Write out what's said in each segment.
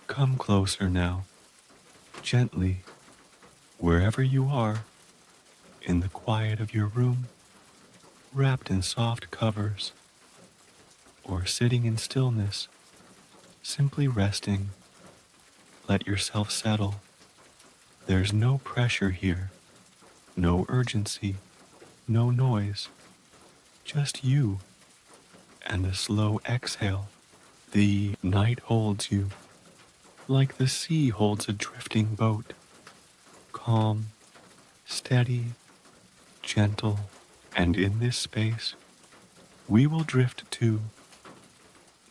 Come closer now, gently, wherever you are, in the quiet of your room, wrapped in soft covers, or sitting in stillness, simply resting. Let yourself settle. There's no pressure here, no urgency, no noise, just you and a slow exhale. The night holds you, like the sea holds a drifting boat, calm, steady, gentle, and in this space, we will drift too,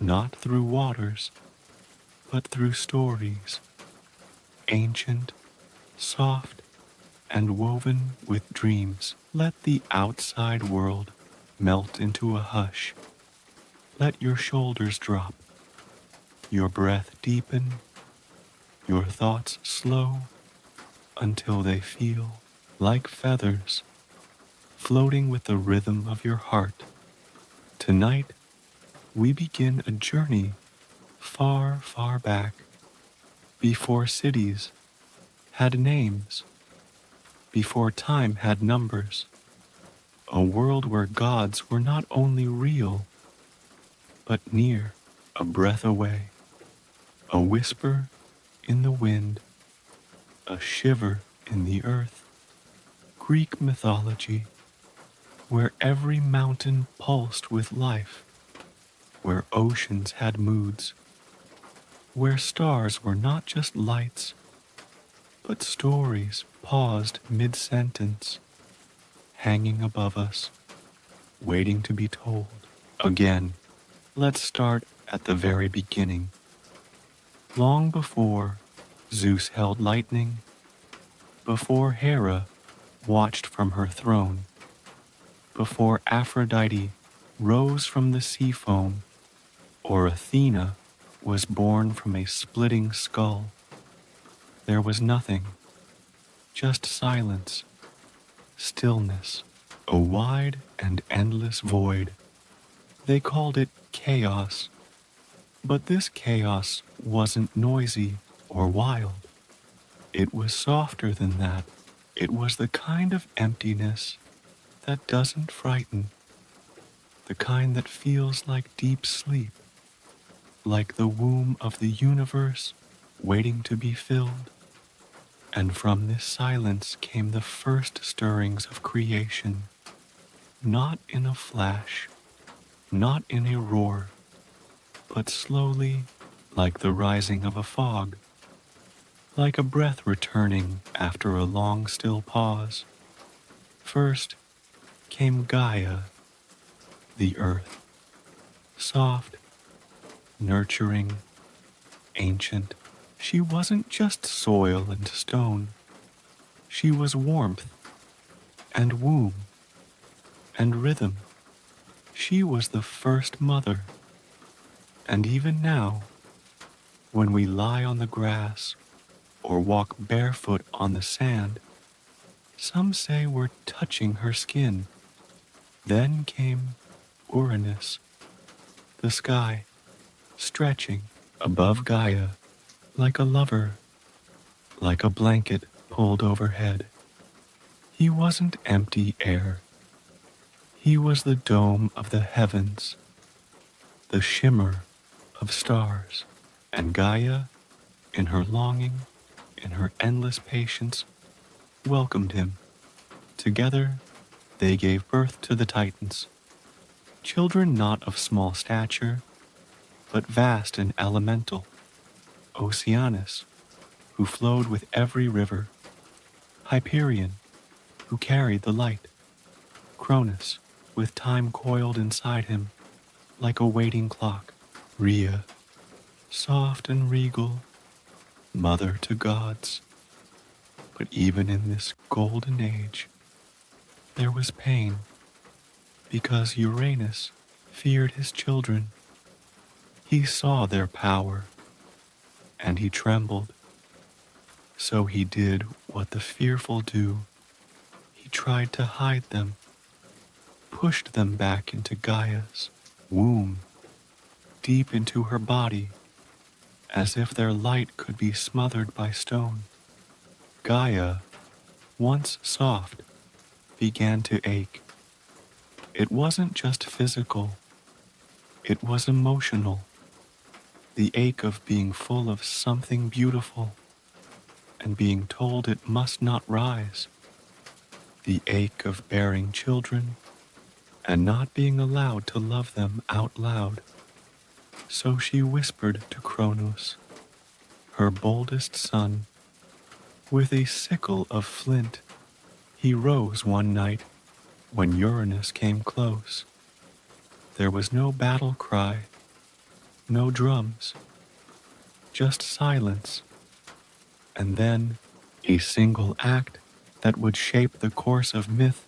not through waters, but through stories, ancient, soft, and woven with dreams. Let the outside world melt into a hush. Let your shoulders drop, your breath deepen, your thoughts slow until they feel like feathers floating with the rhythm of your heart. Tonight, we begin a journey far, far back, before cities had names, before time had numbers, a world where gods were not only real, but near, a breath away, a whisper in the wind, a shiver in the earth. Greek mythology, where every mountain pulsed with life, where oceans had moods, where stars were not just lights, but stories paused mid-sentence, hanging above us, waiting to be told. Again, let's start at the very beginning. Long before Zeus held lightning, before Hera watched from her throne, before Aphrodite rose from the sea foam, or Athena was born from a splitting skull, there was nothing, just silence, stillness, a wide and endless void. They called it chaos, but this chaos wasn't noisy or wild. It was softer than that. It was the kind of emptiness that doesn't frighten, the kind that feels like deep sleep, like the womb of the universe waiting to be filled. And from this silence came the first stirrings of creation, not in a flash, not in a roar, but slowly, like the rising of a fog, like a breath returning after a long still pause. First came Gaia, the earth, soft, nurturing, ancient. She wasn't just soil and stone. She was warmth and womb and rhythm. She was the first mother. And even now, when we lie on the grass or walk barefoot on the sand, some say we're touching her skin. Then came Uranus, the sky, stretching above Gaia, like a lover, like a blanket pulled overhead. He wasn't empty air. He was the dome of the heavens, the shimmer of stars. And Gaia, in her longing, in her endless patience, welcomed him. Together, they gave birth to the Titans, children not of small stature, but vast and elemental. Oceanus, who flowed with every river. Hyperion, who carried the light. Cronus, with time coiled inside him, like a waiting clock. Rhea, soft and regal, mother to gods. But even in this golden age, there was pain, because Uranus feared his children. He saw their power, and he trembled. So he did what the fearful do. He tried to hide them, pushed them back into Gaia's womb, deep into her body, as if their light could be smothered by stone. Gaia, once soft, began to ache. It wasn't just physical, it was emotional. The ache of being full of something beautiful and being told it must not rise. The ache of bearing children and not being allowed to love them out loud. So she whispered to Cronus, her boldest son, with a sickle of flint. He rose one night when Uranus came close. There was no battle cry, no drums, just silence, and then a single act that would shape the course of myth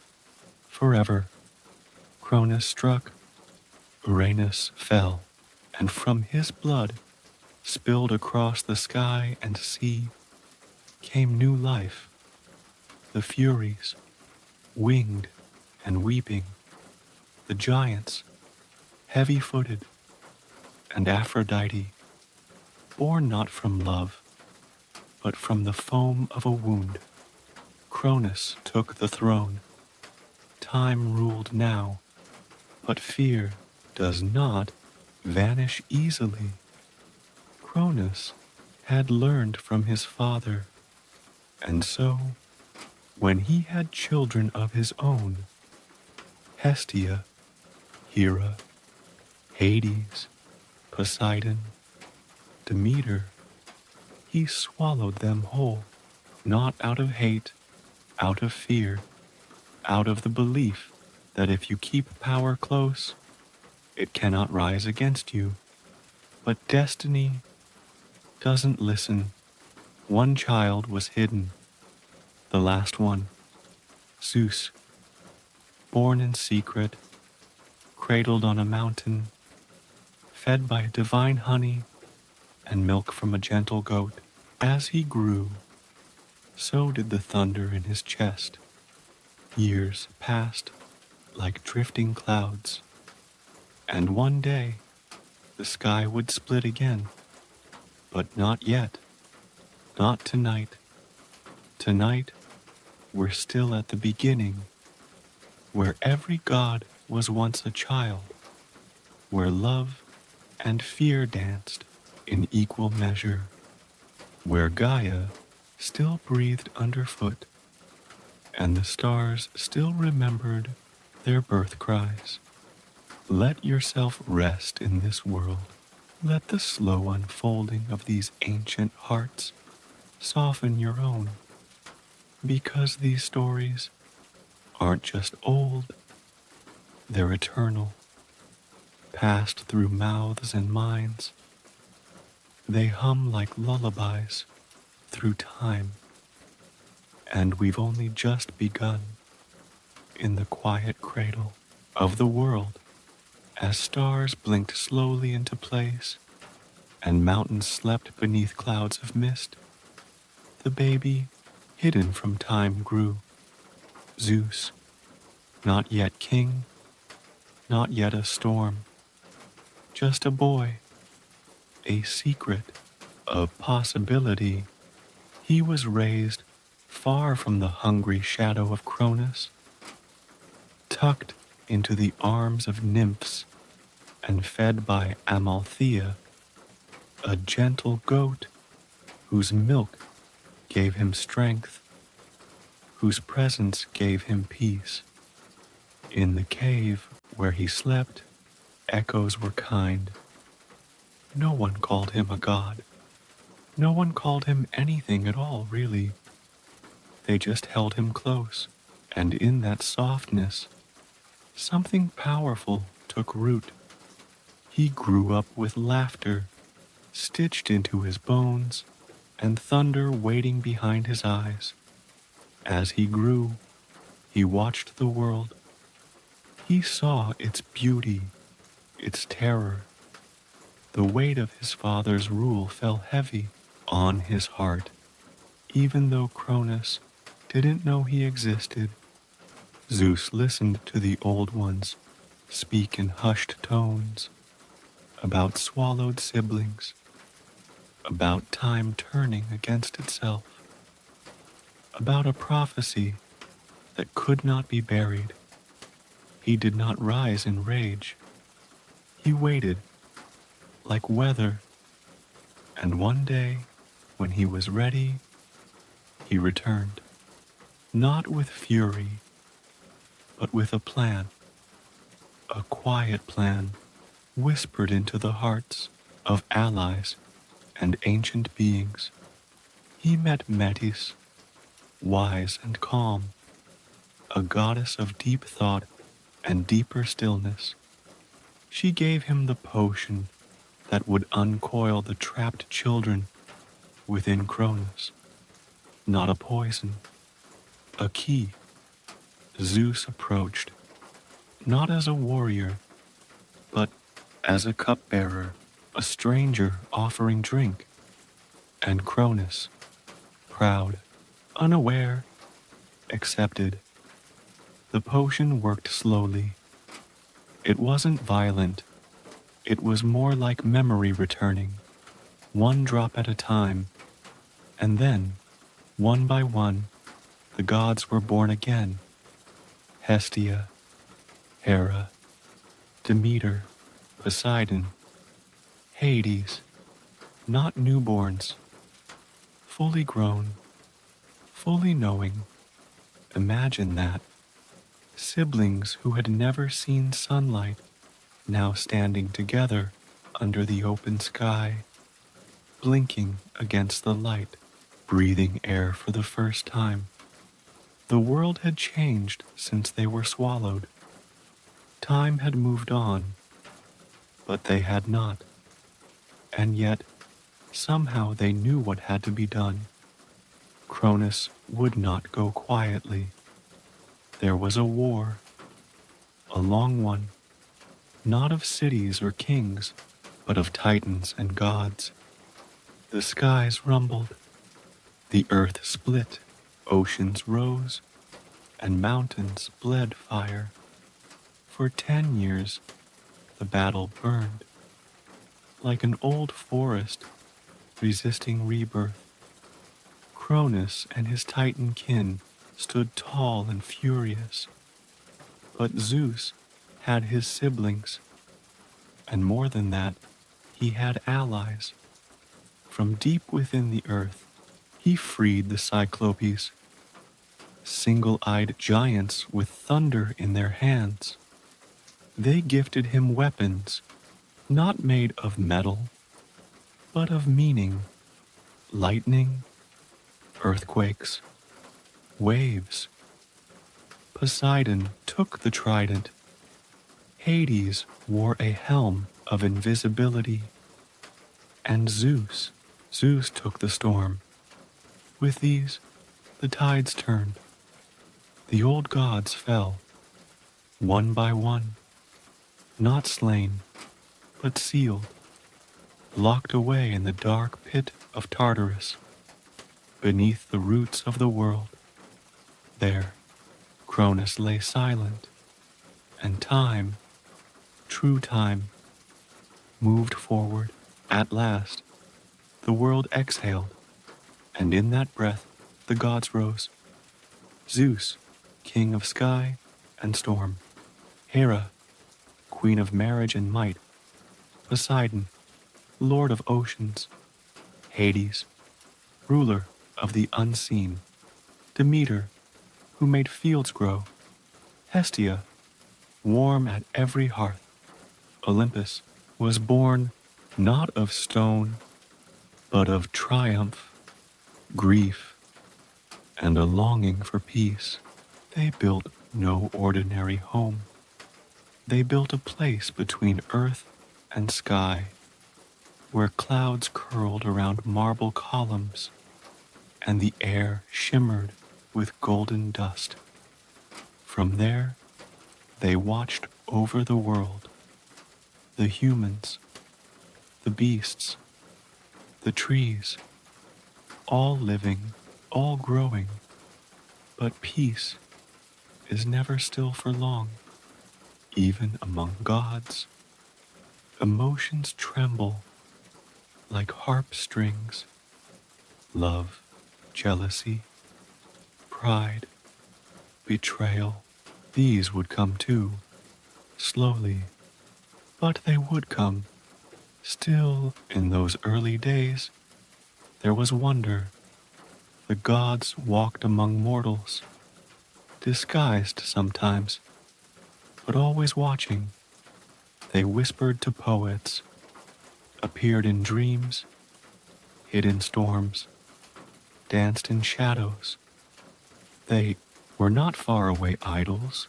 forever. Cronus struck, Uranus fell, and from his blood, spilled across the sky and sea, came new life. The Furies, winged and weeping, the giants, heavy-footed, and Aphrodite, born not from love, but from the foam of a wound. Cronus took the throne. Time ruled now, but fear does not vanish easily. Cronus had learned from his father, and so, when he had children of his own, Hestia, Hera, Hades, Poseidon, Demeter, he swallowed them whole, not out of hate, out of fear, out of the belief that if you keep power close, it cannot rise against you. But destiny doesn't listen. One child was hidden, the last one, Zeus, born in secret, cradled on a mountain, fed by divine honey and milk from a gentle goat. As he grew, so did the thunder in his chest. Years passed like drifting clouds, and one day the sky would split again. But not yet, not tonight. Tonight, we're still at the beginning, where every god was once a child, where love and fear danced in equal measure, where Gaia still breathed underfoot, and the stars still remembered their birth cries. Let yourself rest in this world. Let the slow unfolding of these ancient hearts soften your own, because these stories aren't just old, they're eternal, passed through mouths and minds. They hum like lullabies through time, and we've only just begun in the quiet cradle of the world as stars blinked slowly into place and mountains slept beneath clouds of mist. The baby, hidden from time, grew. Zeus, not yet king, not yet a storm, just a boy, a secret of possibility. He was raised far from the hungry shadow of Cronus, tucked into the arms of nymphs and fed by Amalthea, a gentle goat whose milk gave him strength, whose presence gave him peace. In the cave where he slept, echoes were kind. No one called him a god. No one called him anything at all, really. They just held him close, and in that softness, something powerful took root. He grew up with laughter stitched into his bones and thunder waiting behind his eyes. As he grew, he watched the world. He saw its beauty, its terror. The weight of his father's rule fell heavy on his heart. Even though Cronus didn't know he existed, Zeus listened to the old ones speak in hushed tones about swallowed siblings, about time turning against itself, about a prophecy that could not be buried. He did not rise in rage. He waited, like weather, and one day, when he was ready, he returned, not with fury, but with a plan, a quiet plan, whispered into the hearts of allies and ancient beings. He met Metis, wise and calm, a goddess of deep thought and deeper stillness. She gave him the potion that would uncoil the trapped children within Cronus. Not a poison, a key. Zeus approached, not as a warrior, but as a cupbearer, a stranger offering drink. And Cronus, proud, unaware, accepted. The potion worked slowly. It wasn't violent. It was more like memory returning, one drop at a time. And then, one by one, the gods were born again. Hestia, Hera, Demeter, Poseidon, Hades, not newborns, fully grown, fully knowing. Imagine that. Siblings who had never seen sunlight, now standing together under the open sky, blinking against the light, breathing air for the first time. The world had changed since they were swallowed. Time had moved on, but they had not. And yet, somehow they knew what had to be done. Cronus would not go quietly. There was a war, a long one, not of cities or kings, but of titans and gods. The skies rumbled, the earth split, oceans rose, and mountains bled fire. For 10 years, the battle burned, like an old forest resisting rebirth. Cronus and his Titan kin stood tall and furious, but Zeus had his siblings, and more than that, he had allies. From deep within the earth, he freed the Cyclopes, single-eyed giants with thunder in their hands. They gifted him weapons, not made of metal, but of meaning, lightning, earthquakes, waves. Poseidon took the trident. Hades wore a helm of invisibility. And Zeus took the storm. With these, the tides turned. The old gods fell, one by one, not slain, but sealed, locked away in the dark pit of Tartarus, beneath the roots of the world. There, Cronus lay silent, and time, true time, moved forward. At last, the world exhaled, and in that breath the gods rose. Zeus, king of sky and storm. Hera, queen of marriage and might. Poseidon, lord of oceans. Hades, ruler of the unseen. Demeter, who made fields grow. Hestia, warm at every hearth. Olympus was born not of stone, but of triumph, grief, and a longing for peace. They built no ordinary home. They built a place between earth and sky, where clouds curled around marble columns, and the air shimmered with golden dust. From there, they watched over the world, the humans, the beasts, the trees, all living, all growing. But peace is never still for long. Even among gods, emotions tremble, like harp strings. Love, jealousy, pride, betrayal, these would come too, slowly, but they would come. Still, in those early days, there was wonder. The gods walked among mortals, disguised sometimes, but always watching. They whispered to poets, appeared in dreams, hid in storms, danced in shadows. They were not far away idols.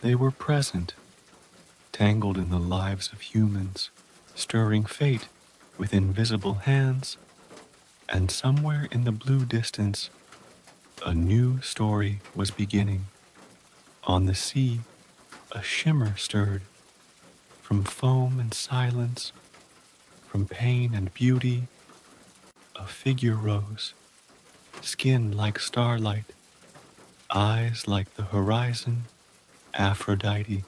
They were present, tangled in the lives of humans, stirring fate with invisible hands. And somewhere in the blue distance, a new story was beginning. On the sea, a shimmer stirred. From foam and silence, from pain and beauty, a figure rose, skin like starlight, eyes like the horizon, Aphrodite,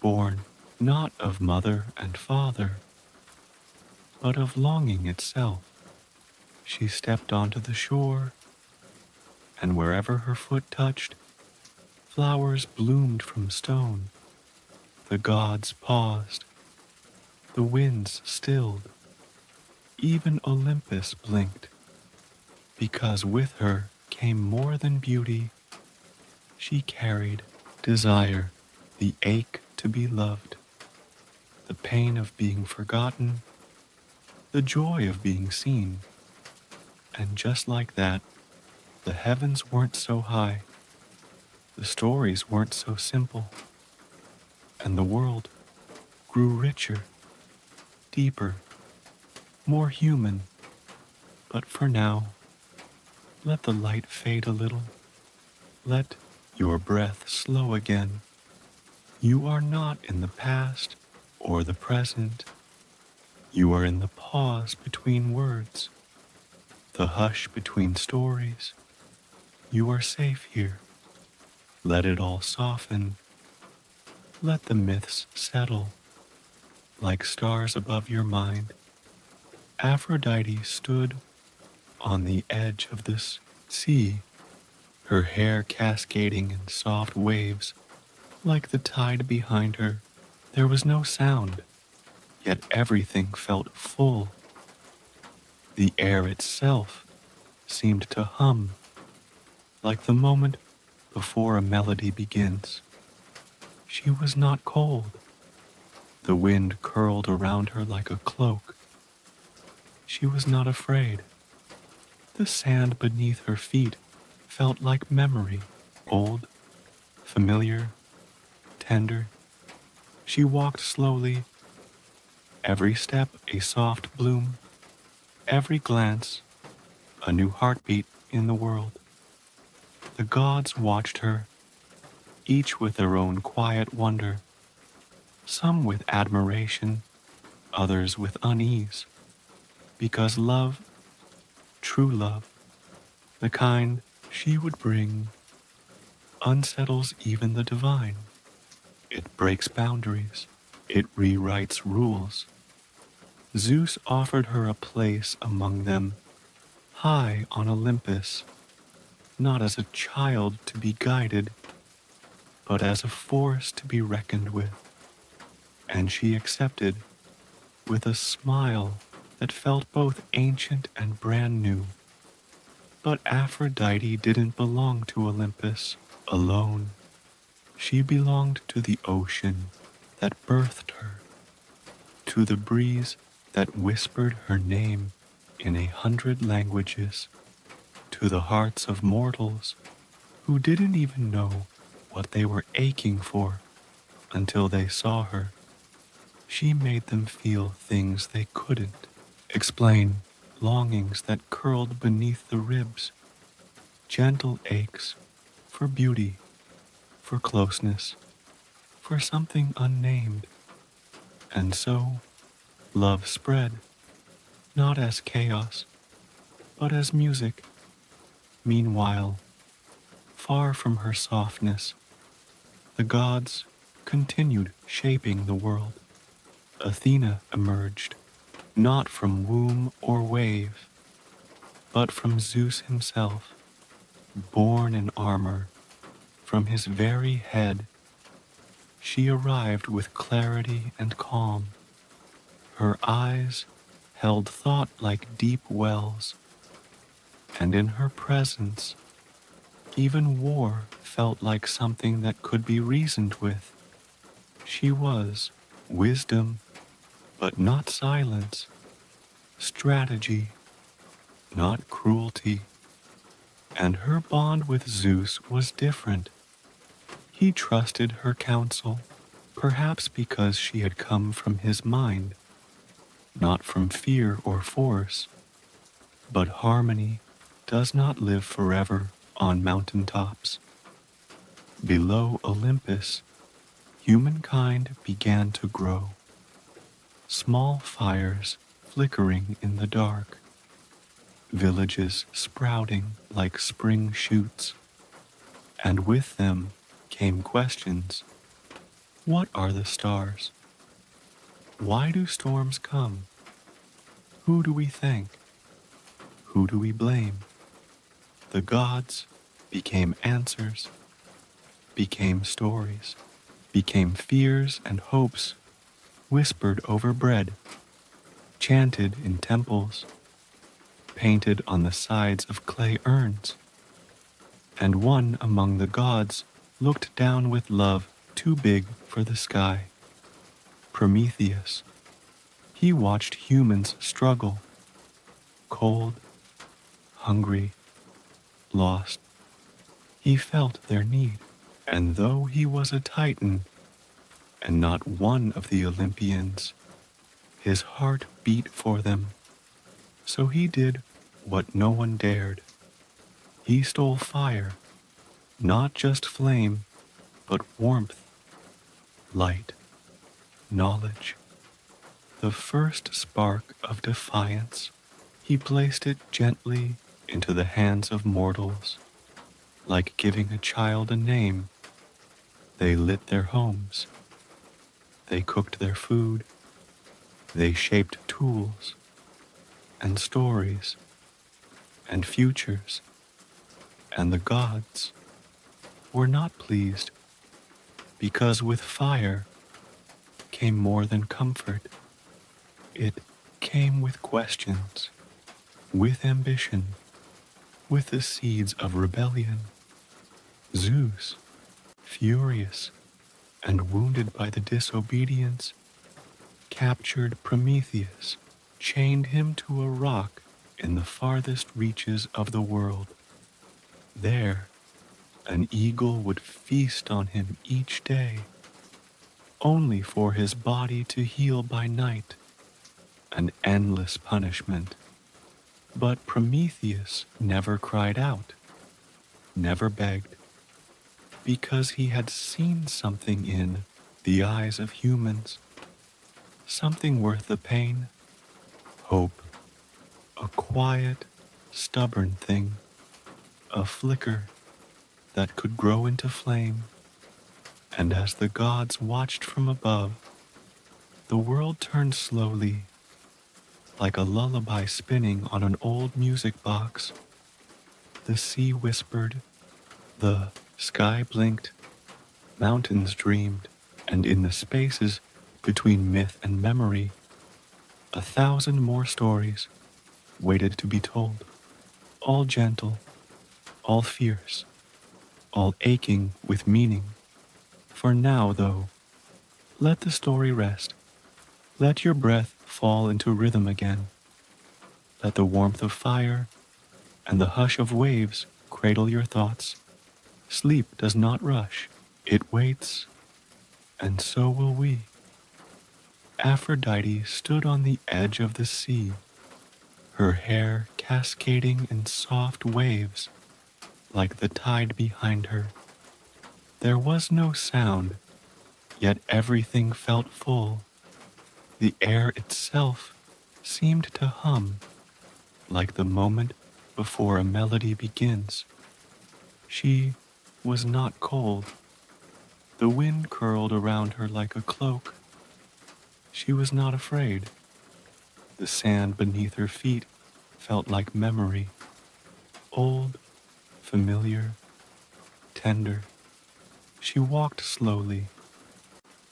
born not of mother and father, but of longing itself. She stepped onto the shore, and wherever her foot touched, flowers bloomed from stone. The gods paused, the winds stilled, even Olympus blinked, because with her came more than beauty. She carried desire, the ache to be loved, the pain of being forgotten, the joy of being seen. And just like that, the heavens weren't so high, the stories weren't so simple, and the world grew richer, deeper, more human. But for now, let the light fade a little. Let your breath slow again. You are not in the past or the present. You are in the pause between words, the hush between stories. You are safe here. Let it all soften. Let the myths settle like stars above your mind. Aphrodite stood on the edge of this sea, her hair cascading in soft waves like the tide behind her. There was no sound, yet everything felt full. The air itself seemed to hum, like the moment before a melody begins. She was not cold. The wind curled around her like a cloak. She was not afraid. The sand beneath her feet felt like memory, old, familiar, tender. She walked slowly, every step a soft bloom, every glance a new heartbeat in the world. The gods watched her, each with their own quiet wonder, some with admiration, others with unease, because love, true love, the kind she would bring, unsettles even the divine. It breaks boundaries. It rewrites rules. Zeus offered her a place among them, high on Olympus, not as a child to be guided, but as a force to be reckoned with. And she accepted, with a smile that felt both ancient and brand new. But Aphrodite didn't belong to Olympus alone. She belonged to the ocean that birthed her, to the breeze that whispered her name in 100 languages, to the hearts of mortals who didn't even know what they were aching for until they saw her. She made them feel things they couldn't explain, longings that curled beneath the ribs, gentle aches for beauty, for closeness, for something unnamed. And so, love spread, not as chaos, but as music. Meanwhile, far from her softness, the gods continued shaping the world. Athena emerged, not from womb or wave, but from Zeus himself, born in armor. From his very head, she arrived with clarity and calm. Her eyes held thought like deep wells, and in her presence, even war felt like something that could be reasoned with. She was wisdom, but not silence, strategy, not cruelty, and her bond with Zeus was different. He trusted her counsel, perhaps because she had come from his mind, not from fear or force. But harmony does not live forever on mountain tops. Below Olympus, humankind began to grow. Small fires flickering in the dark, villages sprouting like spring shoots, and with them came questions. What are the stars? Why do storms come? Who do we thank? Who do we blame? The gods became answers, became stories, became fears and hopes whispered over bread, chanted in temples, painted on the sides of clay urns. And one among the gods looked down with love too big for the sky. Prometheus. He watched humans struggle, cold, hungry, lost. He felt their need, and though he was a titan and not one of the Olympians, his heart beat for them. So he did what no one dared. He stole fire, not just flame, but warmth, light, knowledge. The first spark of defiance. He placed it gently into the hands of mortals, like giving a child a name. They lit their homes. They cooked their food. They shaped tools and stories and futures. And the gods were not pleased, because with fire came more than comfort. It came with questions, with ambition, with the seeds of rebellion. Zeus, furious and wounded by the disobedience, captured Prometheus, chained him to a rock in the farthest reaches of the world. There, an eagle would feast on him each day, only for his body to heal by night, an endless punishment. But Prometheus never cried out, never begged, because he had seen something in the eyes of humans, something worth the pain, hope, a quiet, stubborn thing, a flicker that could grow into flame. And as the gods watched from above, the world turned slowly, like a lullaby spinning on an old music box. The sea whispered, the sky blinked, mountains dreamed, and in the spaces between myth and memory, 1,000 more stories waited to be told, all gentle, all fierce, all aching with meaning. For now, though, let the story rest. Let your breath fall into rhythm again. Let the warmth of fire and the hush of waves cradle your thoughts. Sleep does not rush, it waits, and so will we. Aphrodite stood on the edge of the sea, her hair cascading in soft waves like the tide behind her. There was no sound, yet everything felt full. The air itself seemed to hum, like the moment before a melody begins. She was not cold. The wind curled around her like a cloak. She was not afraid. The sand beneath her feet felt like memory, old, familiar, tender. She walked slowly,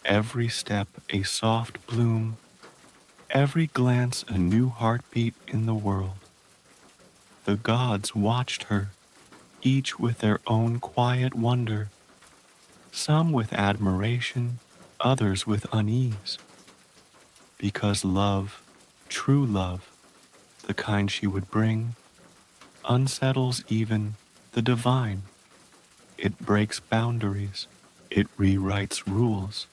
every step a soft bloom, every glance a new heartbeat in the world. The gods watched her, each with their own quiet wonder, some with admiration, others with unease, because love, true love, the kind she would bring, unsettles even the divine. It breaks boundaries, it rewrites rules.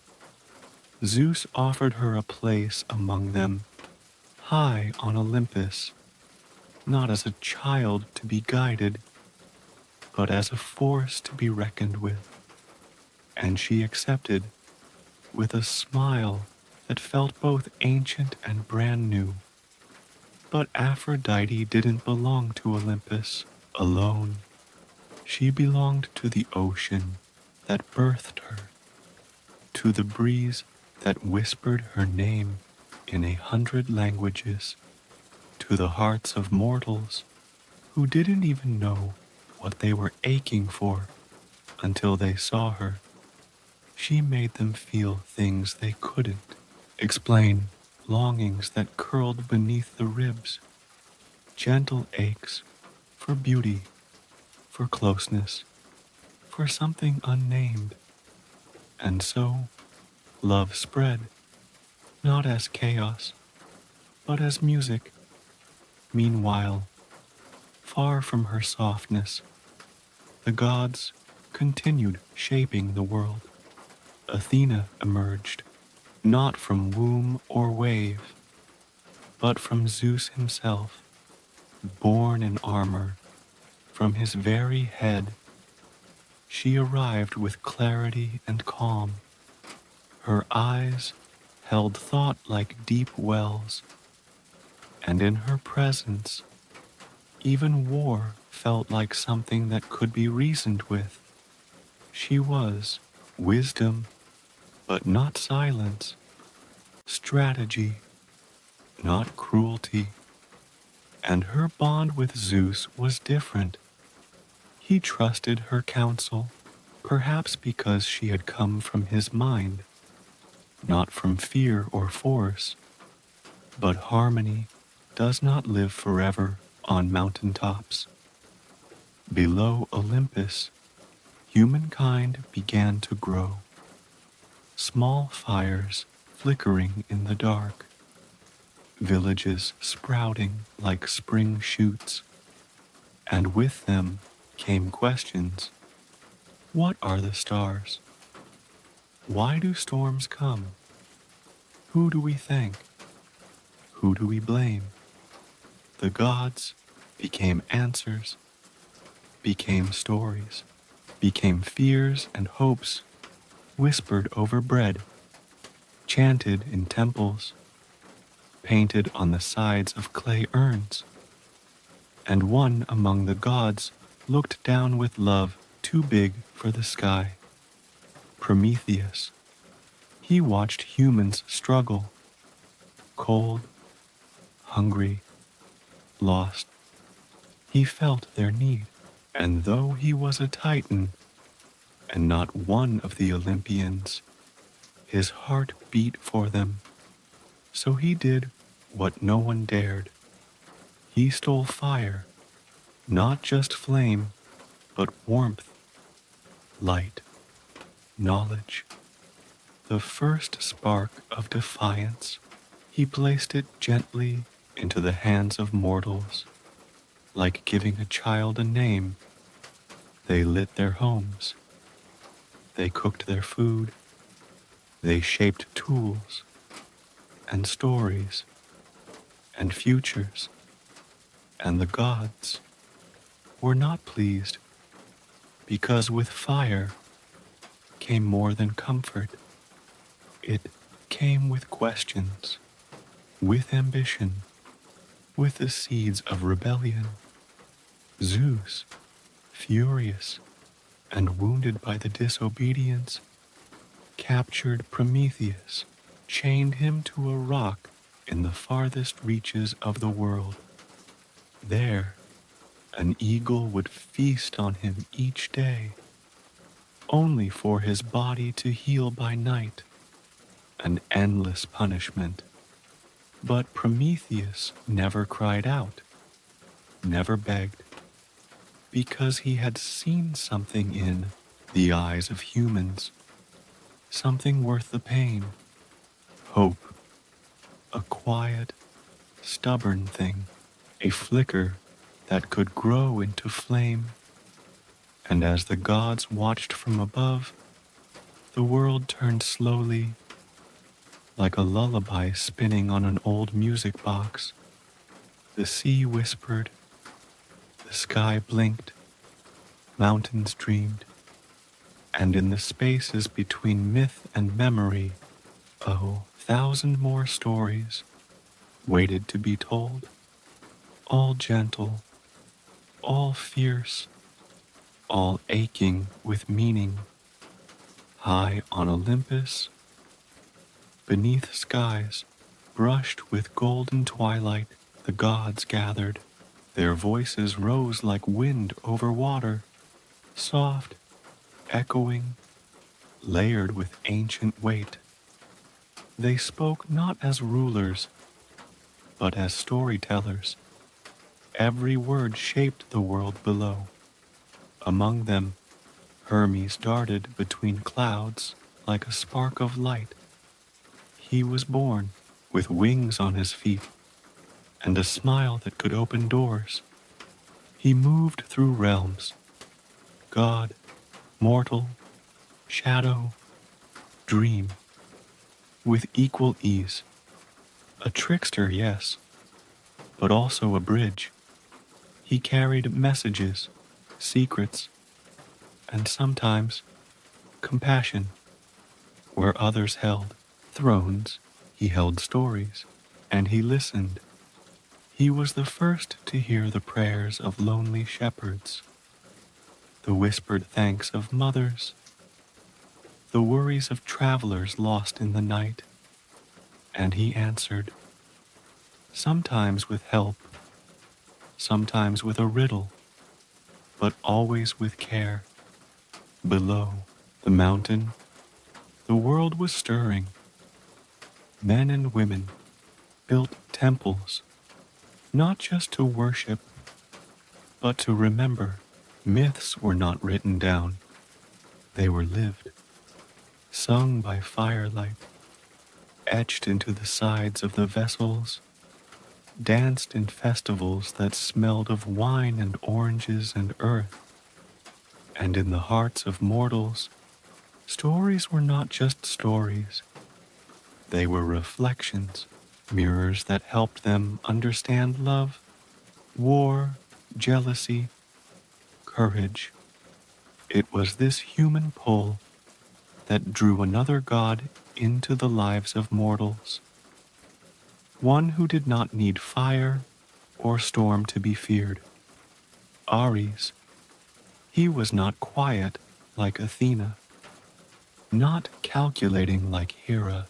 Zeus offered her a place among them, high on Olympus, not as a child to be guided, but as a force to be reckoned with. And she accepted, with a smile that felt both ancient and brand new. But Aphrodite didn't belong to Olympus alone. She belonged to the ocean that birthed her, to the breeze that whispered her name in 100 languages, to the hearts of mortals who didn't even know what they were aching for until they saw her. She made them feel things they couldn't explain, longings that curled beneath the ribs, gentle aches for beauty, for closeness, for something unnamed. And so, love spread, not as chaos, but as music. Meanwhile, far from her softness, the gods continued shaping the world. Athena emerged, not from womb or wave, but from Zeus himself, born in armor. From his very head, she arrived with clarity and calm. Her eyes held thought like deep wells, and in her presence, even war felt like something that could be reasoned with. She was wisdom, but not silence, strategy, not cruelty. And her bond with Zeus was different. He trusted her counsel, perhaps because she had come from his mind, not from fear or force. But harmony does not live forever on mountain tops. Below Olympus, humankind began to grow. Small fires flickering in the dark, villages sprouting like spring shoots, and with them came questions. What are the stars? Why do storms come? Who do we thank? Who do we blame? The gods became answers, became stories, became fears and hopes, whispered over bread, chanted in temples, painted on the sides of clay urns. And one among the gods looked down with love too big for the sky. Prometheus. He watched humans struggle, cold, hungry, lost. He felt their need, and though he was a titan, and not one of the Olympians, his heart beat for them. So he did what no one dared. He stole fire, not just flame, but warmth, light, knowledge. The first spark of defiance, he placed it gently into the hands of mortals, like giving a child a name. They lit their homes. They cooked their food. They shaped tools and stories and futures. And the gods were not pleased, because with fire came more than comfort. It came with questions, with ambition, with the seeds of rebellion. Zeus, furious and wounded by the disobedience, captured Prometheus, chained him to a rock, in the farthest reaches of the world. There, an eagle would feast on him each day, only for his body to heal by night, an endless punishment. But Prometheus never cried out, never begged, because he had seen something in the eyes of humans, something worth the pain, hope, a quiet, stubborn thing, a flicker that could grow into flame. And as the gods watched from above, the world turned slowly, like a lullaby spinning on an old music box. The sea whispered, the sky blinked, mountains dreamed, and in the spaces between myth and memory, oh, 1,000 more stories waited to be told, all gentle, all fierce, all aching with meaning. High on Olympus, beneath skies brushed with golden twilight, the gods gathered. Their voices rose like wind over water, soft, echoing, layered with ancient weight. They spoke not as rulers, but as storytellers. Every word shaped the world below. Among them, Hermes darted between clouds like a spark of light. He was born with wings on his feet and a smile that could open doors. He moved through realms, God, mortal, shadow, dream, with equal ease. A trickster, yes, but also a bridge. He carried messages, secrets, and sometimes compassion. Where others held thrones, he held stories, and he listened. He was the first to hear the prayers of lonely shepherds, the whispered thanks of mothers, the worries of travelers lost in the night, and he answered, sometimes with help, sometimes with a riddle, but always with care. Below the mountain, the world was stirring. Men and women built temples, not just to worship, but to remember. Myths were not written down, they were lived, sung by firelight, etched into the sides of the vessels, danced in festivals that smelled of wine and oranges and earth. And in the hearts of mortals, stories were not just stories. They were reflections, mirrors that helped them understand love, war, jealousy, courage. It was this human pull that drew another god into the lives of mortals, one who did not need fire or storm to be feared. Ares, he was not quiet like Athena, not calculating like Hera.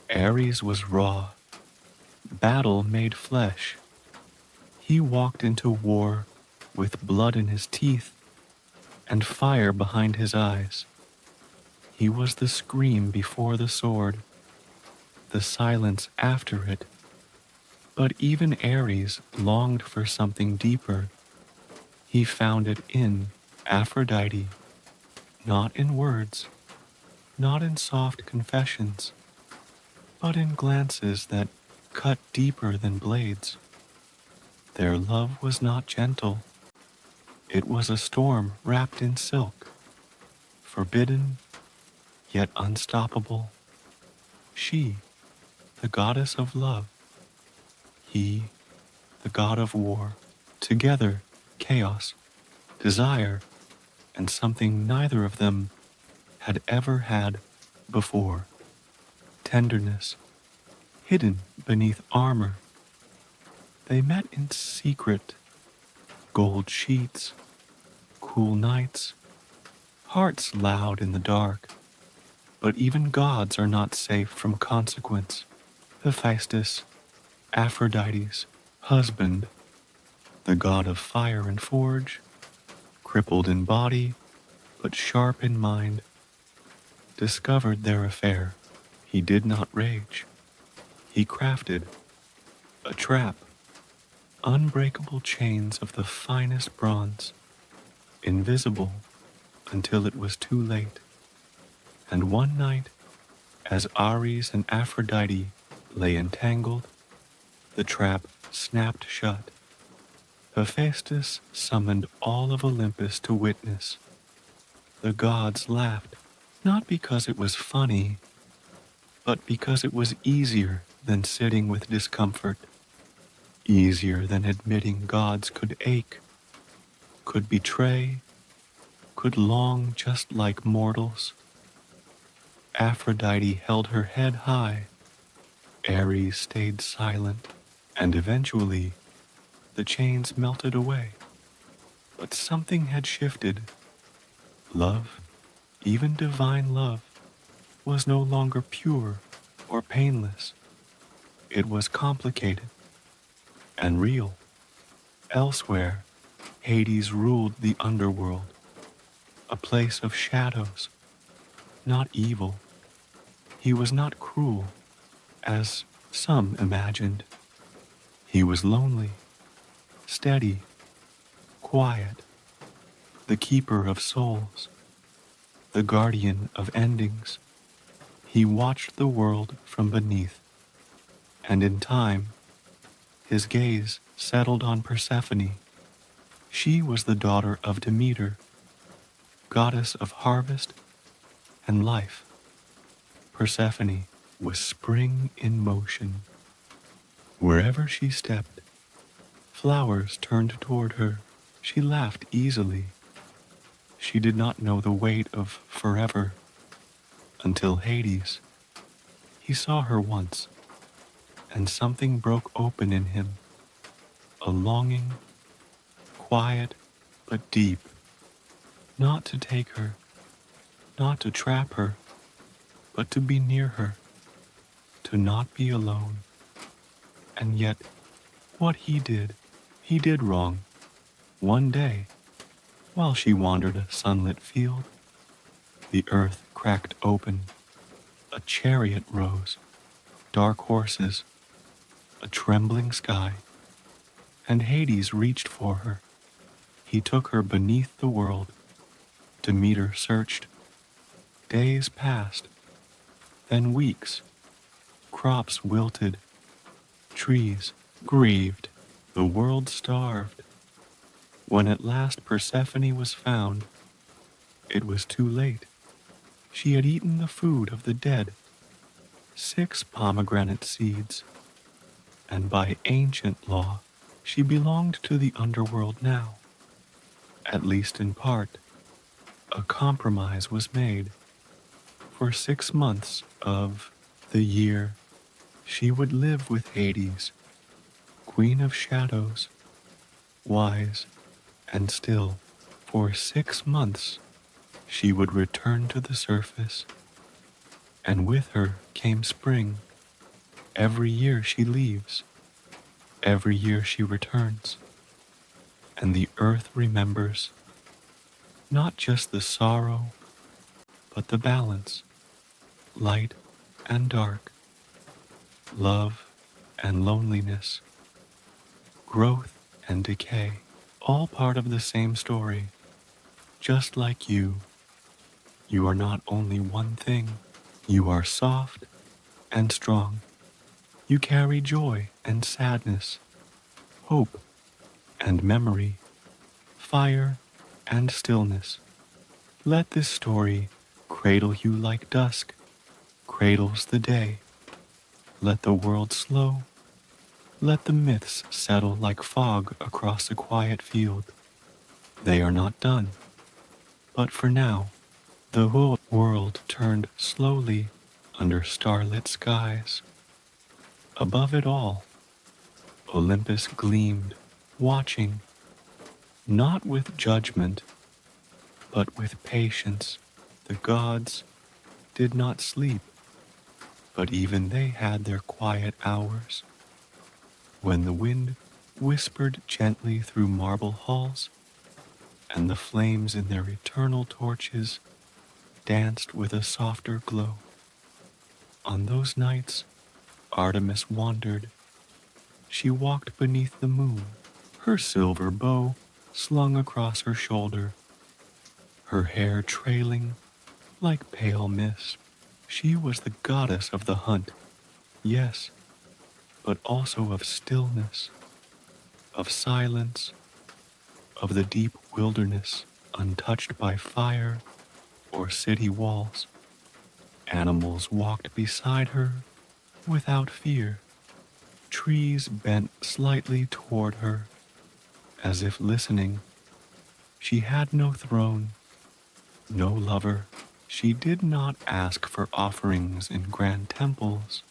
Ares was raw, battle made flesh. He walked into war with blood in his teeth and fire behind his eyes. He was the scream before the sword, the silence after it. But even Ares longed for something deeper. He found it in Aphrodite, not in words, not in soft confessions, but in glances that cut deeper than blades. Their love was not gentle. It was a storm wrapped in silk, forbidden yet unstoppable. She, the goddess of love, he, the god of war. Together, chaos, desire, and something neither of them had ever had before. Tenderness, hidden beneath armor. They met in secret, gold sheets, cool nights, hearts loud in the dark. But even gods are not safe from consequence. Hephaestus, Aphrodite's husband, the god of fire and forge, crippled in body but sharp in mind, discovered their affair. He did not rage. He crafted a trap, unbreakable chains of the finest bronze, invisible until it was too late. And one night, as Ares and Aphrodite lay entangled, the trap snapped shut. Hephaestus summoned all of Olympus to witness. The gods laughed, not because it was funny, but because it was easier than sitting with discomfort, easier than admitting gods could ache, could betray, could long just like mortals. Aphrodite held her head high, Ares stayed silent, and eventually the chains melted away. But something had shifted. Love, even divine love, was no longer pure or painless. It was complicated and real. Elsewhere, Hades ruled the underworld, a place of shadows, not evil. He was not cruel, as some imagined. He was lonely, steady, quiet, the keeper of souls, the guardian of endings. He watched the world from beneath, and in time, his gaze settled on Persephone. She was the daughter of Demeter, goddess of harvest and life. Persephone was spring in motion. Wherever she stepped, flowers turned toward her. She laughed easily. She did not know the weight of forever until Hades. He saw her once, and something broke open in him, a longing, quiet but deep, not to take her, not to trap her, but to be near her, to not be alone. And yet, what he did wrong. One day, while she wandered a sunlit field, the earth cracked open, a chariot rose, dark horses, a trembling sky, and Hades reached for her. He took her beneath the world. Demeter searched. Days passed, then weeks. Crops wilted, trees grieved, the world starved. When at last Persephone was found, it was too late. She had eaten the food of the dead, 6 pomegranate seeds, and by ancient law, she belonged to the underworld now. At least in part, a compromise was made. For 6 months of the year, she would live with Hades, queen of shadows, wise and still. For 6 months, she would return to the surface, and with her came spring. Every year she leaves, every year she returns, and the earth remembers not just the sorrow, but the balance, light and dark, love and loneliness, growth and decay, all part of the same story. Just like you are not only one thing. You are soft and strong. You carry joy and sadness, hope and memory, fire and stillness. Let this story cradle you like dusk cradles the day. Let the world slow. Let the myths settle like fog across a quiet field. They are not done. But for now, the whole world turned slowly under starlit skies. Above it all, Olympus gleamed, watching, not with judgment, but with patience. The gods did not sleep, But even they had their quiet hours, when the wind whispered gently through marble halls, and the flames in their eternal torches danced with a softer glow. On those nights, Artemis wandered. She walked beneath the moon, her silver bow slung across her shoulder, her hair trailing like pale mist. She was the goddess of the hunt, yes, but also of stillness, of silence, of the deep wilderness untouched by fire or city walls. Animals walked beside her without fear. Trees bent slightly toward her, as if listening. She had no throne, no lover. She did not ask for offerings in grand temples.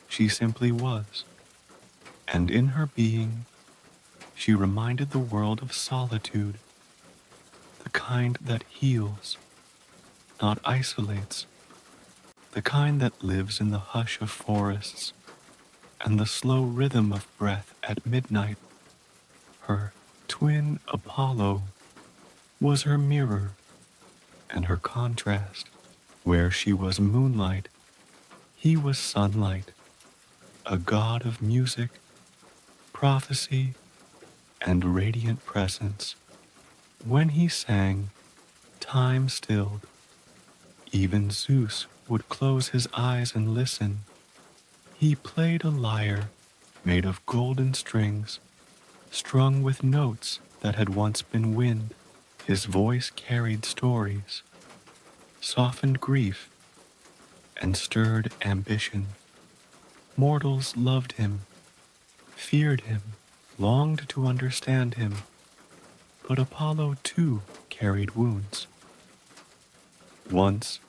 She simply was, and in her being, she reminded the world of solitude, the kind that heals, not isolates, the kind that lives in the hush of forests and the slow rhythm of breath at midnight. Her twin Apollo was her mirror and her contrast. Where she was moonlight, he was sunlight, a god of music, prophecy, and radiant presence. When he sang, time stilled. Even Zeus would close his eyes and listen. He played a lyre made of golden strings, strung with notes that had once been wind. His voice carried stories, softened grief, and stirred ambition. Mortals loved him, feared him, longed to understand him, but Apollo too carried wounds. Once,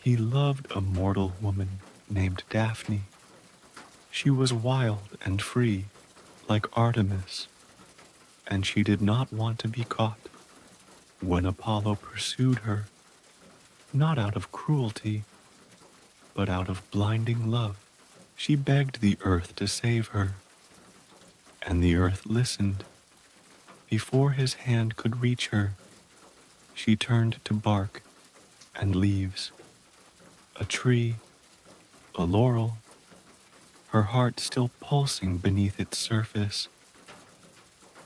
he loved a mortal woman named Daphne. She was wild and free, like Artemis, and she did not want to be caught. When Apollo pursued her, not out of cruelty, but out of blinding love, she begged the earth to save her, and the earth listened. Before his hand could reach her, she turned to bark and leaves, a tree, a laurel, her heart still pulsing beneath its surface.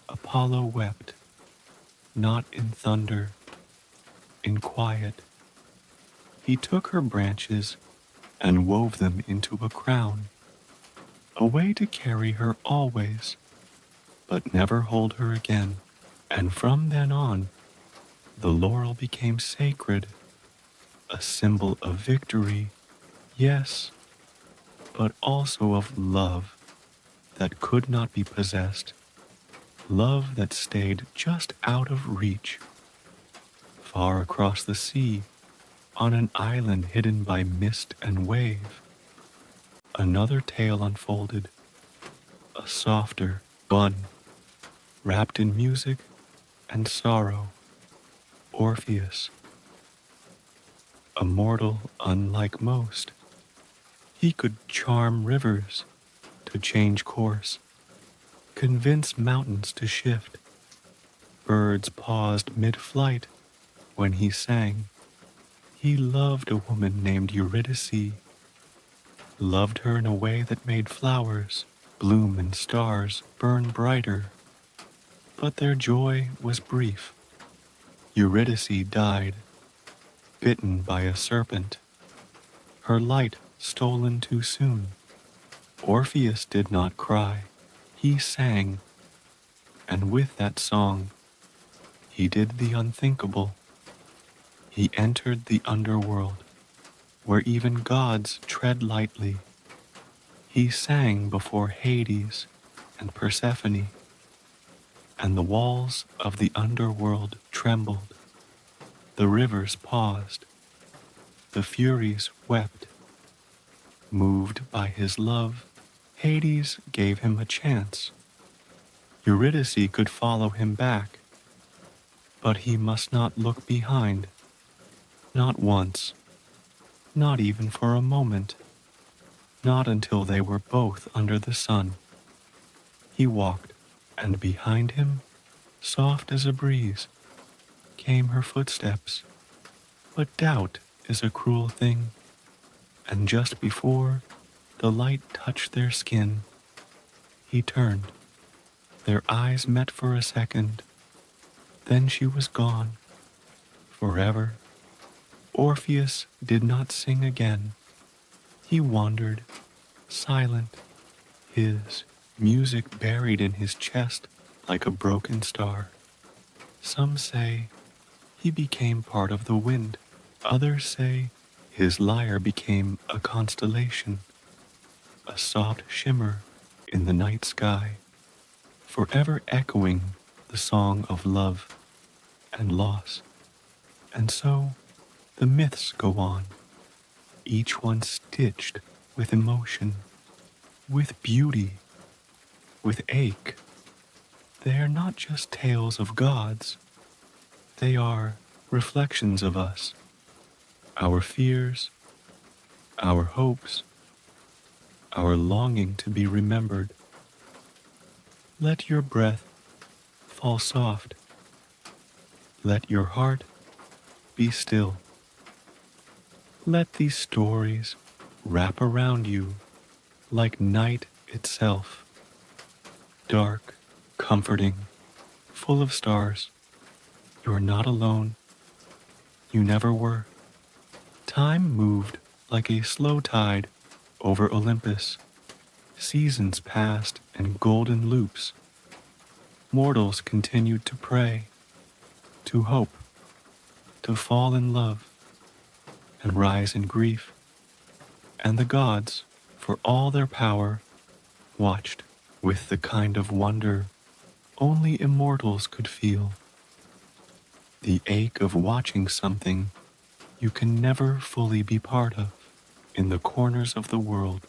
Apollo wept, not in thunder, in quiet. He took her branches and wove them into a crown, a way to carry her always, but never hold her again. And from then on, the laurel became sacred, a symbol of victory, yes, but also of love that could not be possessed, love that stayed just out of reach, far across the sea, on an island hidden by mist and wave. Another tale unfolded, a softer one, wrapped in music and sorrow. Orpheus, a mortal unlike most. He could charm rivers to change course, convince mountains to shift. Birds paused mid-flight when he sang. He loved a woman named Eurydice, loved her in a way that made flowers bloom and stars burn brighter. But their joy was brief. Eurydice died, bitten by a serpent, her light stolen too soon. Orpheus did not cry, he sang, and with that song, he did the unthinkable. He entered the underworld, where even gods tread lightly. He sang before Hades and Persephone, and the walls of the underworld trembled. The rivers paused, the Furies wept. Moved by his love, Hades gave him a chance. Eurydice could follow him back, but he must not look behind. Not once, not even for a moment. not until they were both under the sun. He walked, and behind him, soft as a breeze, came her footsteps. But doubt is a cruel thing, and just before the light touched their skin, he turned. Their eyes met for a second, then she was gone, forever. Orpheus did not sing again. He wandered, silent, his music buried in his chest like a broken star. Some say he became part of the wind. Others say his lyre became a constellation, a soft shimmer in the night sky, forever echoing the song of love and loss. And so the myths go on, each one stitched with emotion, with beauty, with ache. They are not just tales of gods, they are reflections of us, our fears, our hopes, our longing to be remembered. Let your breath fall soft. Let your heart be still. Let these stories wrap around you like night itself, dark, comforting, full of stars. You are not alone. You never were. Time moved like a slow tide over Olympus. Seasons passed in golden loops. Mortals continued to pray, to hope, to fall in love, and rise in grief. And the gods, for all their power, watched with the kind of wonder only immortals could feel. The ache of watching something you can never fully be part of. In the corners of the world,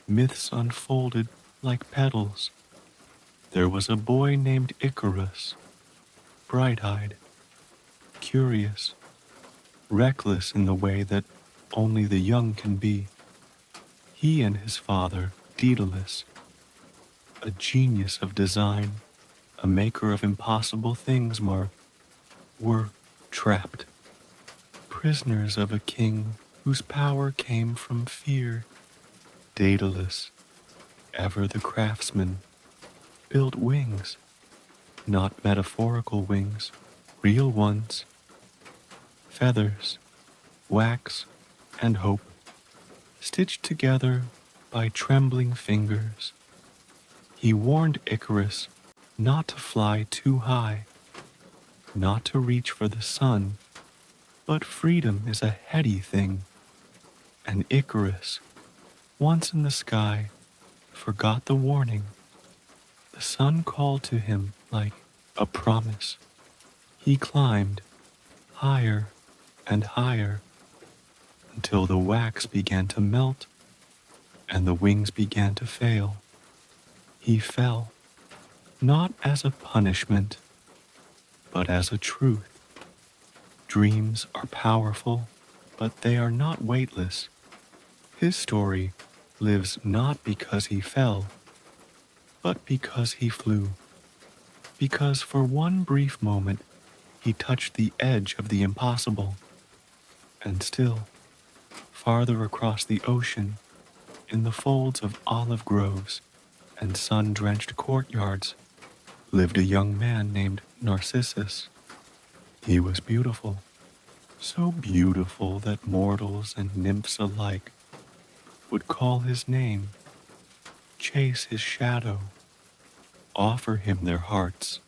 myths unfolded like petals. There was a boy named Icarus, bright-eyed, curious, reckless in the way that only the young can be. He and his father, Daedalus, a genius of design, a maker of impossible things, were trapped, prisoners of a king whose power came from fear. Daedalus, ever the craftsman, built wings, not metaphorical wings, real ones, feathers, wax, and hope, stitched together by trembling fingers. He warned Icarus not to fly too high, not to reach for the sun, but freedom is a heady thing. And Icarus, once in the sky, forgot the warning. The sun called to him like a promise. He climbed higher and higher until the wax began to melt and the wings began to fail. He fell, not as a punishment, but as a truth. Dreams are powerful, but they are not weightless. His story lives not because he fell, but because he flew. Because for one brief moment he touched the edge of the impossible, and still, farther across the ocean, in the folds of olive groves and sun-drenched courtyards, lived a young man named Narcissus. He was beautiful, so beautiful that mortals and nymphs alike would call his name, chase his shadow, offer him their hearts.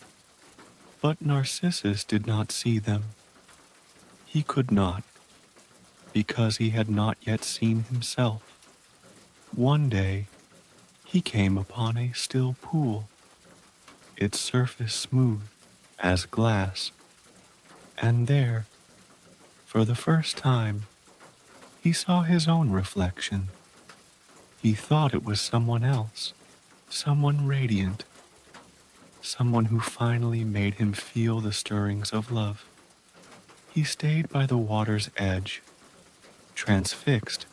But Narcissus did not see them. He could not, because he had not yet seen himself. One day, he came upon a still pool, its surface smooth as glass, and there, for the first time, he saw his own reflection. He thought it was someone else, someone radiant, someone who finally made him feel the stirrings of love. He stayed by the water's edge, transfixed,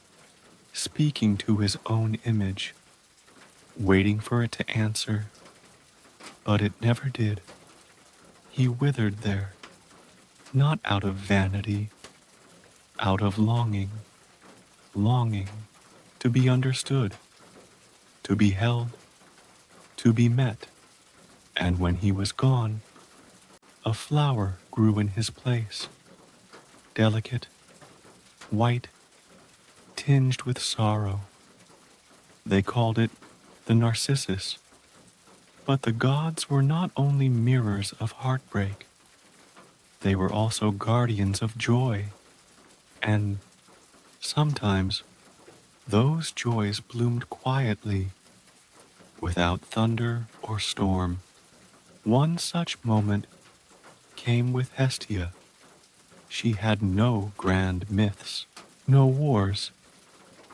speaking to his own image, waiting for it to answer, but it never did. He withered there, not out of vanity, out of longing, longing to be understood, to be held, to be met. And when he was gone, a flower grew in his place, delicate, white, tinged with sorrow. They called it the narcissus. But the gods were not only mirrors of heartbreak, they were also guardians of joy. And sometimes those joys bloomed quietly, without thunder or storm. One such moment came with Hestia. She had no grand myths, no wars,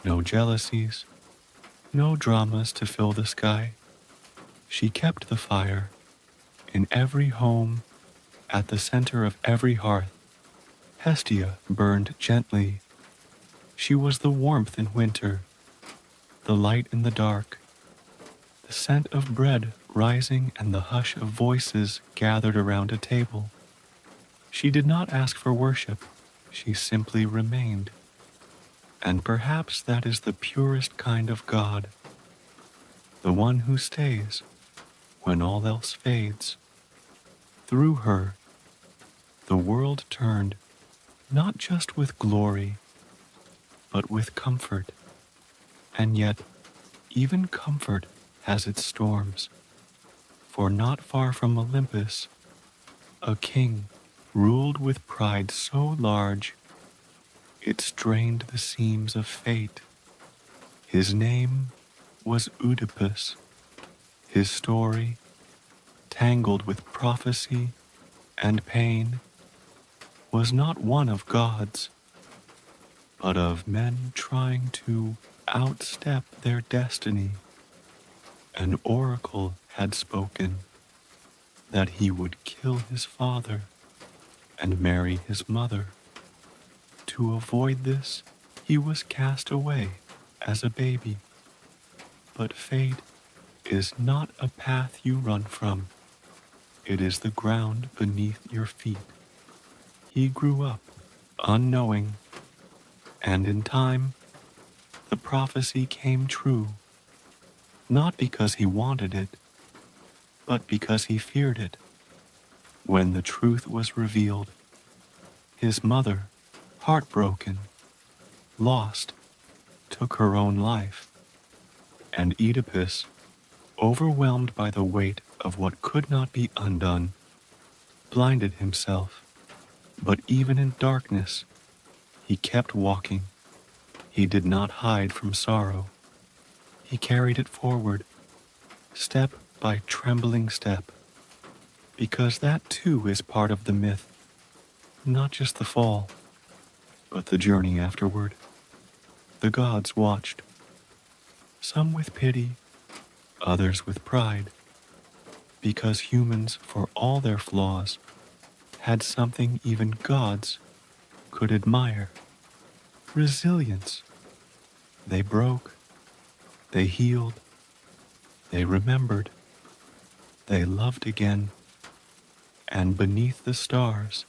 no jealousies, no dramas to fill the sky. She kept the fire in every home, at the center of every hearth. Hestia burned gently. She was the warmth in winter, the light in the dark, the scent of bread rising and the hush of voices gathered around a table. She did not ask for worship, she simply remained. And perhaps that is the purest kind of God, the one who stays when all else fades. Through her, the world turned not just with glory, but with comfort. And yet, even comfort has its storms. For not far from Olympus, a king ruled with pride so large it strained the seams of fate. His name was Oedipus. His story, tangled with prophecy and pain, was not one of gods, but of men trying to outstep their destiny. An oracle had spoken that he would kill his father and marry his mother. To avoid this, he was cast away as a baby. But fate is not a path you run from. It is the ground beneath your feet. He grew up unknowing, and in time, the prophecy came true, not because he wanted it, but because he feared it. When the truth was revealed, his mother, heartbroken, lost, took her own life, and Oedipus, overwhelmed by the weight of what could not be undone, blinded himself. But even in darkness, he kept walking. He did not hide from sorrow. He carried it forward, step by trembling step, because that too is part of the myth, not just the fall, but the journey afterward. The gods watched, some with pity, others with pride, because humans, for all their flaws, had something even gods could admire: resilience. They broke, they healed, they remembered, they loved again. And beneath the stars,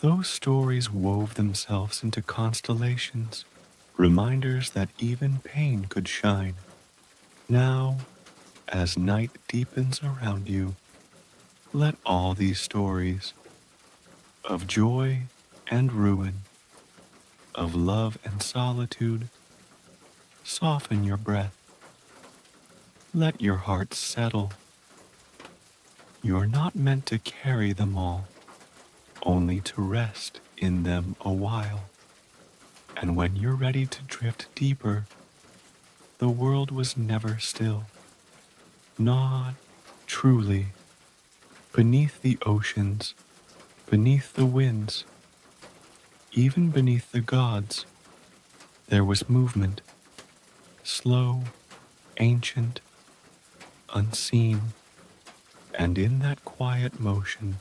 those stories wove themselves into constellations, reminders that even pain could shine. Now, as night deepens around you, let all these stories of joy and ruin, of love and solitude, soften your breath. Let your heart settle. You're not meant to carry them all, only to rest in them a while. And when you're ready to drift deeper, the world was never still. Not truly. Beneath the oceans, beneath the winds, even beneath the gods, there was movement, slow, ancient, unseen, and in that quiet motion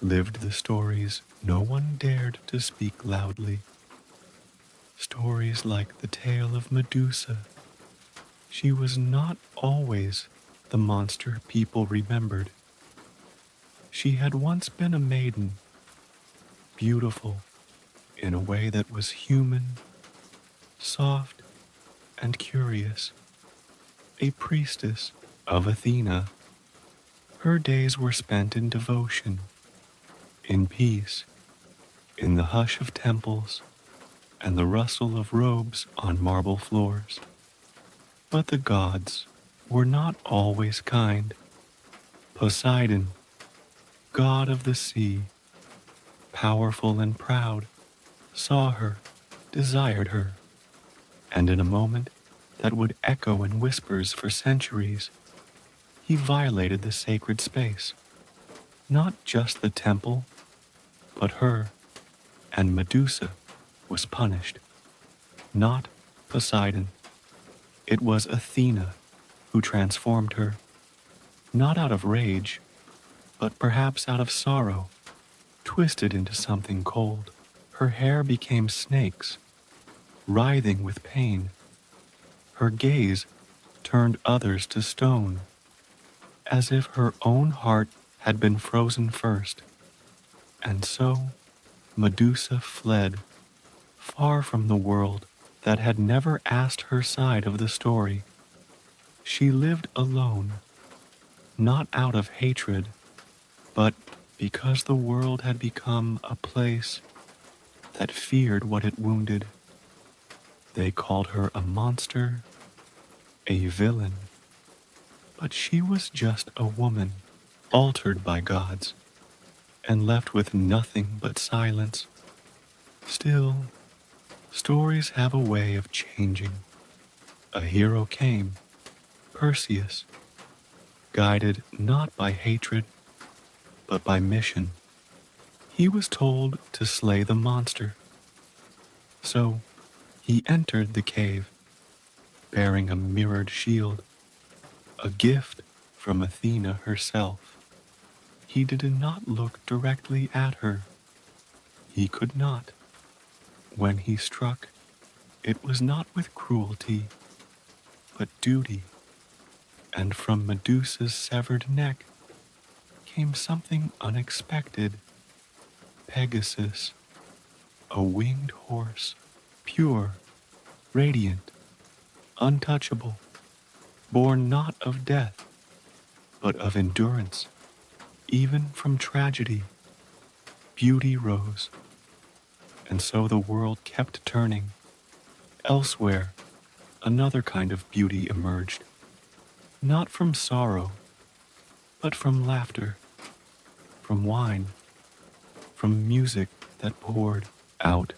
lived the stories no one dared to speak loudly. Stories like the tale of Medusa. She was not always the monster people remembered. She had once been a maiden, beautiful in a way that was human, soft, and curious, a priestess of Athena. Her days were spent in devotion, in peace, in the hush of temples, and the rustle of robes on marble floors. But the gods were not always kind. Poseidon, god of the sea, powerful and proud, saw her, desired her, and in a moment that would echo in whispers for centuries, he violated the sacred space. Not just the temple, but her, and Medusa was punished. Not Poseidon. It was Athena who transformed her, not out of rage, but perhaps out of sorrow, twisted into something cold. Her hair became snakes, writhing with pain. Her gaze turned others to stone, as if her own heart had been frozen first. And so Medusa fled, far from the world that had never asked her side of the story. She lived alone, not out of hatred, but because the world had become a place that feared what it wounded. They called her a monster, a villain, but she was just a woman, altered by gods, and left with nothing but silence. Still, stories have a way of changing. A hero came, Perseus, guided not by hatred, but by mission. He was told to slay the monster. So he entered the cave, bearing a mirrored shield, a gift from Athena herself. He did not look directly at her. He could not. When he struck, it was not with cruelty, but duty. And from Medusa's severed neck came something unexpected. Pegasus, a winged horse, pure, radiant, untouchable, born not of death, but of endurance. Even from tragedy, beauty rose, and so the world kept turning. Elsewhere, another kind of beauty emerged, not from sorrow, but from laughter, from wine, from music that poured out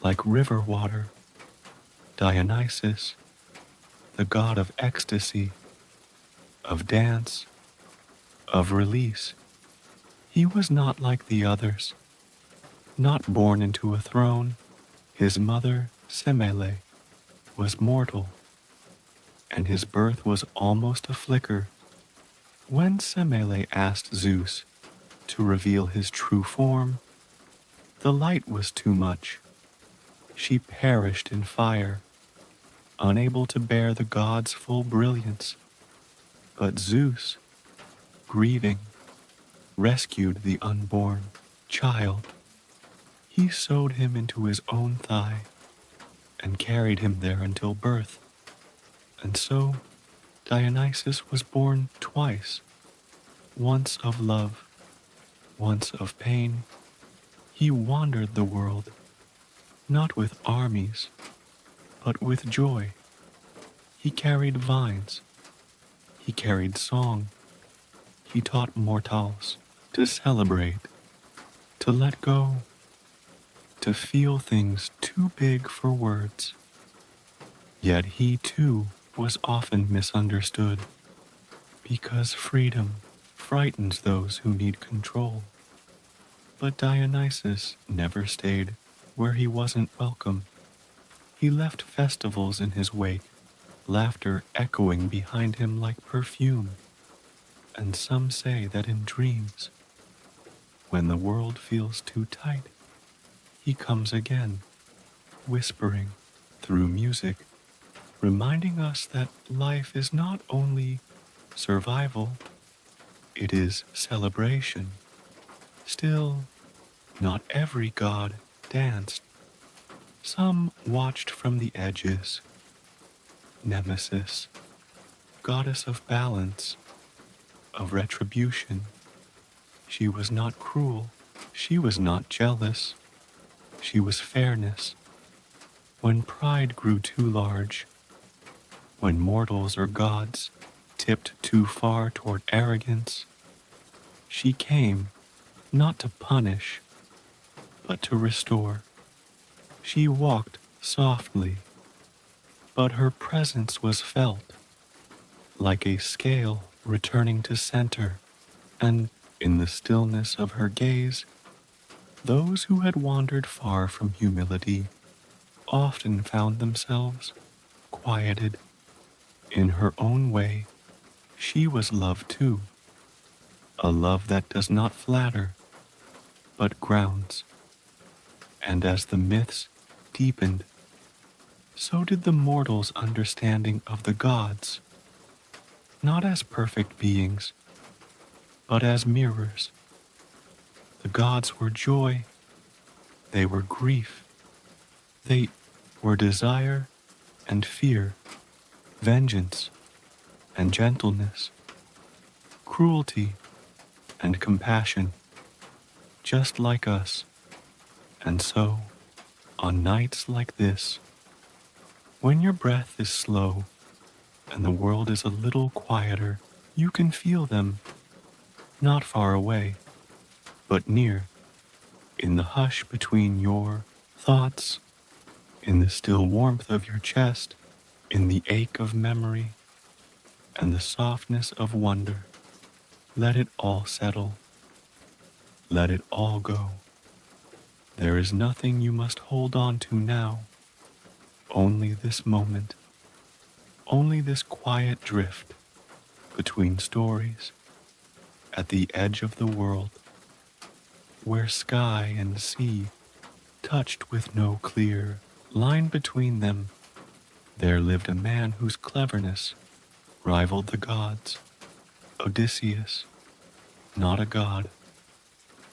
like river water. Dionysus, the god of ecstasy, of dance, of release. He was not like the others, not born into a throne. His mother, Semele, was mortal, and his birth was almost a flicker. When Semele asked Zeus to reveal his true form, the light was too much. She perished in fire, unable to bear the god's full brilliance. But Zeus, grieving, rescued the unborn child. He sewed him into his own thigh and carried him there until birth. And so Dionysus was born twice, once of love, once of pain. He wandered the world, not with armies, but with joy. He carried vines, he carried song, he taught mortals to celebrate, to let go, to feel things too big for words. Yet he too was often misunderstood, because freedom frightens those who need control. But Dionysus never stayed where he wasn't welcome. He left festivals in his wake, laughter echoing behind him like perfume. And some say that in dreams, when the world feels too tight, he comes again, whispering through music, reminding us that life is not only survival, it is celebration. Still, not every god danced. Some watched from the edges. Nemesis, goddess of balance, of retribution. She was not cruel. She was not jealous. She was fairness. When pride grew too large, when mortals or gods tipped too far toward arrogance, she came not to punish, but to restore. She walked softly, but her presence was felt, like a scale returning to center, and in the stillness of her gaze, those who had wandered far from humility often found themselves quieted. In her own way, she was love too, a love that does not flatter, but grounds. And as the myths deepened, so did the mortals' understanding of the gods, not as perfect beings, but as mirrors. The gods were joy, they were grief, they were desire and fear, vengeance and gentleness, cruelty and compassion, just like us. And so, on nights like this, when your breath is slow and the world is a little quieter, you can feel them, not far away, but near, in the hush between your thoughts, in the still warmth of your chest, in the ache of memory, and the softness of wonder. Let it all settle. Let it all go. There is nothing you must hold on to now. Only this moment. Only this quiet drift between stories at the edge of the world, where sky and sea touched with no clear line between them. There lived a man whose cleverness rivaled the gods. Odysseus, not a god,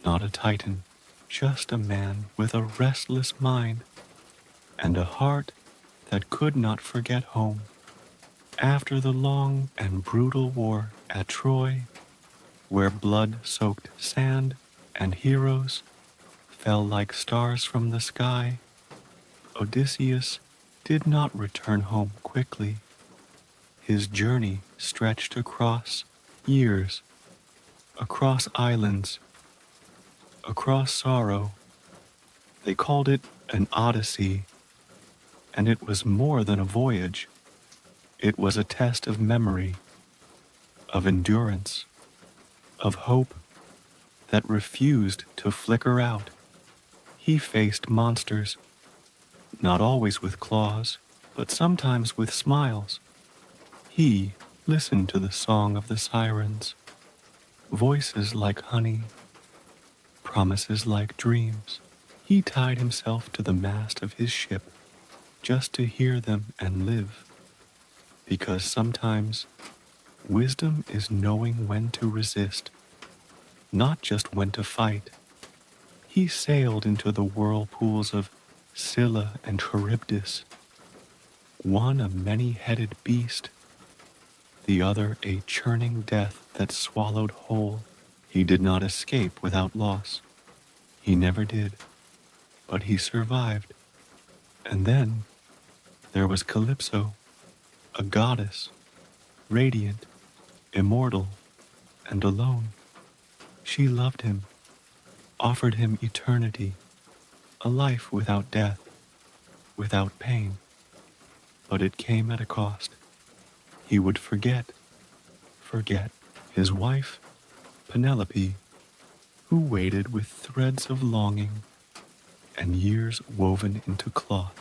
not a titan, just a man with a restless mind and a heart that could not forget home. After the long and brutal war at Troy, where blood-soaked sand and heroes fell like stars from the sky, Odysseus did not return home quickly. His journey stretched across years, across islands, across sorrow. They called it an odyssey, and it was more than a voyage. It was a test of memory, of endurance, of hope that refused to flicker out. He faced monsters, not always with claws, but sometimes with smiles. He listened to the song of the sirens, voices like honey, promises like dreams. He tied himself to the mast of his ship just to hear them and live. Because sometimes wisdom is knowing when to resist, not just when to fight. He sailed into the whirlpools of Scylla and Charybdis, one a many-headed beast, the other a churning death that swallowed whole. He did not escape without loss. He never did, but he survived. And then there was Calypso, a goddess, radiant, immortal, and alone. She loved him, offered him eternity, a life without death, without pain. But it came at a cost. He would forget his wife, Penelope, who waited with threads of longing and years woven into cloth.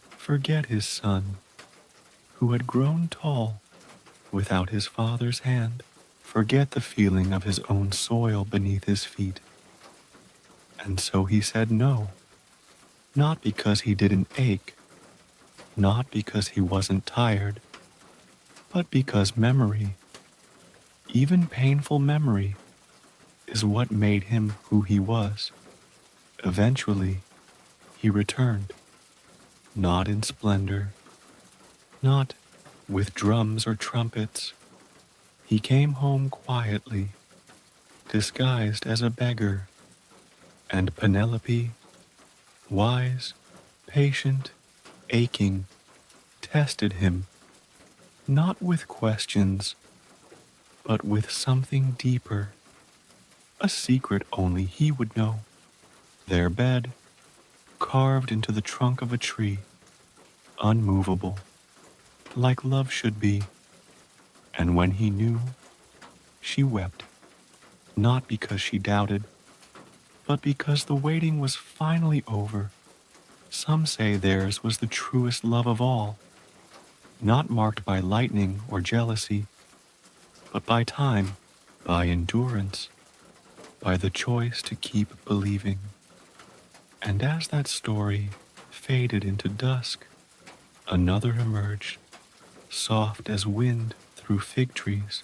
Forget his son, who had grown tall without his father's hand. Forget the feeling of his own soil beneath his feet. And so he said no. Not because he didn't ache, not because he wasn't tired, but because memory, even painful memory, is what made him who he was. Eventually, he returned, not in splendor, not with drums or trumpets. He came home quietly, disguised as a beggar, and Penelope, wise, patient, aching, tested him, not with questions, but with something deeper, a secret only he would know. Their bed, carved into the trunk of a tree, unmovable, like love should be. And when he knew, she wept, not because she doubted, but because the waiting was finally over. Some say theirs was the truest love of all, not marked by lightning or jealousy, but by time, by endurance, by the choice to keep believing. And as that story faded into dusk, another emerged, soft as wind through fig trees,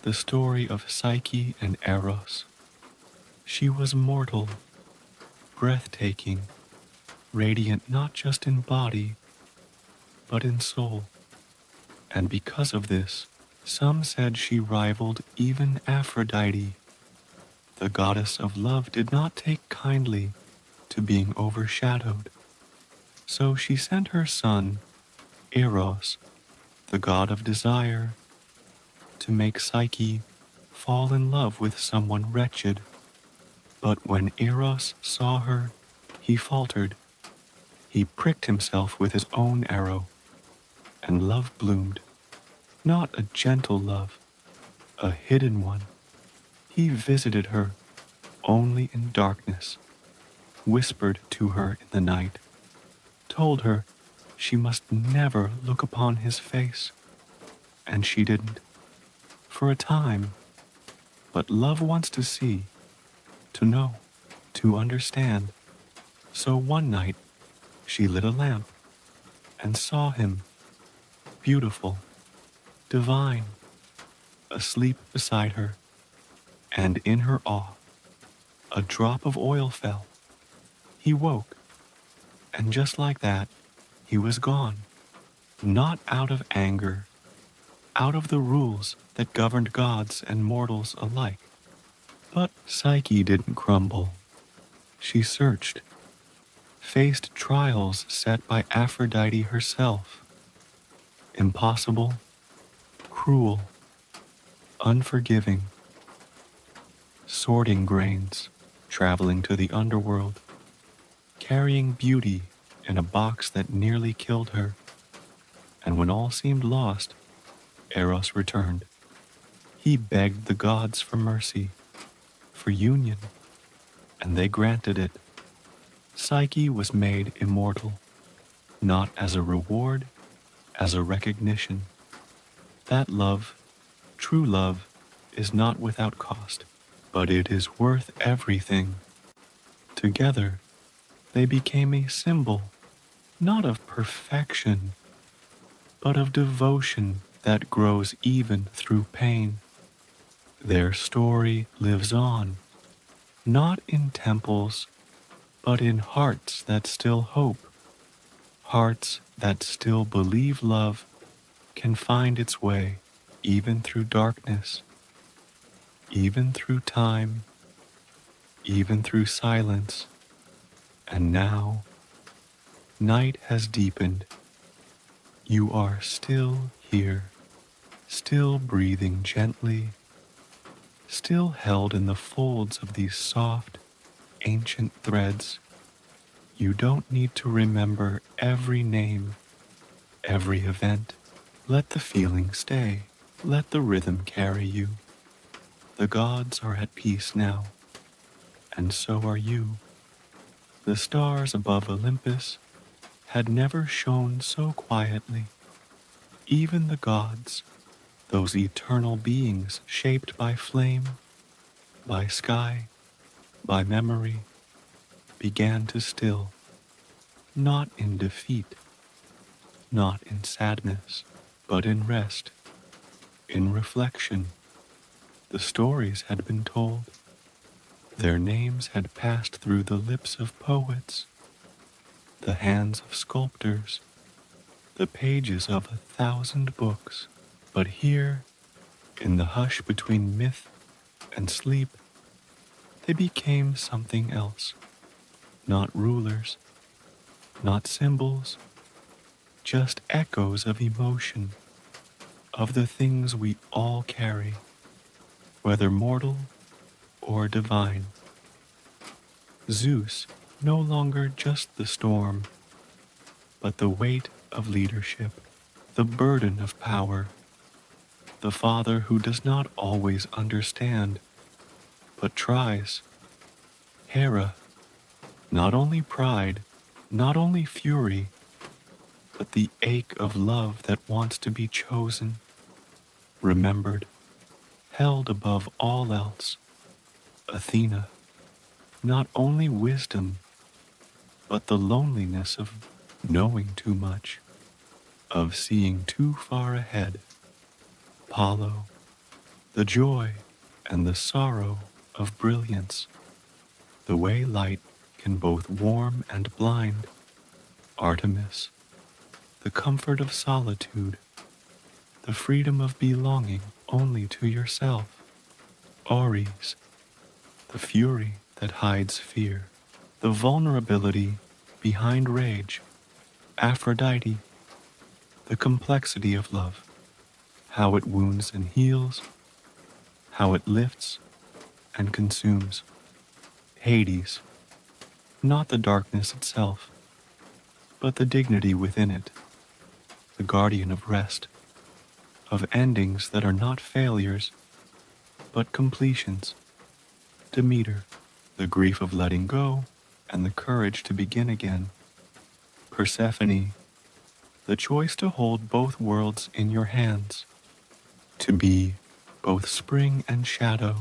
the story of Psyche and Eros. She was mortal, breathtaking, radiant not just in body, but in soul. And because of this, some said she rivaled even Aphrodite. The goddess of love did not take kindly to being overshadowed. So she sent her son, Eros, the god of desire, to make Psyche fall in love with someone wretched. But when Eros saw her, he faltered. He pricked himself with his own arrow, and love bloomed. Not a gentle love, a hidden one. He visited her only in darkness, whispered to her in the night, told her she must never look upon his face. And she didn't, for a time. But love wants to see, to know, to understand. So one night, she lit a lamp and saw him, beautiful, divine, asleep beside her. And in her awe, a drop of oil fell. He woke, and just like that, he was gone. Not out of anger, out of the rules that governed gods and mortals alike. But Psyche didn't crumble. She searched, faced trials set by Aphrodite herself. Impossible, cruel, unforgiving. Sorting grains, traveling to the underworld, carrying beauty in a box that nearly killed her. And when all seemed lost, Eros returned. He begged the gods for mercy, for union, and they granted it. Psyche was made immortal, not as a reward, as a recognition. That love, true love, is not without cost, but it is worth everything. Together, they became a symbol, not of perfection, but of devotion that grows even through pain. Their story lives on, not in temples, but in hearts that still hope, hearts that still believe love can find its way even through darkness, even through time, even through silence. And now, night has deepened. You are still here, still breathing gently, still held in the folds of these soft, ancient threads. You don't need to remember every name, every event. Let the feeling stay. Let the rhythm carry you. The gods are at peace now, and so are you. The stars above Olympus had never shone so quietly. Even the gods, those eternal beings shaped by flame, by sky, by memory, began to still. not in defeat, not in sadness, but in rest, in reflection. The stories had been told. Their names had passed through the lips of poets, the hands of sculptors, the pages of 1,000 books. But here, in the hush between myth and sleep, they became something else. Not rulers, not symbols, just echoes of emotion, of the things we all carry, whether mortal or divine. Zeus, no longer just the storm, but the weight of leadership, the burden of power, the father who does not always understand, but tries. Hera, not only pride, not only fury, but the ache of love that wants to be chosen, remembered, held above all else. Athena, not only wisdom, but the loneliness of knowing too much, of seeing too far ahead. Apollo, the joy and the sorrow of brilliance, the way light can both warm and blind. Artemis, the comfort of solitude, the freedom of belonging only to yourself. Ares, the fury that hides fear, the vulnerability behind rage. Aphrodite, the complexity of love, how it wounds and heals, how it lifts and consumes. Hades, not the darkness itself, but the dignity within it, the guardian of rest, of endings that are not failures, but completions. Demeter, the grief of letting go and the courage to begin again. Persephone, the choice to hold both worlds in your hands, to be both spring and shadow,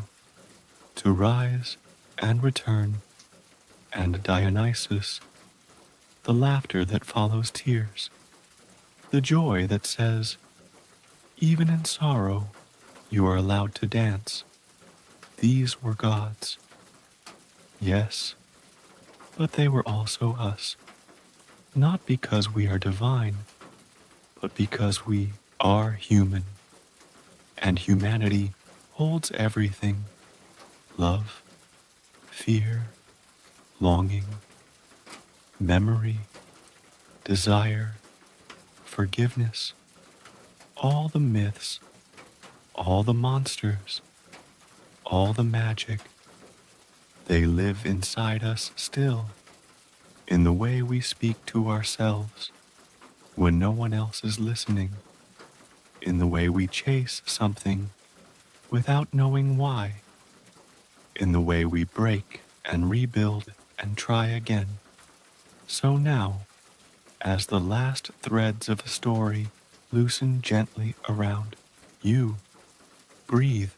to rise and return. And Dionysus, the laughter that follows tears, the joy that says, even in sorrow, you are allowed to dance. These were gods. Yes, but they were also us, not because we are divine, but because we are human. And humanity holds everything: love, fear, longing, memory, desire, forgiveness, all the myths, all the monsters, all the magic. They live inside us still, in the way we speak to ourselves when no one else is listening, in the way we chase something without knowing why, in the way we break and rebuild and try again. So now, as the last threads of a story loosen gently around you, breathe,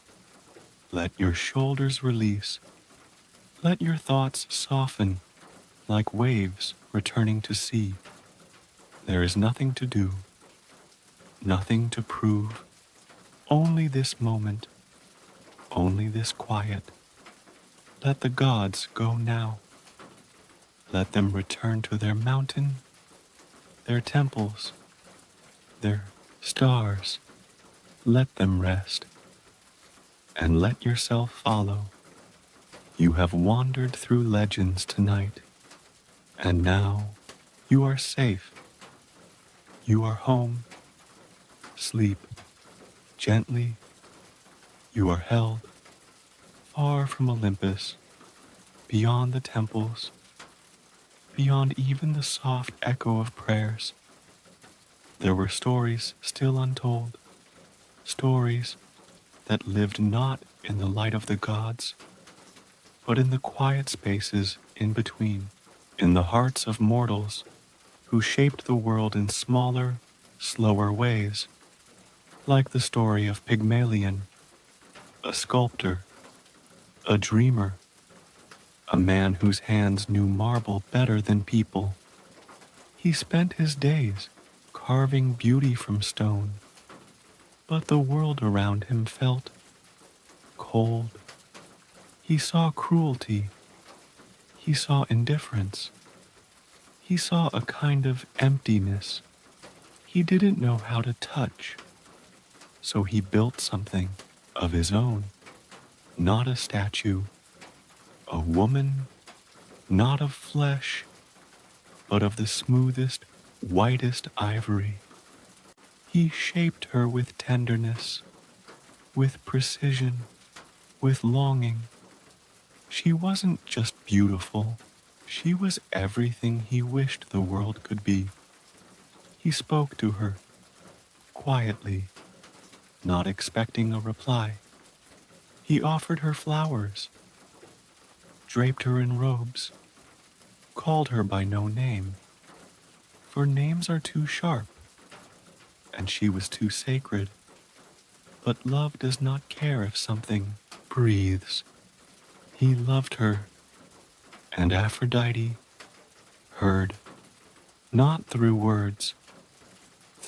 let your shoulders release, let your thoughts soften like waves returning to sea. There is nothing to do, nothing to prove, only this moment, only this quiet. Let the gods go now. Let them return to their mountain, their temples, their stars. Let them rest, and let yourself follow. You have wandered through legends tonight, and now you are safe. You are home. Sleep gently. You are held far from Olympus, beyond the temples, beyond even the soft echo of prayers. There were stories still untold, stories that lived not in the light of the gods, but in the quiet spaces in between, in the hearts of mortals who shaped the world in smaller, slower ways, like the story of Pygmalion, a sculptor, a dreamer, a man whose hands knew marble better than people. He spent his days carving beauty from stone, but the world around him felt cold. He saw cruelty, he saw indifference, he saw a kind of emptiness he didn't know how to touch. So he built something of his own, not a statue, a woman, not of flesh, but of the smoothest, whitest ivory. He shaped her with tenderness, with precision, with longing. She wasn't just beautiful, she was everything he wished the world could be. He spoke to her, quietly, not expecting a reply. He offered her flowers, draped her in robes, called her by no name, for names are too sharp, and she was too sacred. But love does not care if something breathes. He loved her, and Aphrodite heard, not through words,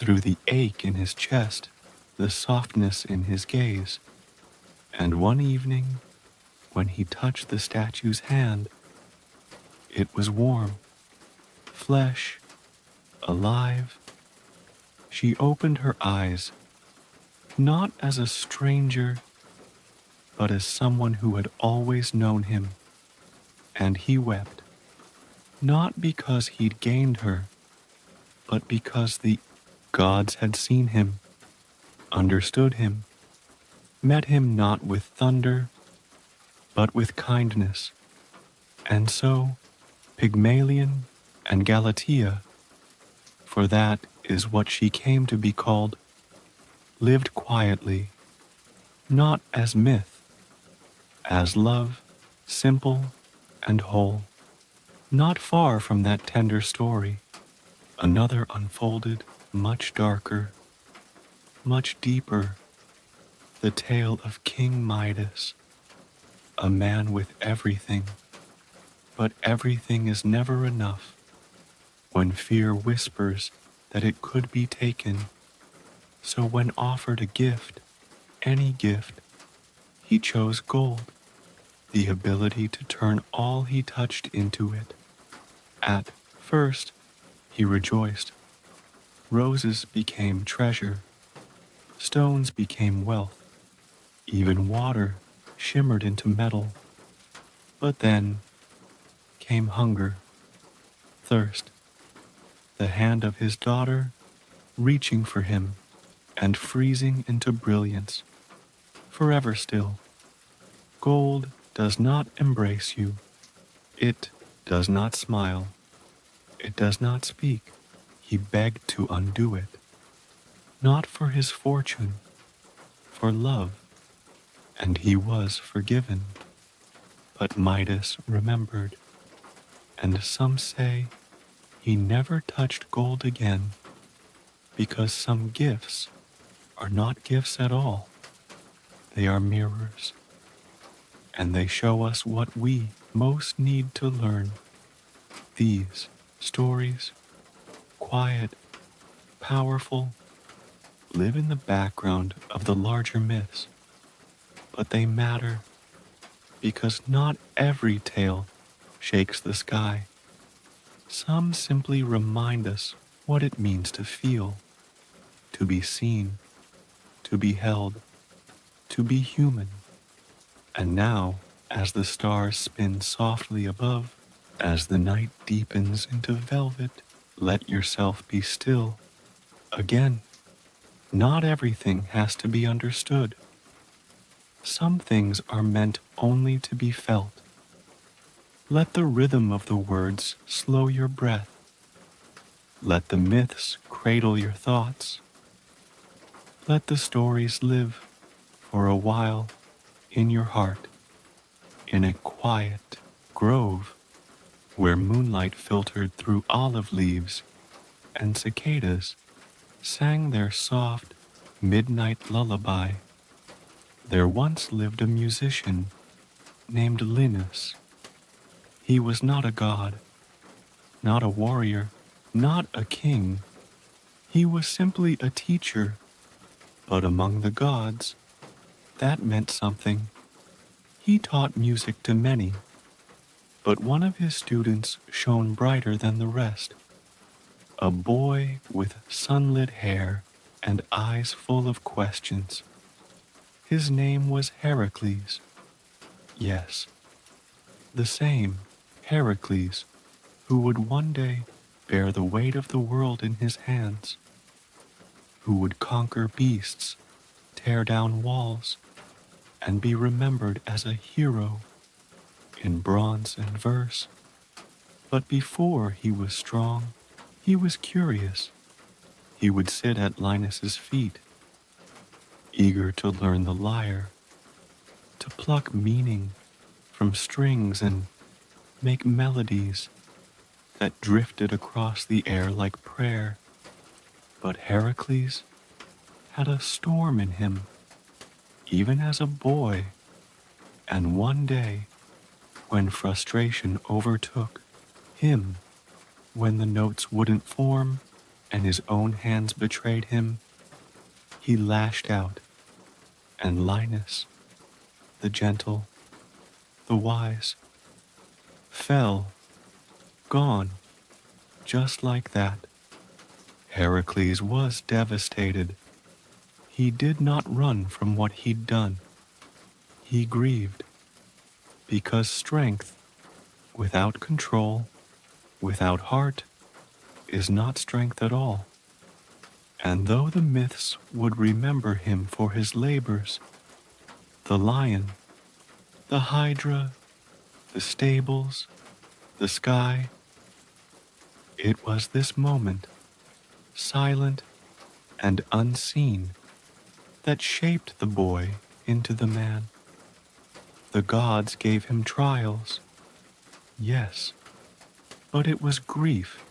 through the ache in his chest, the softness in his gaze. And one evening, when he touched the statue's hand, it was warm, flesh, alive. She opened her eyes, not as a stranger, but as someone who had always known him. And he wept, not because he'd gained her, but because the gods had seen him, understood him, met him not with thunder, but with kindness. And so, Pygmalion and Galatea, for that is what she came to be called, lived quietly, not as myth, as love, simple and whole. Not far from that tender story, another unfolded, much darker, much deeper, the tale of King Midas, a man with everything, but everything is never enough. When fear whispers that it could be taken, so when offered a gift, any gift, he chose gold, the ability to turn all he touched into it. At first, he rejoiced. Roses became treasure, stones became wealth, even water shimmered into metal. But then came hunger, thirst, the hand of his daughter reaching for him and freezing into brilliance, forever still. Gold does not embrace you. It does not smile. It does not speak. He begged to undo it, not for his fortune, for love, and he was forgiven. But Midas remembered, and some say he never touched gold again, because some gifts are not gifts at all. They are mirrors, and they show us what we most need to learn. These stories, quiet, powerful, live in the background of the larger myths, but they matter because not every tale shakes the sky. Some simply remind us what it means to feel, to be seen, to be held, to be human. And now, as the stars spin softly above, as the night deepens into velvet, let yourself be still. Again, not everything has to be understood. Some things are meant only to be felt. Let the rhythm of the words slow your breath. Let the myths cradle your thoughts. Let the stories live for a while in your heart, in a quiet grove where moonlight filtered through olive leaves and cicadas sang their soft midnight lullaby. There once lived a musician named Linus. He was not a god, not a warrior, Not a king, he was simply a teacher, but among the gods, that meant something. He taught music to many, but one of his students shone brighter than the rest. A boy with sunlit hair and eyes full of questions. His name was Heracles. Yes, the same Heracles who would one day bear the weight of the world in his hands, who would conquer beasts, tear down walls, and be remembered as a hero in bronze and verse. But before he was strong, he was curious. He would sit at Linus's feet, eager to learn the lyre, to pluck meaning from strings and make melodies that drifted across the air like prayer. But Heracles had a storm in him, even as a boy, and one day, when frustration overtook him, when the notes wouldn't form and his own hands betrayed him, he lashed out, and Linus, the gentle, the wise, fell, gone, just like that. Heracles was devastated. He did not run from what he'd done. He grieved, because strength, without control, without heart, is not strength at all. And though the myths would remember him for his labors, the lion, the hydra, the stables, the sky, it was this moment, silent and unseen, that shaped the boy into the man. The gods gave him trials, yes, but it was grief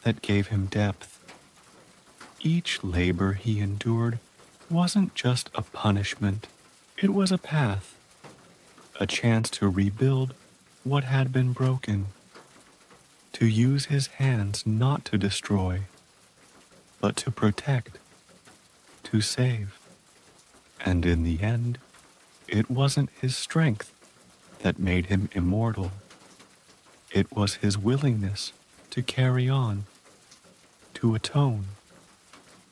that gave him depth. Each labor he endured wasn't just a punishment, it was a path, a chance to rebuild what had been broken, to use his hands not to destroy, but to protect, to save. And in the end, it wasn't his strength that made him immortal. It was his willingness to carry on, to atone,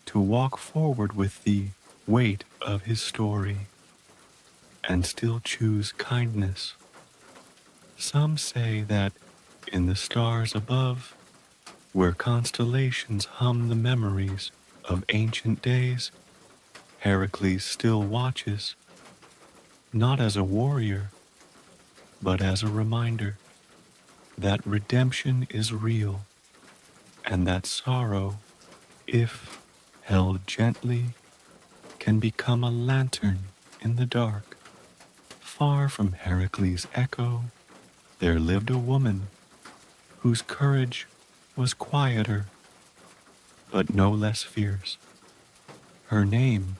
to walk forward with the weight of his story, and still choose kindness. Some say that in the stars above, where constellations hum the memories of ancient days, Heracles still watches, not as a warrior, but as a reminder that redemption is real, and that sorrow, if held gently, can become a lantern in the dark. Far from Heracles' echo, there lived a woman whose courage was quieter, but no less fierce. Her name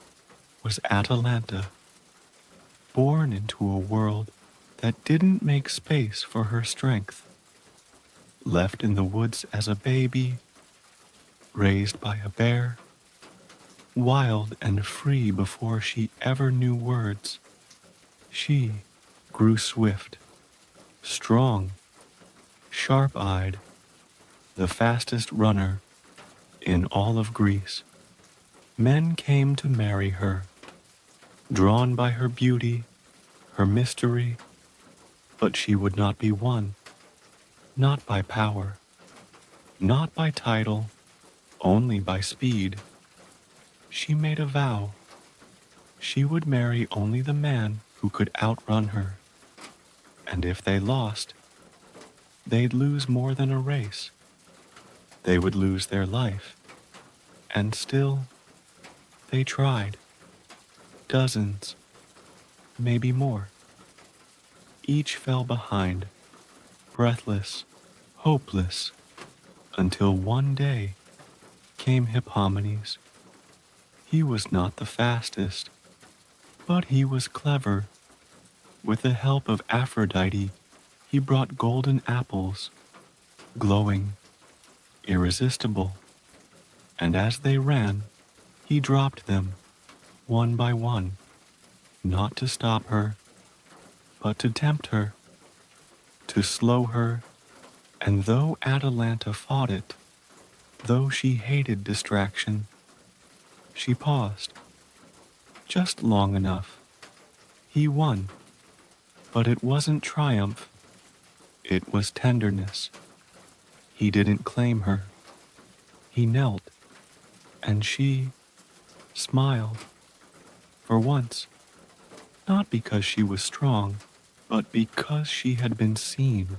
was Atalanta, born into a world that didn't make space for her strength. Left in the woods as a baby, raised by a bear, wild and free before she ever knew words, she grew swift, strong, sharp-eyed, the fastest runner in all of Greece. Men came to marry her, drawn by her beauty, her mystery, but she would not be won, not by power, not by title, only by speed. She made a vow. She would marry only the man who could outrun her, and if they lost, they'd lose more than a race. They would lose their life, and still, they tried. Dozens, maybe more. Each fell behind, breathless, hopeless, until one day came Hippomenes. He was not the fastest, but he was clever. With the help of Aphrodite, he brought golden apples, glowing, irresistible, and as they ran, he dropped them one by one, not to stop her, but to tempt her, to slow her, and though Atalanta fought it, though she hated distraction, she paused, just long enough. He won, but it wasn't triumph, it was tenderness. He didn't claim her. He knelt, and she smiled, for once, not because she was strong, but because she had been seen,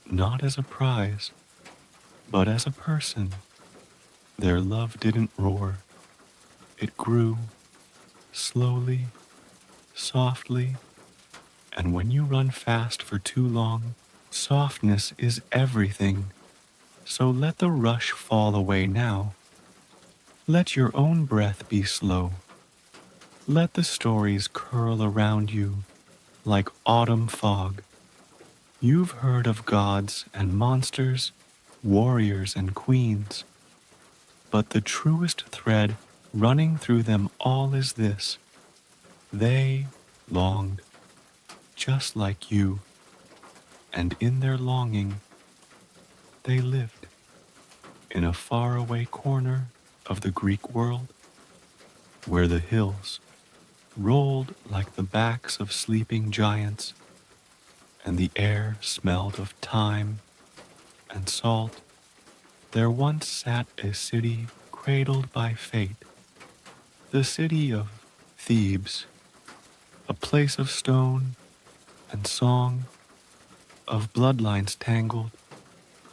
not as a prize, but as a person. Their love didn't roar. It grew, slowly, softly, and when you run fast for too long, softness is everything. So let the rush fall away now. Let your own breath be slow. Let the stories curl around you like autumn fog. You've heard of gods and monsters, warriors and queens, but the truest thread running through them all is this: they longed, just like you, and in their longing, they lived in a faraway corner of the Greek world, where the hills rolled like the backs of sleeping giants, and the air smelled of thyme and salt. There once sat a city cradled by fate, the city of Thebes, a place of stone and song, of bloodlines tangled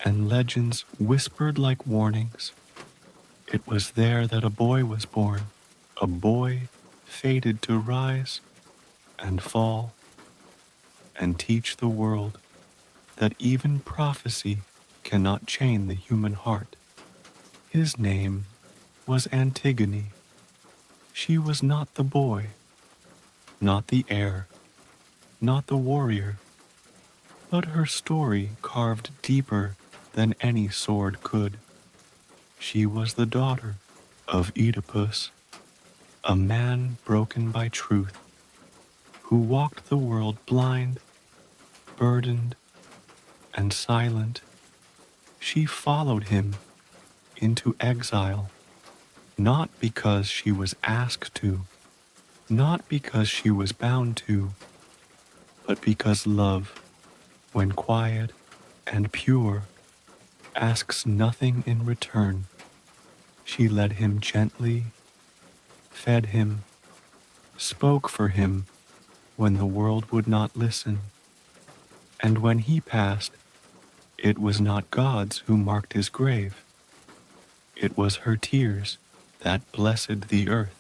and legends whispered like warnings. It was there that a boy was born, a boy fated to rise and fall and teach the world that even prophecy cannot chain the human heart. His name was Antigone. She was not the boy, not the heir, not the warrior, but her story carved deeper than any sword could. She was the daughter of Oedipus, a man broken by truth, who walked the world blind, burdened, and silent. She followed him into exile, not because she was asked to, not because she was bound to, but because love, when quiet and pure, asks nothing in return. She led him gently, fed him, spoke for him when the world would not listen. And when he passed, it was not gods who marked his grave. It was her tears that blessed the earth.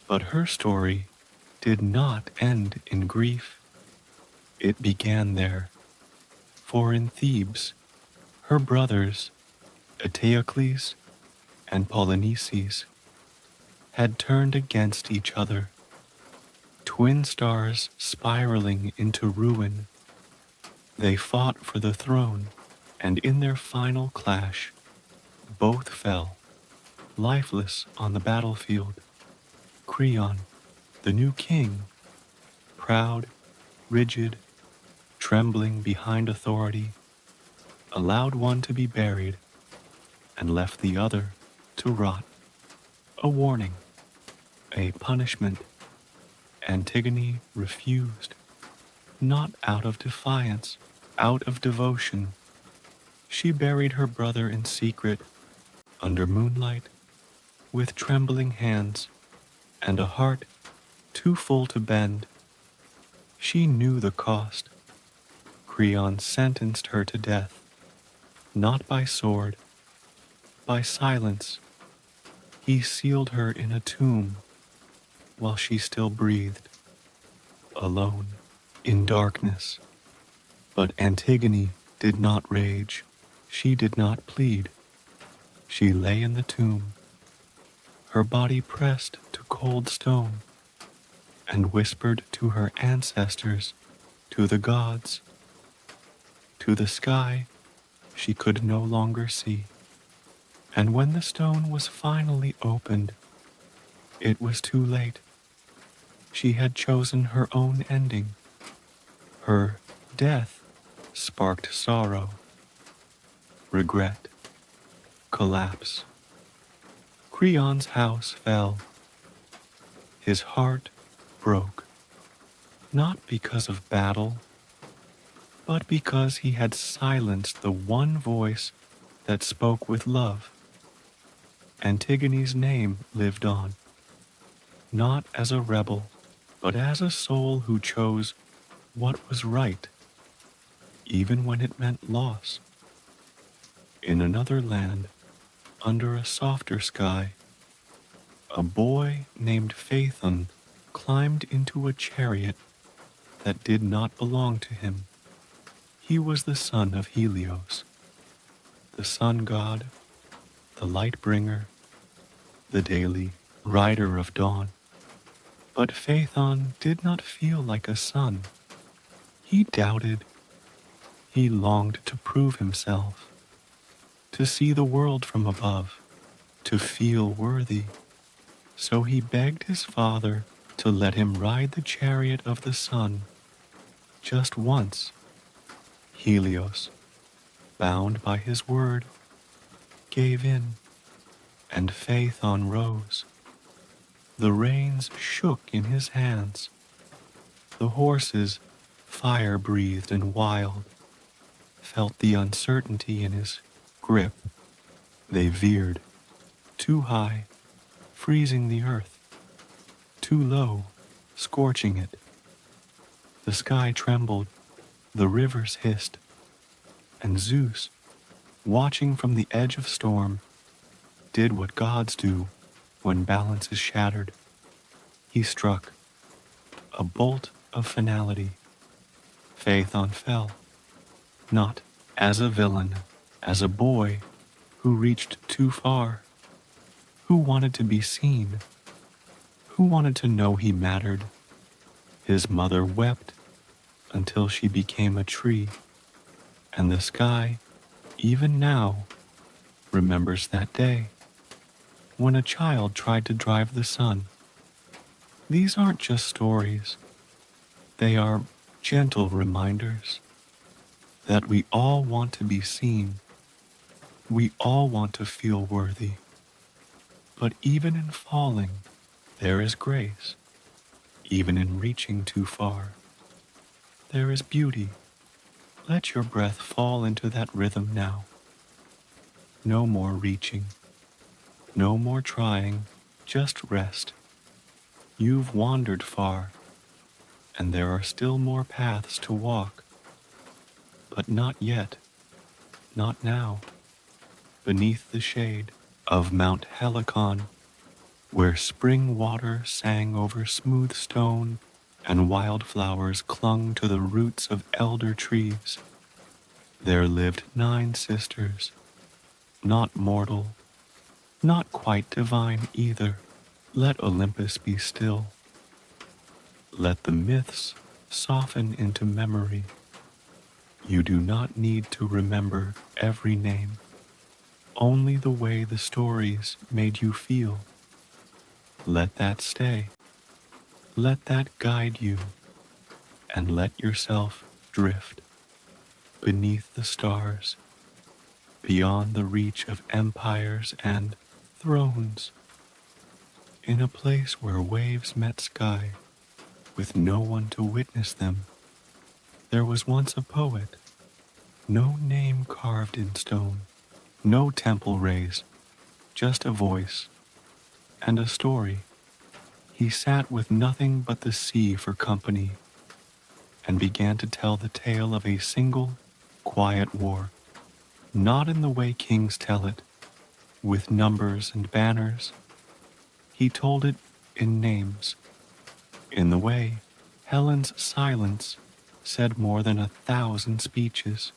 But her story did not end in grief. It began there, for in Thebes, her brothers, Eteocles and Polynices, had turned against each other, twin stars spiraling into ruin. They fought for the throne, and in their final clash, both fell, lifeless on the battlefield. Creon, the new king, proud, rigid, trembling behind authority, allowed one to be buried and left the other to rot. A warning, a punishment. Antigone refused, not out of defiance, out of devotion. She buried her brother in secret, under moonlight, with trembling hands and a heart too full to bend. She knew the cost. Creon sentenced her to death, not by sword, by silence. He sealed her in a tomb while she still breathed, alone, in darkness. But Antigone did not rage. She did not plead. She lay in the tomb, her body pressed to cold stone, and whispered to her ancestors, to the gods, to the sky. she could no longer see. And when the stone was finally opened, it was too late. She had chosen her own ending. Her death sparked sorrow, regret, collapse. Creon's house fell. His heart broke, not because of battle, but because he had silenced the one voice that spoke with love. Antigone's name lived on, not as a rebel, but as a soul who chose what was right, even when it meant loss. In another land, under a softer sky, a boy named Phaethon climbed into a chariot that did not belong to him. He was the son of Helios, the sun god, the light bringer, the daily rider of dawn. But Phaethon did not feel like a son. He doubted. He longed to prove himself, to see the world from above, to feel worthy. So he begged his father to let him ride the chariot of the sun just once. Helios, bound by his word, gave in, and Phaethon rose. The reins shook in his hands. The horses, fire-breathed and wild, felt the uncertainty in his grip. They veered, too high, freezing the earth, too low, scorching it. The sky trembled, the rivers hissed, and Zeus, watching from the edge of storm, did what gods do when balance is shattered. He struck a bolt of finality. Phaethon fell, not as a villain, as a boy who reached too far, who wanted to be seen, who wanted to know he mattered. His mother wept until she became a tree, and the sky, even now, remembers that day when a child tried to drive the sun. These aren't just stories. They are gentle reminders that we all want to be seen. We all want to feel worthy. But even in falling, there is grace. Even in reaching too far, there is beauty. Let your breath fall into that rhythm now. No more reaching. No more trying. Just rest. You've wandered far, and there are still more paths to walk. But not yet. Not now. Beneath the shade of Mount Helicon, where spring water sang over smooth stone and wildflowers clung to the roots of elder trees, there lived 9 sisters, not mortal, not quite divine either. Let Olympus be still. Let the myths soften into memory. You do not need to remember every name, only the way the stories made you feel. Let that stay. Let that guide you, and let yourself drift beneath the stars, beyond the reach of empires and thrones, in a place where waves met sky, with no one to witness them. There was once a poet, no name carved in stone, no temple raised, just a voice and a story. He sat with nothing but the sea for company and began to tell the tale of a single, quiet war, not in the way kings tell it, with numbers and banners. He told it in names, in the way Helen's silence said more than 1,000 speeches,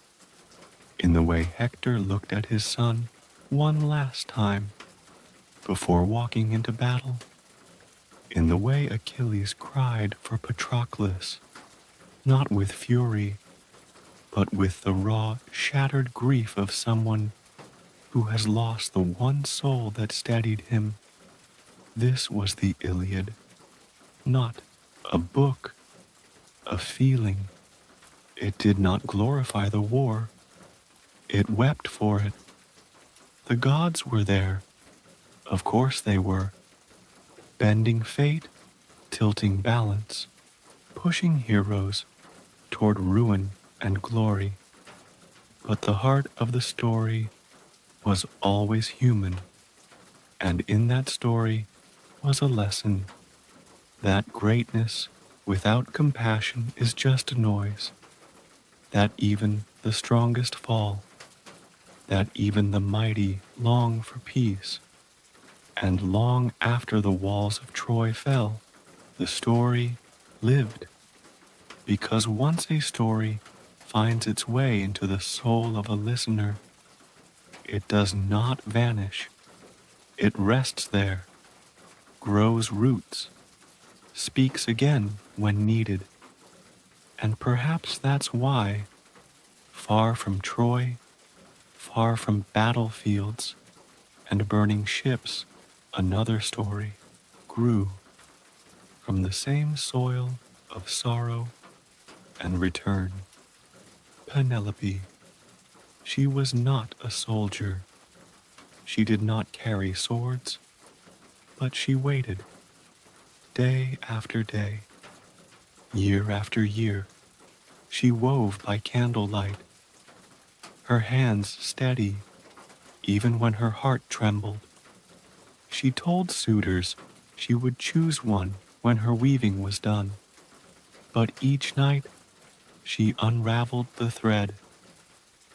in the way Hector looked at his son one last time before walking into battle, in the way Achilles cried for Patroclus, not with fury, but with the raw, shattered grief of someone who has lost the one soul that steadied him. This was the Iliad, not a book, a feeling. It did not glorify the war, it wept for it. The gods were there, of course they were, bending fate, tilting balance, pushing heroes toward ruin and glory. But the heart of the story was always human, and in that story was a lesson that greatness without compassion is just a noise, that even the strongest fall, that even the mighty long for peace, and long after the walls of Troy fell, the story lived, because once a story finds its way into the soul of a listener, it does not vanish. It rests there, grows roots, speaks again when needed. And perhaps that's why, far from Troy, far from battlefields and burning ships, another story grew from the same soil of sorrow and return. Penelope. She was not a soldier. She did not carry swords, but she waited, day after day, year after year. She wove by candlelight, her hands steady, even when her heart trembled. She told suitors she would choose one when her weaving was done. But each night she unraveled the thread,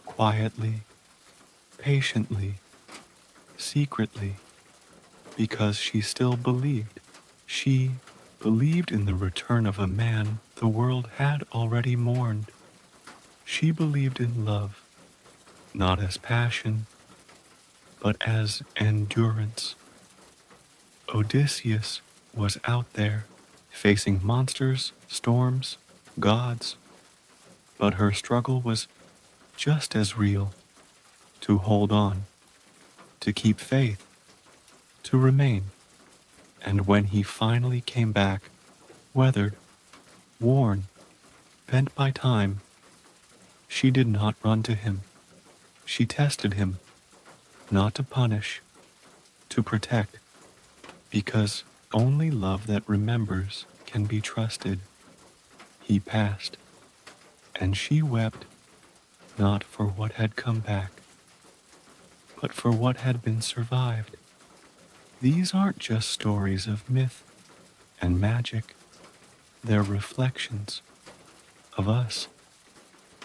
quietly, patiently, secretly, because she still believed. She believed in the return of a man the world had already mourned. She believed in love, not as passion, but as endurance. Odysseus was out there, facing monsters, storms, gods, but her struggle was just as real, to hold on, to keep faith, to remain. And when he finally came back, weathered, worn, bent by time, she did not run to him. She tested him, not to punish, to protect, because only love that remembers can be trusted. He passed, and she wept not for what had come back, but for what had been survived. These aren't just stories of myth and magic, they're reflections of us,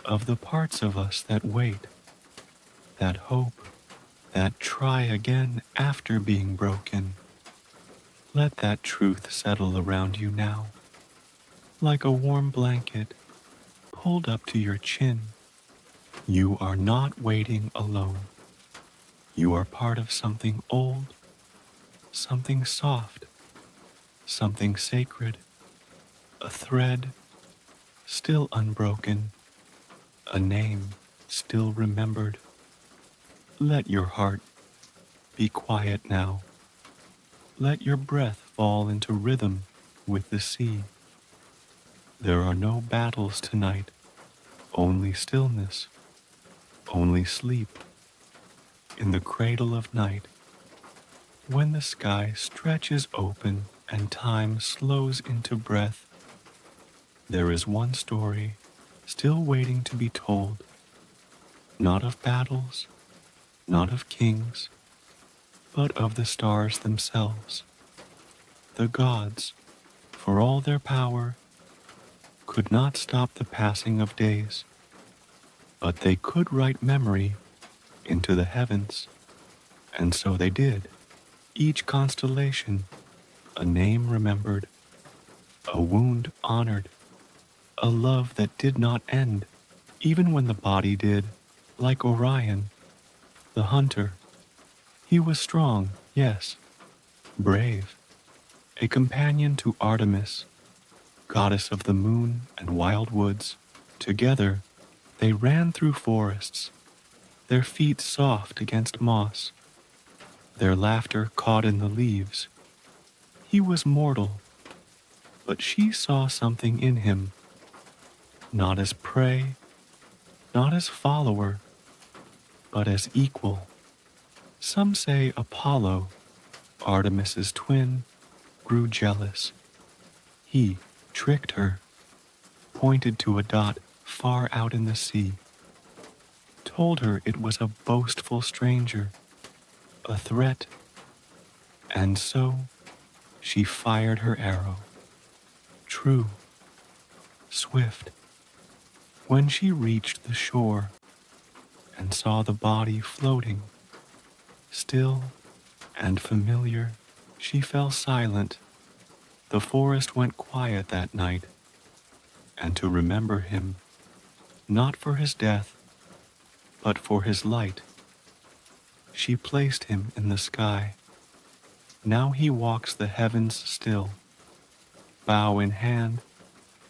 of the parts of us that wait, that hope, that try again after being broken. Let that truth settle around you now, like a warm blanket pulled up to your chin. You are not waiting alone. You are part of something old, something soft, something sacred, a thread still unbroken, a name still remembered. Let your heart be quiet now. Let your breath fall into rhythm with the sea. There are no battles tonight, only stillness, only sleep. In the cradle of night, when the sky stretches open and time slows into breath, there is one story still waiting to be told, not of battles, not of kings, but of the stars themselves. The gods, for all their power, could not stop the passing of days, but they could write memory into the heavens, and so they did. Each constellation, a name remembered, a wound honored, a love that did not end, even when the body did, like Orion, the hunter. He was strong, yes, brave, a companion to Artemis, goddess of the moon and wild woods. Together, They ran through forests, their feet soft against moss, their laughter caught in the leaves. He was mortal, but she saw something in him, not as prey, not as follower, but as equal. Some say Apollo, Artemis's twin, grew jealous. He tricked her, pointed to a dot far out in the sea, told her it was a boastful stranger, a threat, and so she fired her arrow. True, swift. When she reached the shore and saw the body floating, still and familiar, she fell silent. The forest went quiet that night, and to remember him, not for his death, but for his light, she placed him in the sky. Now he walks the heavens still, bow in hand,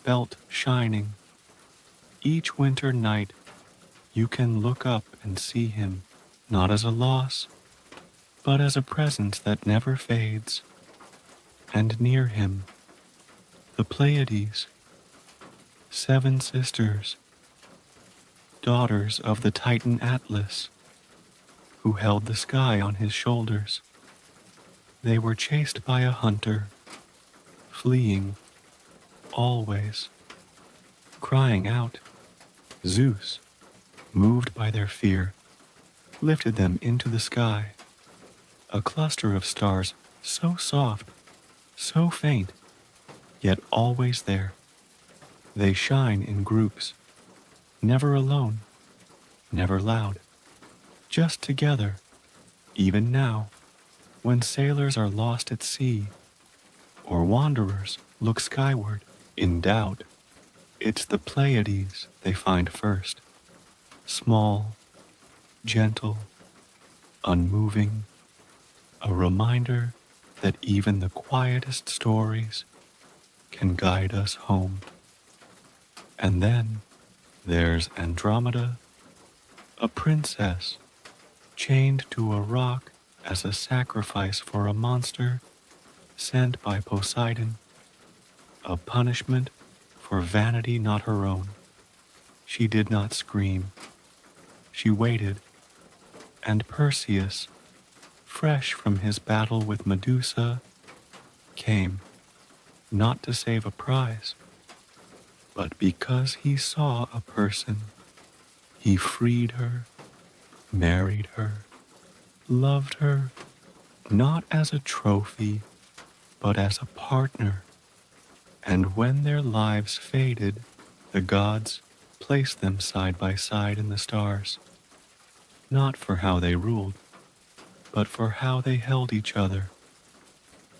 belt shining. Each winter night you can look up and see him, not as a loss, but as a presence that never fades. And near him, the Pleiades, 7 sisters, daughters of the Titan Atlas, who held the sky on his shoulders. They were chased by a hunter, fleeing, always, crying out. Zeus, moved by their fear, lifted them into the sky, a cluster of stars so soft, so faint, yet always there. They shine in groups, never alone, never loud, just together, even now, when sailors are lost at sea, or wanderers look skyward in doubt. It's the Pleiades they find first, small, gentle, unmoving, a reminder that even the quietest stories can guide us home. And then there's Andromeda, a princess chained to a rock as a sacrifice for a monster sent by Poseidon, a punishment for vanity not her own. She did not scream. She waited, and Perseus, fresh from his battle with Medusa, came, not to save a prize, but because he saw a person. He freed her, married her, loved her, not as a trophy, but as a partner. And when their lives faded, the gods placed them side by side in the stars, not for how they ruled, but for how they held each other.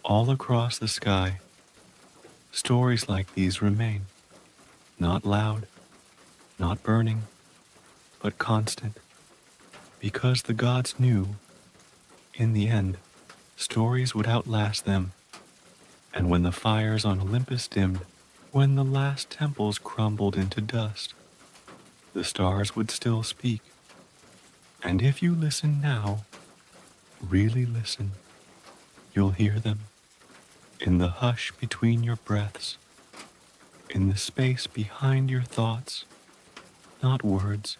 All across the sky, stories like these remain, not loud, not burning, but constant, because the gods knew, in the end, stories would outlast them. And when the fires on Olympus dimmed, when the last temples crumbled into dust, the stars would still speak. And if you listen now, really listen, you'll hear them in the hush between your breaths, in the space behind your thoughts, not words,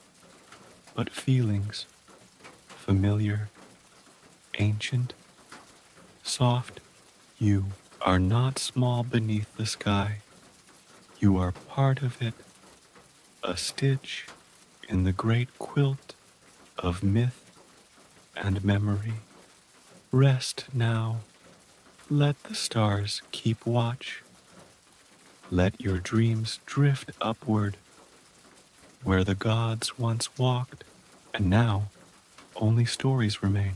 but feelings, familiar, ancient, soft. You are not small beneath the sky. You are part of it, a stitch in the great quilt of myth and memory. Rest now. Let the stars keep watch. Let your dreams drift upward, where the gods once walked, and now only stories remain.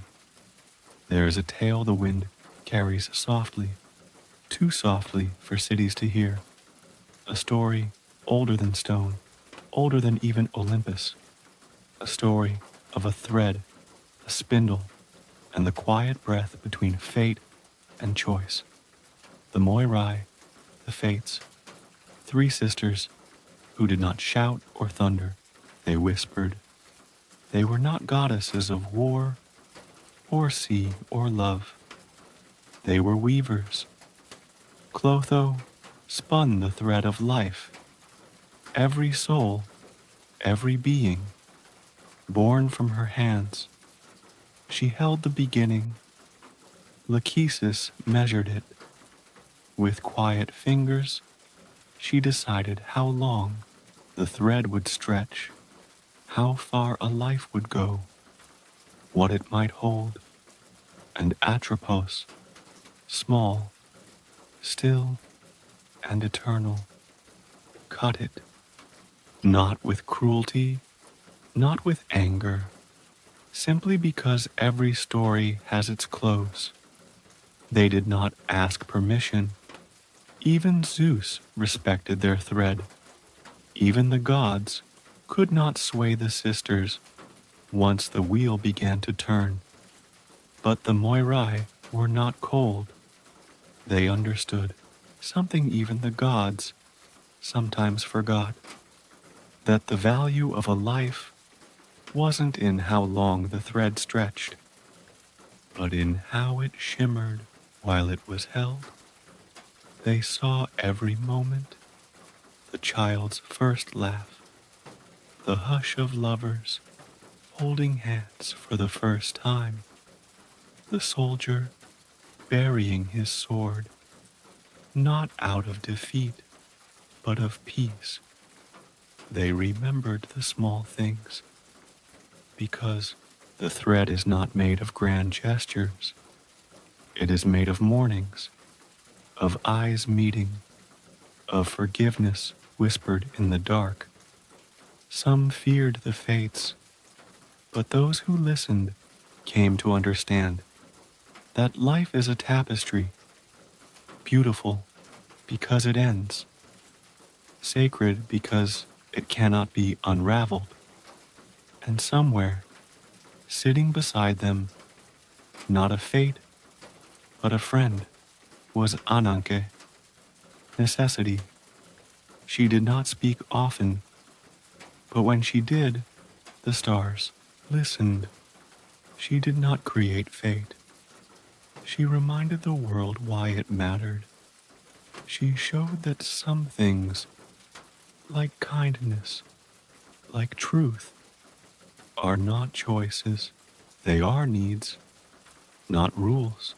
There is a tale the wind carries softly, too softly for cities to hear. A story older than stone, older than even Olympus. A story of a thread, a spindle, and the quiet breath between fate and choice. The Moirai, the Fates, 3 sisters who did not shout or thunder, They whispered they were not goddesses of war or sea or love. They were weavers. Clotho spun the thread of life. Every soul, every being, born from her hands. She held the beginning. Lachesis measured it. With quiet fingers, she decided how long the thread would stretch, how far a life would go, what it might hold. And Atropos, small, still, and eternal, cut it, not with cruelty, not with anger, simply because every story has its close. They did not ask permission. Even Zeus respected their thread. Even the gods could not sway the sisters once the wheel began to turn. But the Moirai were not cold. They understood something even the gods sometimes forgot, that the value of a life wasn't in how long the thread stretched, but in how it shimmered while it was held. They saw every moment, the child's first laugh, the hush of lovers holding hands for the first time, the soldier burying his sword, not out of defeat, but of peace. They remembered the small things, because the thread is not made of grand gestures. It is made of mornings, of eyes meeting, of forgiveness whispered in the dark. Some feared the fates, but those who listened came to understand that life is a tapestry, beautiful because it ends, sacred because it cannot be unraveled. And somewhere, sitting beside them, not a fate, but a friend, was Ananke, necessity. She did not speak often, but when she did, the stars listened. She did not create fate. She reminded the world why it mattered. She showed that some things, like kindness, like truth, are not choices. They are needs, not rules,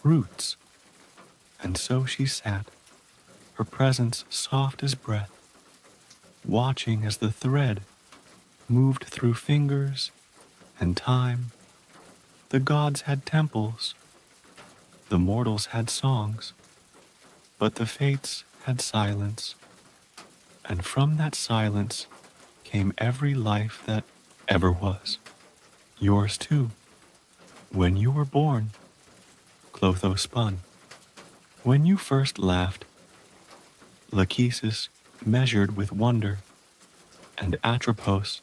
roots. And so she sat, her presence soft as breath, watching as the thread moved through fingers and time. The gods had temples, the mortals had songs, but the fates had silence. And from that silence came every life that ever was. Yours too. When you were born, Clotho spun. When you first laughed, Lachesis measured with wonder, and Atropos,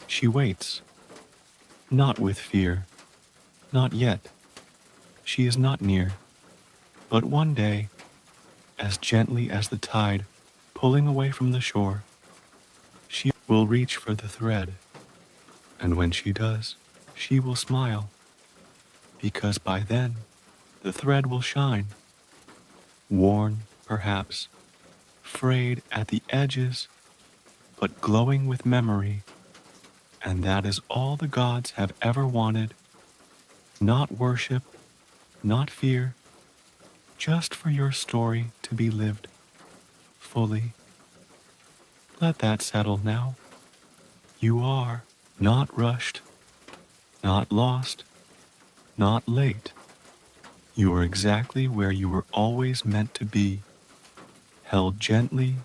she waits, not with fear, not yet. She is not near, but one day, as gently as the tide pulling away from the shore, she will reach for the thread, and when she does, she will smile, because by then the thread will shine, worn, perhaps, frayed at the edges, but glowing with memory. And that is all the gods have ever wanted. Not worship, not fear, just for your story to be lived fully. Let that settle now. You are not rushed, not lost, not late. You are exactly where you were always meant to be, held gently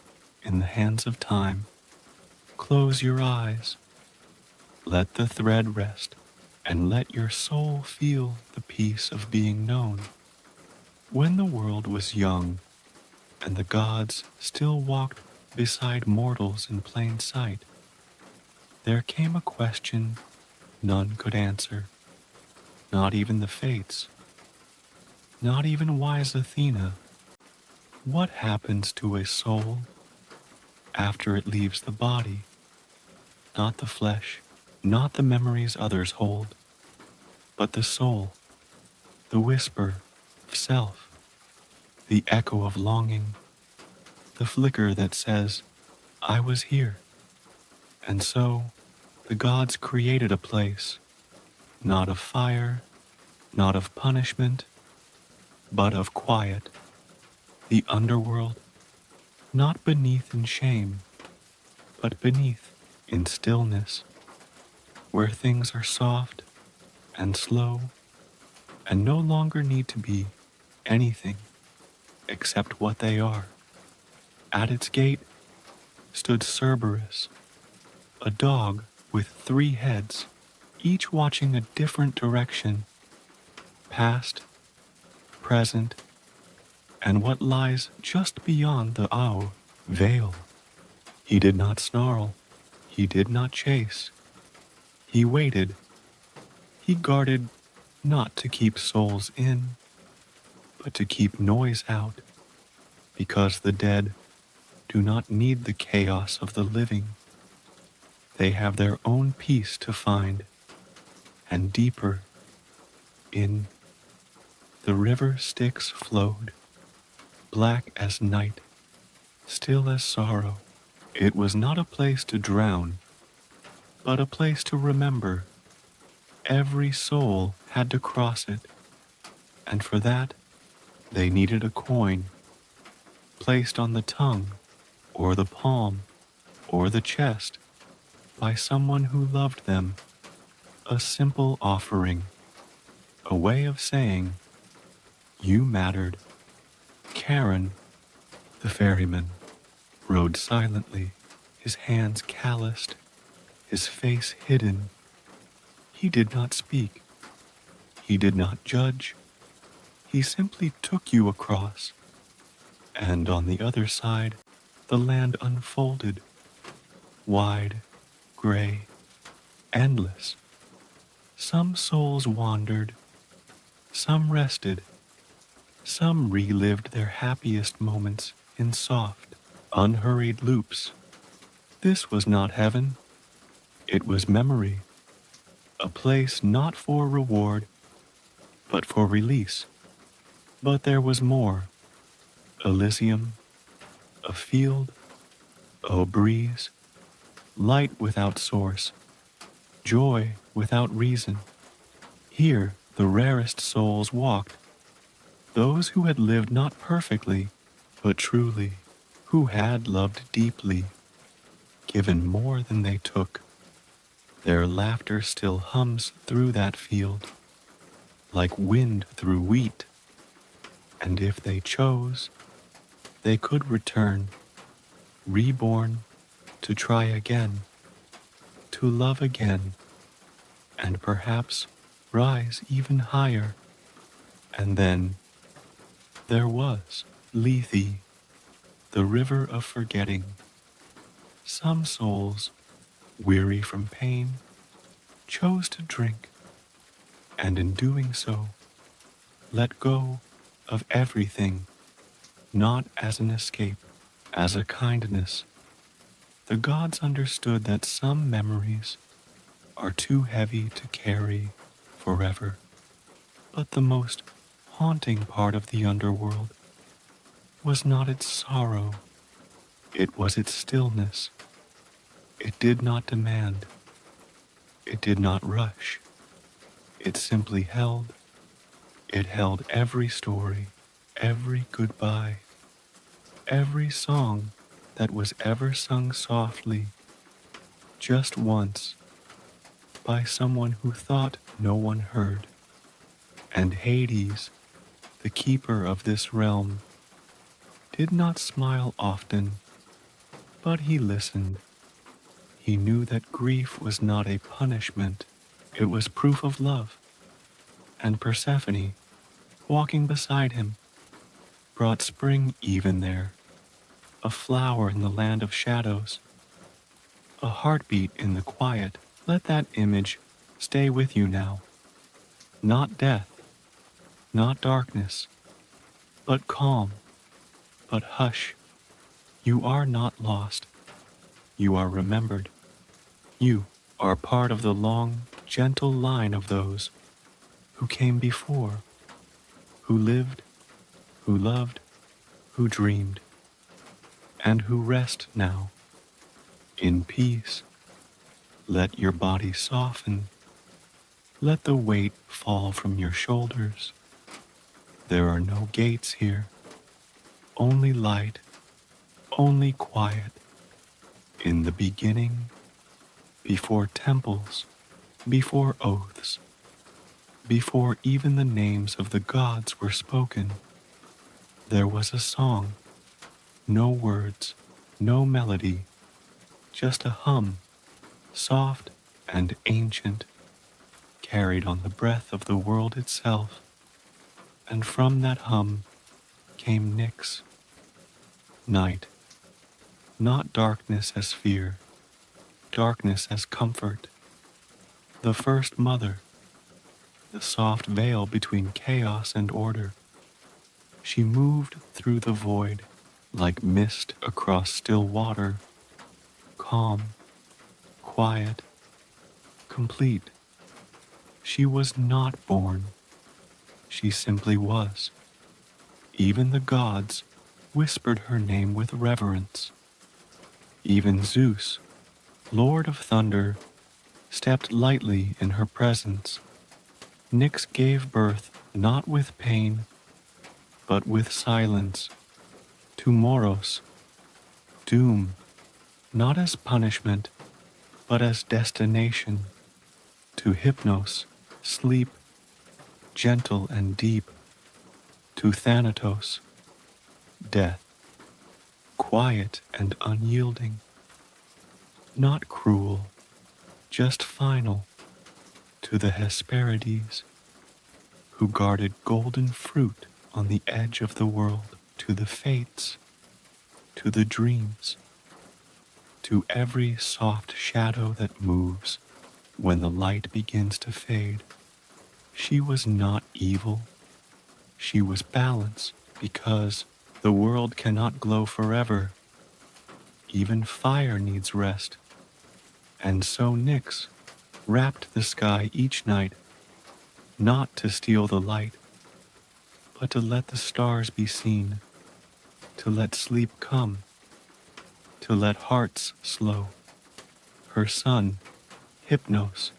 in the hands of time. Close your eyes. Let the thread rest, and let your soul feel the peace of being known. When the world was young, and the gods still walked beside mortals in plain sight, there came a question none could answer, not even the fates, not even wise Athena. What happens to a soul after it leaves the body? Not the flesh, not the memories others hold, but the soul, the whisper of self, the echo of longing, the flicker that says, I was here. And so, the gods created a place, not of fire, not of punishment, but of quiet, the underworld, not beneath in shame, but beneath in stillness, where things are soft and slow and no longer need to be anything except what they are. At its gate stood Cerberus, a dog with 3 heads, each watching a different direction, past, present, and what lies just beyond the Au veil. He did not snarl, he did not chase, he waited, he guarded not to keep souls in, but to keep noise out, because the dead do not need the chaos of the living. They have their own peace to find, and deeper in the river Styx flowed, black as night, still as sorrow. It was not a place to drown, but a place to remember. Every soul had to cross it, and for that they needed a coin, placed on the tongue, or the palm, or the chest, by someone who loved them, a simple offering, a way of saying, you mattered. Charon, the ferryman, rode silently, his hands calloused, his face hidden. He did not speak. He did not judge. He simply took you across. And on the other side, the land unfolded, wide, gray, endless. Some souls wandered, some rested, some relived their happiest moments in soft, unhurried loops. This was not heaven. It was memory, a place not for reward, but for release. But there was more. Elysium, a field, a breeze, light without source, joy without reason. Here the rarest souls walked, those who had lived not perfectly, but truly, who had loved deeply, given more than they took. Their laughter still hums through that field, like wind through wheat, and if they chose, they could return, reborn, to try again, to love again, and perhaps rise even higher. And then there was Lethe, the river of forgetting. Some souls, weary from pain, chose to drink, and in doing so, let go of everything, not as an escape, as a kindness. The gods understood that some memories are too heavy to carry forever. But the most haunting part of the underworld was not its sorrow, it was its stillness. It did not demand, it did not rush, it simply held. It held every story, every goodbye, every song that was ever sung softly, just once, by someone who thought no one heard. And Hades, the keeper of this realm, did not smile often, but he listened. He knew that grief was not a punishment, it was proof of love. And Persephone, walking beside him, brought spring even there, a flower in the land of shadows, a heartbeat in the quiet. Let that image stay with you now. Not death, not darkness, but calm, but hush. You are not lost. You are remembered. You are part of the long, gentle line of those who came before, who lived, who loved, who dreamed, and who rest now in peace. Let your body soften. Let the weight fall from your shoulders. There are no gates here, only light, only quiet. In the beginning, before temples, before oaths, before even the names of the gods were spoken, there was a song. No words, no melody, just a hum, soft and ancient, carried on the breath of the world itself. And from that hum came Nyx, night, not darkness as fear, darkness as comfort, the first mother, the soft veil between chaos and order. She moved through the void like mist across still water, calm, quiet, complete. She was not born. She simply was. Even the gods whispered her name with reverence. Even Zeus, Lord of Thunder, stepped lightly in her presence. Nyx gave birth not with pain, but with silence, to Moros, doom, not as punishment, but as destination, to Hypnos, sleep, gentle and deep, to Thanatos, death, quiet and unyielding, not cruel, just final, to the Hesperides, who guarded golden fruit on the edge of the world, to the fates, to the dreams, to every soft shadow that moves when the light begins to fade. She was not evil. She was balance, because the world cannot glow forever. Even fire needs rest. And so Nyx wrapped the sky each night, not to steal the light, but to let the stars be seen, to let sleep come, to let hearts slow. Her son, Hypnos,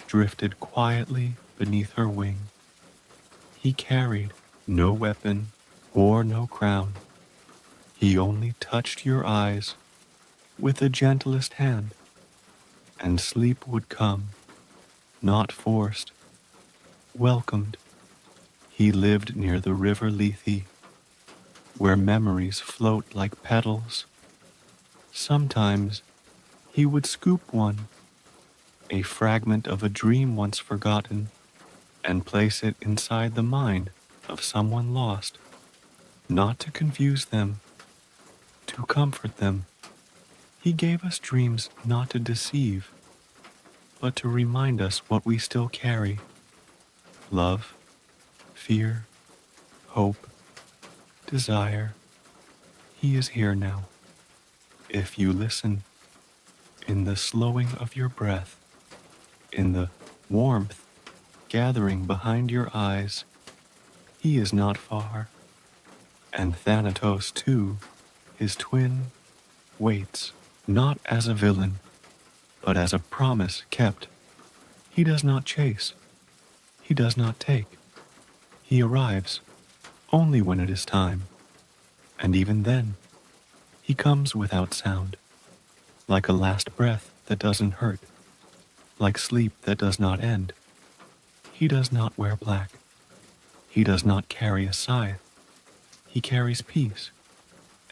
drifted quietly beneath her wing. He carried no weapon or no crown. He only touched your eyes with the gentlest hand, and sleep would come, not forced, welcomed. He lived near the river Lethe, where memories float like petals. Sometimes he would scoop one, a fragment of a dream once forgotten, and place it inside the mind of someone lost, not to confuse them, to comfort them. He gave us dreams not to deceive, but to remind us what we still carry: love, fear, hope, desire. He is here now. If you listen, in the slowing of your breath, in the warmth gathering behind your eyes, he is not far. And Thanatos, too, his twin, waits, not as a villain, but as a promise kept. He does not chase. He does not take. He arrives only when it is time. And even then, he comes without sound, like a last breath that doesn't hurt, like sleep that does not end. He does not wear black. He does not carry a scythe. He carries peace,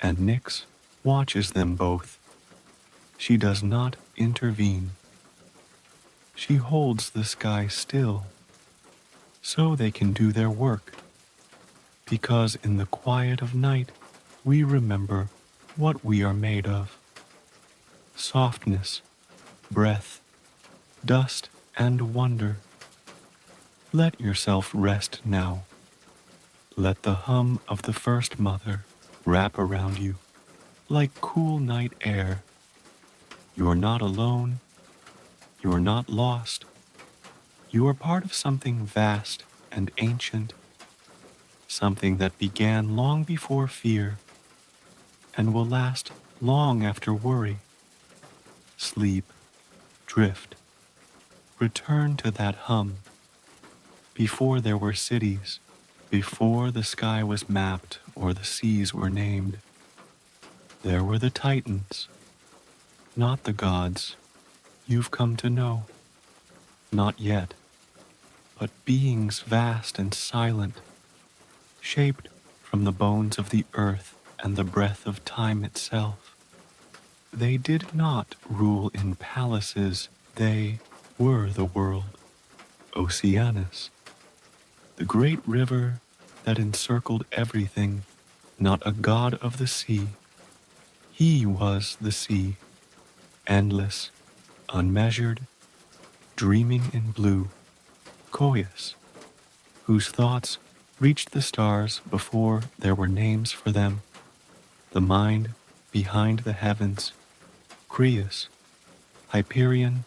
and Nyx watches them both. She does not intervene. She holds the sky still, so they can do their work, because in the quiet of night we remember what we are made of: softness, breath, dust, and wonder. Let yourself rest now. Let the hum of the first mother wrap around you like cool night air. You're not alone. You are not lost. You are part of something vast and ancient, something that began long before fear and will last long after worry. Sleep, drift, return to that hum. Before there were cities, before the sky was mapped or the seas were named, there were the Titans, not the gods you've come to know. Not yet, but beings vast and silent, shaped from the bones of the earth and the breath of time itself. They did not rule in palaces, they were the world. Oceanus, the great river that encircled everything, not a god of the sea. He was the sea, endless, unmeasured, dreaming in blue. Coeus, whose thoughts reached the stars before there were names for them, the mind behind the heavens. Creus, Hyperion,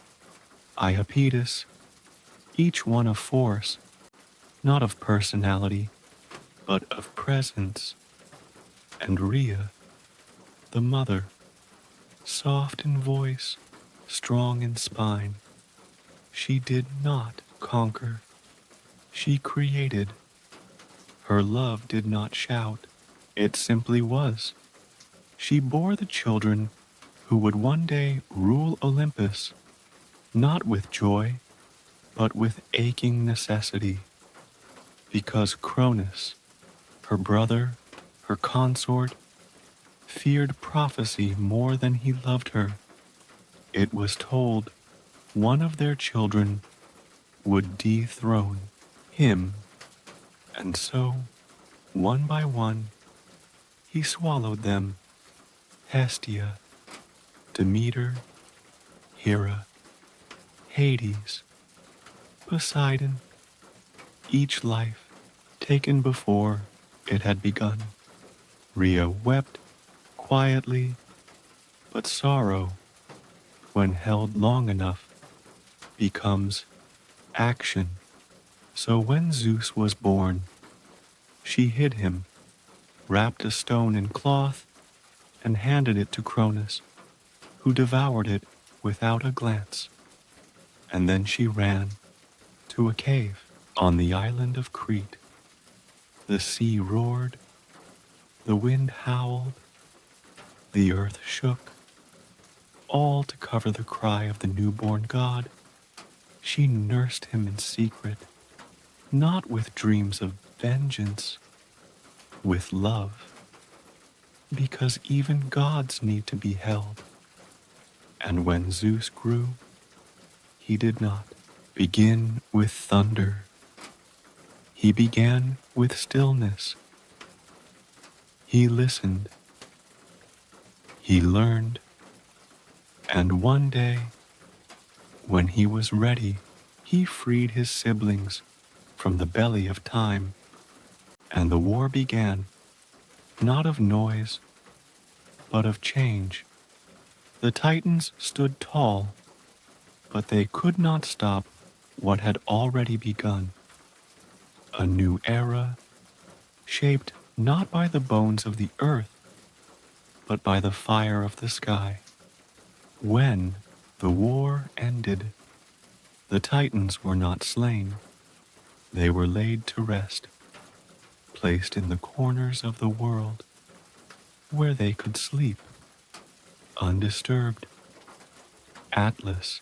Iapetus, each one of force, not of personality, but of presence. And Rhea, the mother, soft in voice, strong in spine. She did not conquer. She created. Her love did not shout. It simply was. She bore the children who would one day rule Olympus, not with joy, but with aching necessity. Because Cronus, her brother, her consort, feared prophecy more than he loved her. It was told one of their children would dethrone him, and so, one by one, he swallowed them. Hestia, Demeter, Hera, Hades, Poseidon, each life taken before it had begun. Rhea wept quietly, but sorrow, when held long enough, becomes action. So when Zeus was born, she hid him, wrapped a stone in cloth, and handed it to Cronus, who devoured it without a glance. And then she ran to a cave on the island of Crete. The sea roared, the wind howled, the earth shook, all to cover the cry of the newborn god. She nursed him in secret, not with dreams of vengeance, with love, because even gods need to be held. And when Zeus grew, he did not begin with thunder. He began with stillness. He listened. He learned. And one day, when he was ready, he freed his siblings from the belly of time, and the war began, not of noise, but of change. The Titans stood tall, but they could not stop what had already begun. A new era, shaped not by the bones of the earth, but by the fire of the sky. When the war ended, the Titans were not slain. They were laid to rest, placed in the corners of the world where they could sleep, undisturbed. Atlas,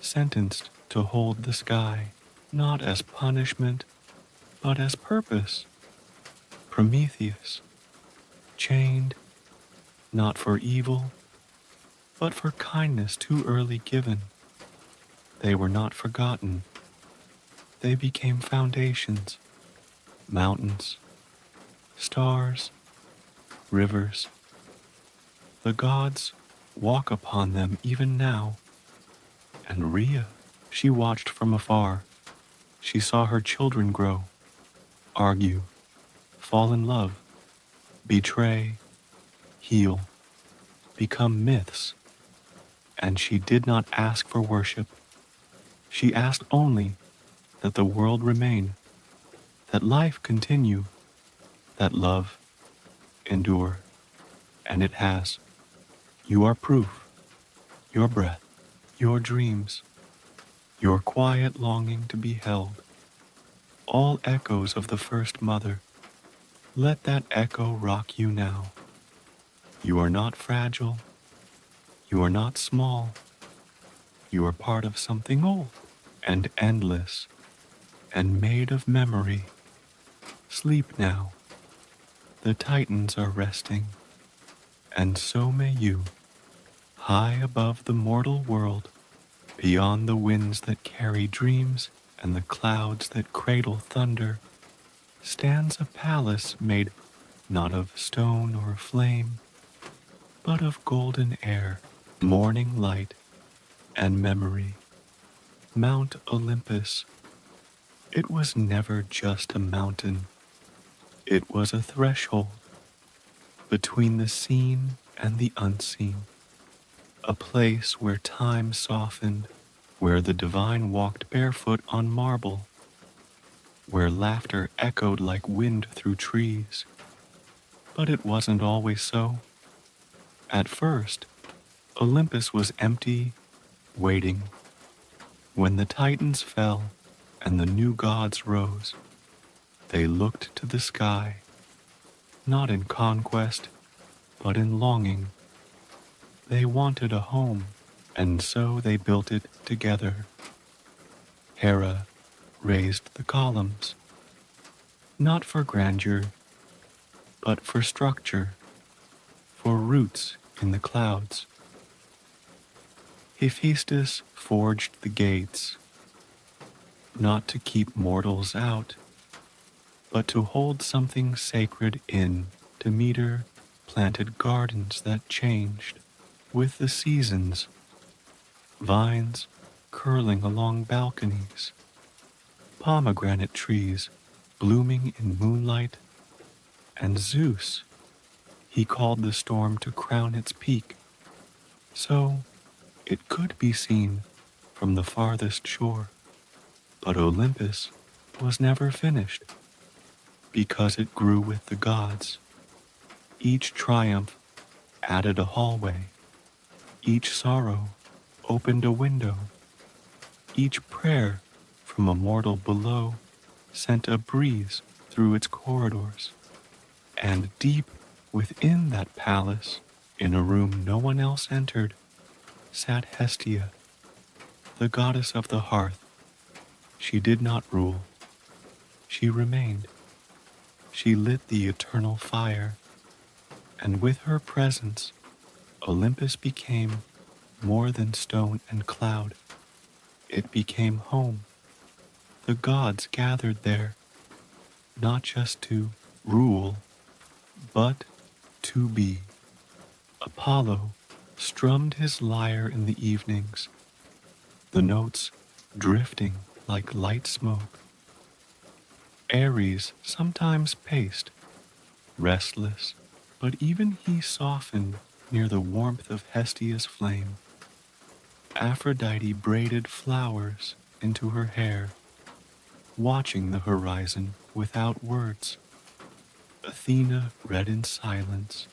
sentenced to hold the sky, not as punishment, but as purpose. Prometheus, chained, not for evil, but for kindness too early given. They were not forgotten. They became foundations, mountains, stars, rivers. The gods walk upon them even now. And Rhea, she watched from afar. She saw her children grow, argue, fall in love, betray, heal, become myths. And she did not ask for worship. She asked only that the world remain, that life continue, that love endure. And it has. You are proof. Your breath, your dreams, your quiet longing to be held, all echoes of the first mother. Let that echo rock you now. You are not fragile. You are not small. You are part of something old and endless and made of memory. Sleep now. The Titans are resting, and so may you. High above the mortal world, beyond the winds that carry dreams and the clouds that cradle thunder, stands a palace made not of stone or flame, but of golden air, morning light, and memory. Mount Olympus. It was never just a mountain. It was a threshold between the seen and the unseen, a place where time softened, where the divine walked barefoot on marble, where laughter echoed like wind through trees. But it wasn't always so. At first, Olympus was empty, waiting. When the Titans fell and the new gods rose, they looked to the sky, not in conquest, but in longing. They wanted a home, and so they built it together. Hera raised the columns, not for grandeur, but for structure, for roots in the clouds. Hephaestus forged the gates, not to keep mortals out, but to hold something sacred in. Demeter planted gardens that changed with the seasons, vines curling along balconies, pomegranate trees blooming in moonlight, and Zeus, he called the storm to crown its peak, so it could be seen from the farthest shore. But Olympus was never finished, because it grew with the gods. Each triumph added a hallway. Each sorrow opened a window. Each prayer from a mortal below sent a breeze through its corridors. And deep within that palace, in a room no one else entered, sat Hestia, the goddess of the hearth. She did not rule. She remained. She lit the eternal fire, and with her presence, Olympus became more than stone and cloud. It became home. The gods gathered there, not just to rule, but to be. Apollo strummed his lyre in the evenings, the notes drifting like light smoke. Ares sometimes paced, restless, but even he softened near the warmth of Hestia's flame. Aphrodite braided flowers into her hair, watching the horizon without words. Athena read in silence,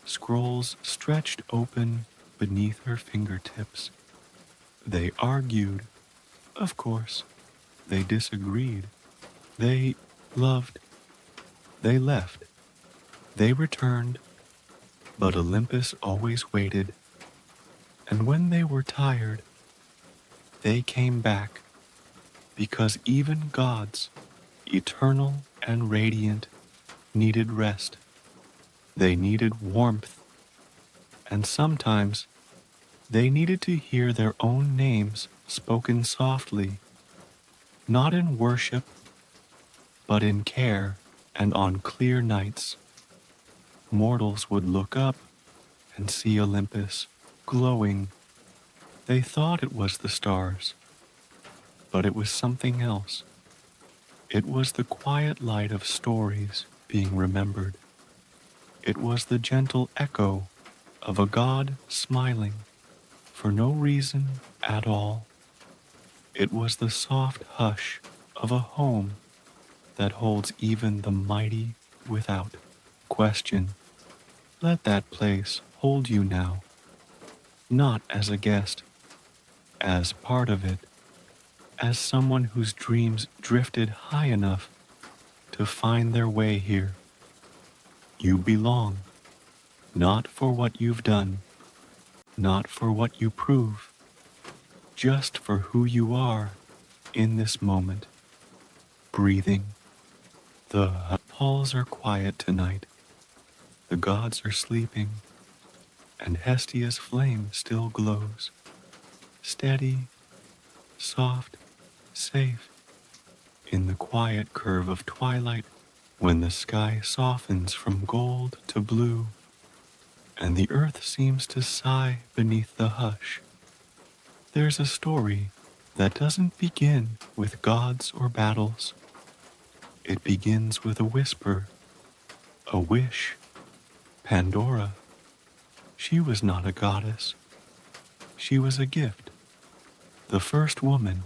scrolls stretched open beneath her fingertips. They argued, of course. They disagreed. They loved. They left. They returned, but Olympus always waited. And when they were tired, they came back, because even gods, eternal and radiant, needed rest. They needed warmth, and sometimes they needed to hear their own names spoken softly, not in worship, but in care. And on clear nights, mortals would look up and see Olympus glowing. They thought it was the stars, but it was something else. It was the quiet light of stories being remembered. It was the gentle echo of a god smiling, for no reason at all. It was the soft hush of a home that holds even the mighty without question. Let that place hold you now, not as a guest, as part of it, as someone whose dreams drifted high enough to find their way here. You belong, not for what you've done, not for what you prove, just for who you are in this moment, breathing. The halls are quiet tonight, the gods are sleeping, and Hestia's flame still glows, steady, soft, safe, in the quiet curve of twilight when the sky softens from gold to blue and the earth seems to sigh beneath the hush. There's a story that doesn't begin with gods or battles. It begins with a whisper, a wish. Pandora. She was not a goddess. She was a gift, the first woman,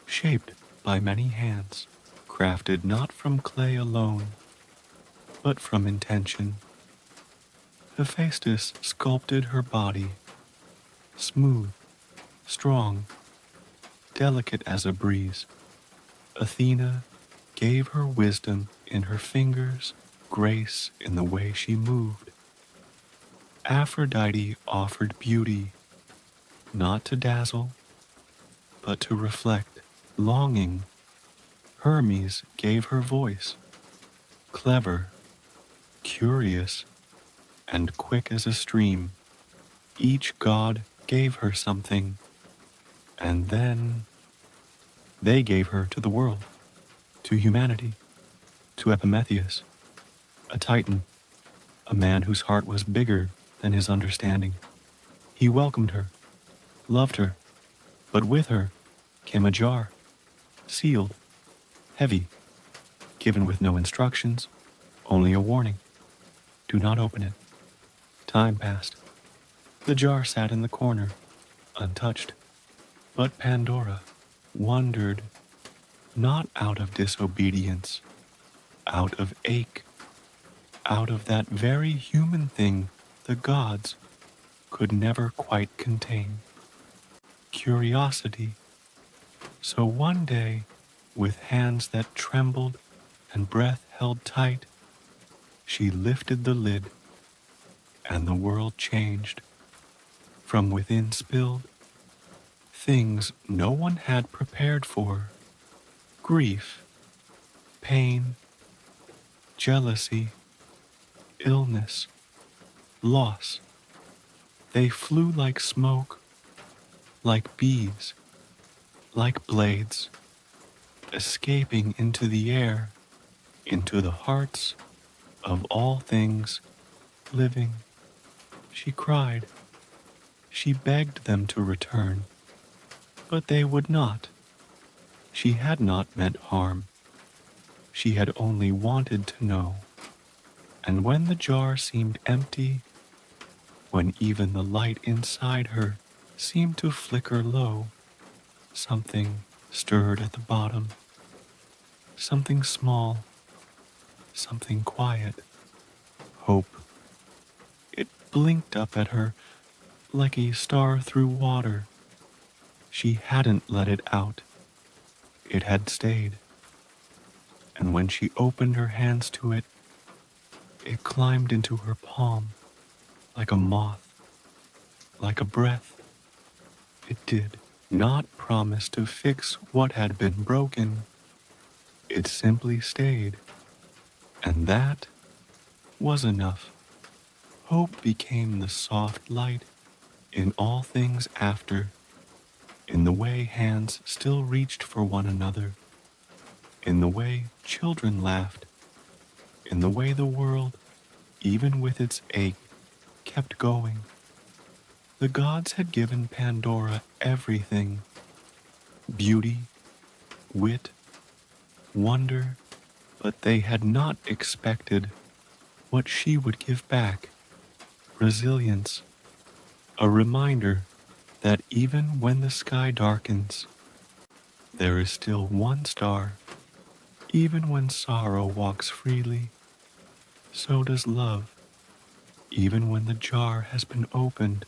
shaped by many hands, crafted not from clay alone, but from intention. Hephaestus sculpted her body, smooth, strong, delicate as a breeze. Athena gave her wisdom in her fingers, grace in the way she moved. Aphrodite offered beauty, not to dazzle, but to reflect longing. Hermes gave her voice, clever, curious, and quick as a stream. Each god gave her something, and then they gave her to the world, to humanity, to Epimetheus, a titan, a man whose heart was bigger than his understanding. He welcomed her, loved her, but with her came a jar, sealed, heavy, given with no instructions, only a warning. Do not open it. Time passed. The jar sat in the corner, untouched. But Pandora wondered, not out of disobedience, out of ache, out of that very human thing the gods could never quite contain. Curiosity. So one day, with hands that trembled and breath held tight, she lifted the lid, and the world changed. From within spilled things no one had prepared for: grief, pain, jealousy, illness, loss. They flew like smoke, like bees, like blades, escaping into the air, into the hearts of all things living. She cried. She begged them to return, but they would not. She had not meant harm. She had only wanted to know. And when the jar seemed empty, when even the light inside her seemed to flicker low, something stirred at the bottom. Something small, something quiet. Hope. It blinked up at her like a star through water. She hadn't let it out. It had stayed. And when she opened her hands to it, it climbed into her palm like a moth, like a breath. It did not promise to fix what had been broken. It simply stayed. And that was enough. Hope became the soft light in all things after, in the way hands still reached for one another, in the way children laughed, in the way the world, even with its ache, kept going. The gods had given Pandora everything: beauty, wit, wonder, but they had not expected what she would give back: resilience, a reminder that even when the sky darkens, there is still one star. Even when sorrow walks freely, so does love. Even when the jar has been opened,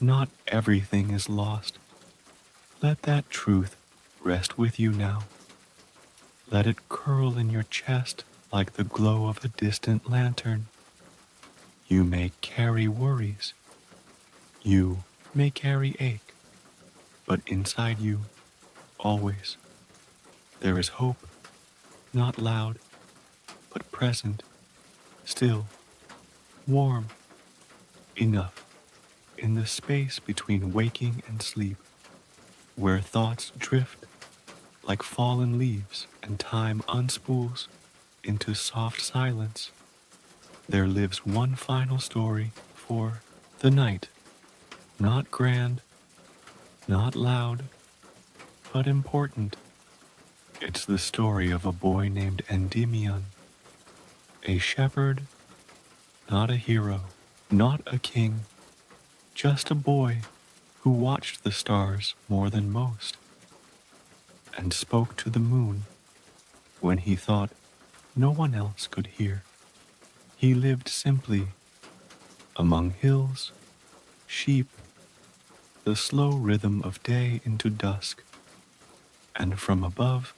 not everything is lost. Let that truth rest with you now. Let it curl in your chest like the glow of a distant lantern. You may carry worries. You may carry ache. But inside you, always, there is hope, not loud, but present, still, warm, enough, in the space between waking and sleep, where thoughts drift like fallen leaves and time unspools into soft silence. There lives one final story for the night, not grand, not loud, but important. It's the story of a boy named Endymion, a shepherd, not a hero, not a king, just a boy who watched the stars more than most and spoke to the moon when he thought no one else could hear. He lived simply among hills, sheep, the slow rhythm of day into dusk, and from above,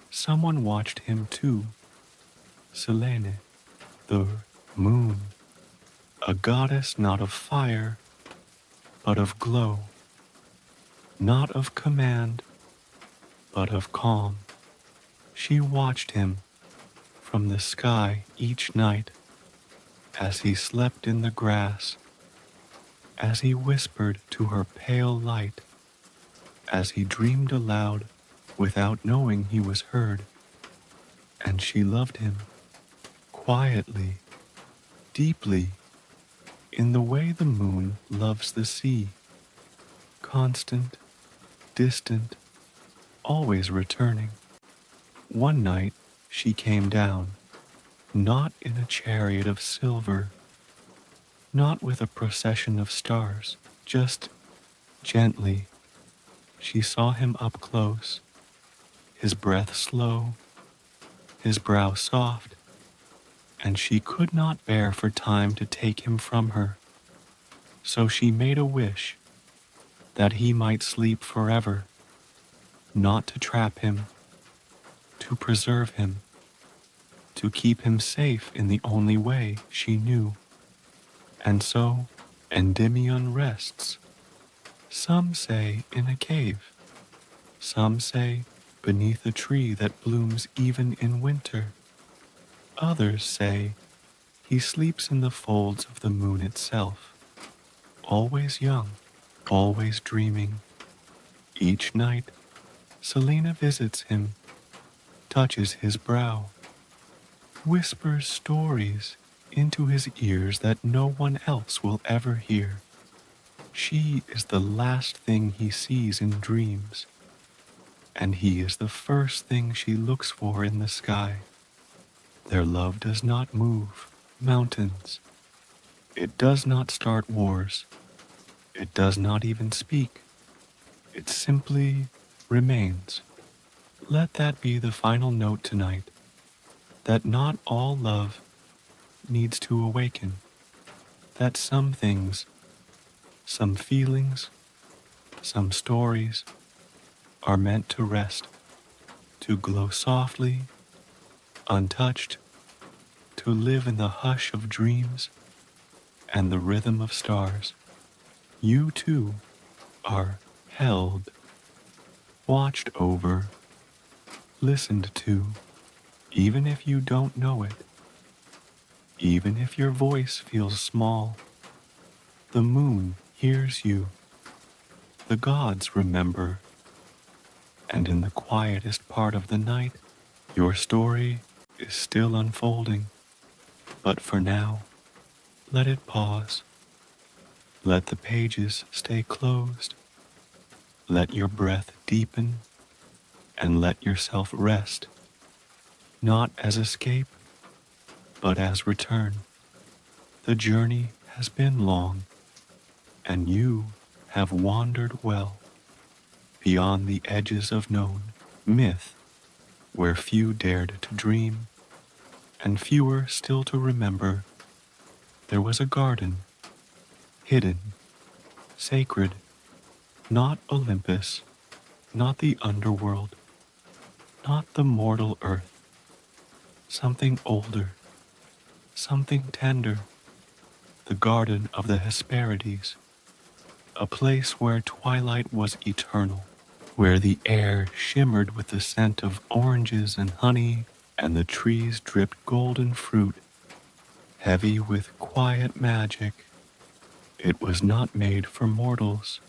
someone watched him too. Selene, the moon, a goddess not of fire, but of glow, not of command, but of calm. She watched him from the sky each night as he slept in the grass, as he whispered to her pale light, as he dreamed aloud without knowing he was heard. And she loved him quietly, deeply, in the way the moon loves the sea, constant, distant, always returning. One night she came down, not in a chariot of silver, not with a procession of stars, just gently. She saw him up close, his breath slow, his brow soft, and she could not bear for time to take him from her. So she made a wish that he might sleep forever, not to trap him, to preserve him, to keep him safe in the only way she knew. And so Endymion rests. Some say in a cave, some say beneath a tree that blooms even in winter. Others say he sleeps in the folds of the moon itself, always young, always dreaming. Each night, Selena visits him, touches his brow, whispers stories into his ears that no one else will ever hear. She is the last thing he sees in dreams, and he is the first thing she looks for in the sky. Their love does not move mountains. It does not start wars. It does not even speak. It simply remains. Let that be the final note tonight, that not all love needs to awaken, that some things, some feelings, some stories are meant to rest, to glow softly, untouched, to live in the hush of dreams and the rhythm of stars. You too are held, watched over, listened to, even if you don't know it, even if your voice feels small. The moon hears you, the gods remember, and in the quietest part of the night, your story is still unfolding. But for now, let it pause. Let the pages stay closed. Let your breath deepen and let yourself rest, not as escape, but as return. The journey has been long, and you have wandered well beyond the edges of known myth, where few dared to dream and fewer still to remember. There was a garden, hidden, sacred, not Olympus, not the underworld, not the mortal earth, something older, something tender, the garden of the Hesperides, a place where twilight was eternal, where the air shimmered with the scent of oranges and honey, and the trees dripped golden fruit, heavy with quiet magic. It was not made for mortals.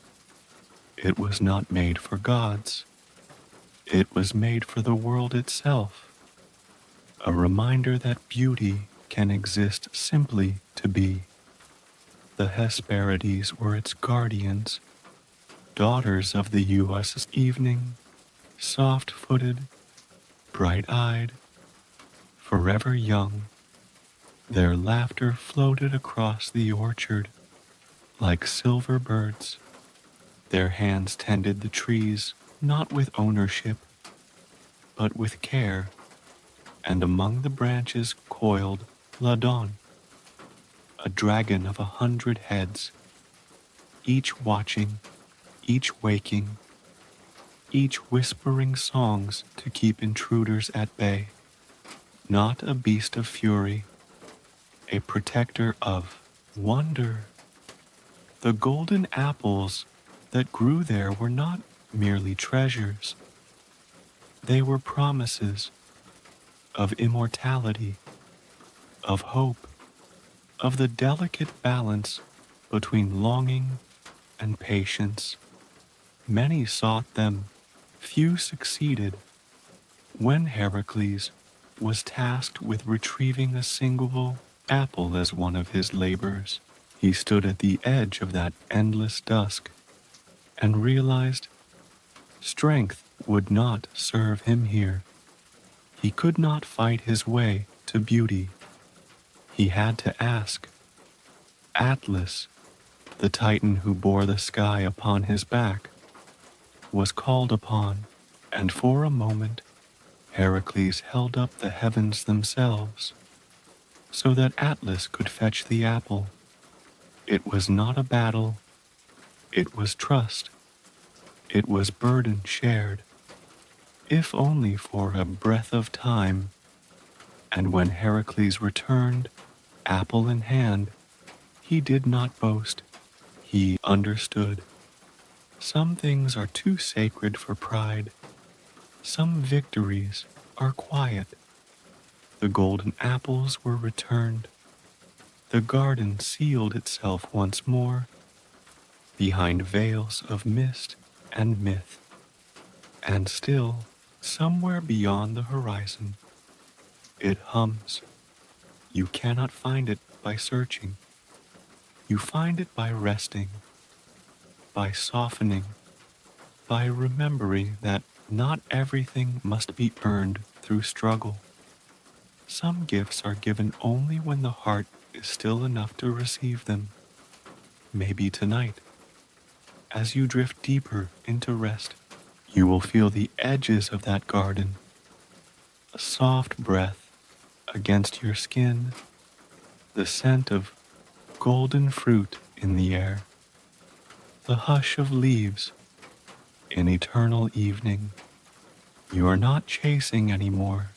It was not made for gods. It was made for the world itself, a reminder that beauty can exist simply to be. The Hesperides were its guardians, daughters of the U.S. evening, soft-footed, bright-eyed, forever young. Their laughter floated across the orchard like silver birds. Their hands tended the trees not with ownership, but with care, and among the branches coiled Ladon, a dragon of 100 heads, each watching, each waking, each whispering songs to keep intruders at bay. Not a beast of fury, a protector of wonder. The golden apples that grew there were not merely treasures. They were promises of immortality, of hope, of the delicate balance between longing and patience. Many sought them, few succeeded. When Heracles was tasked with retrieving a single apple as one of his labors, he stood at the edge of that endless dusk and realized strength would not serve him here. He could not fight his way to beauty. He had to ask. Atlas, the Titan who bore the sky upon his back, was called upon, and for a moment Heracles held up the heavens themselves so that Atlas could fetch the apple. It was not a battle, it was trust. It was burden shared, if only for a breath of time. And when Heracles returned, apple in hand, he did not boast. He understood. Some things are too sacred for pride. Some victories are quiet. The golden apples were returned. The garden sealed itself once more behind veils of mist and myth. And still, somewhere beyond the horizon, it hums. You cannot find it by searching. You find it by resting, by softening, by remembering that not everything must be earned through struggle. Some gifts are given only when the heart is still enough to receive them. Maybe tonight, as you drift deeper into rest, you will feel the edges of that garden, a soft breath against your skin, the scent of golden fruit in the air, the hush of leaves in eternal evening. You are not chasing anymore.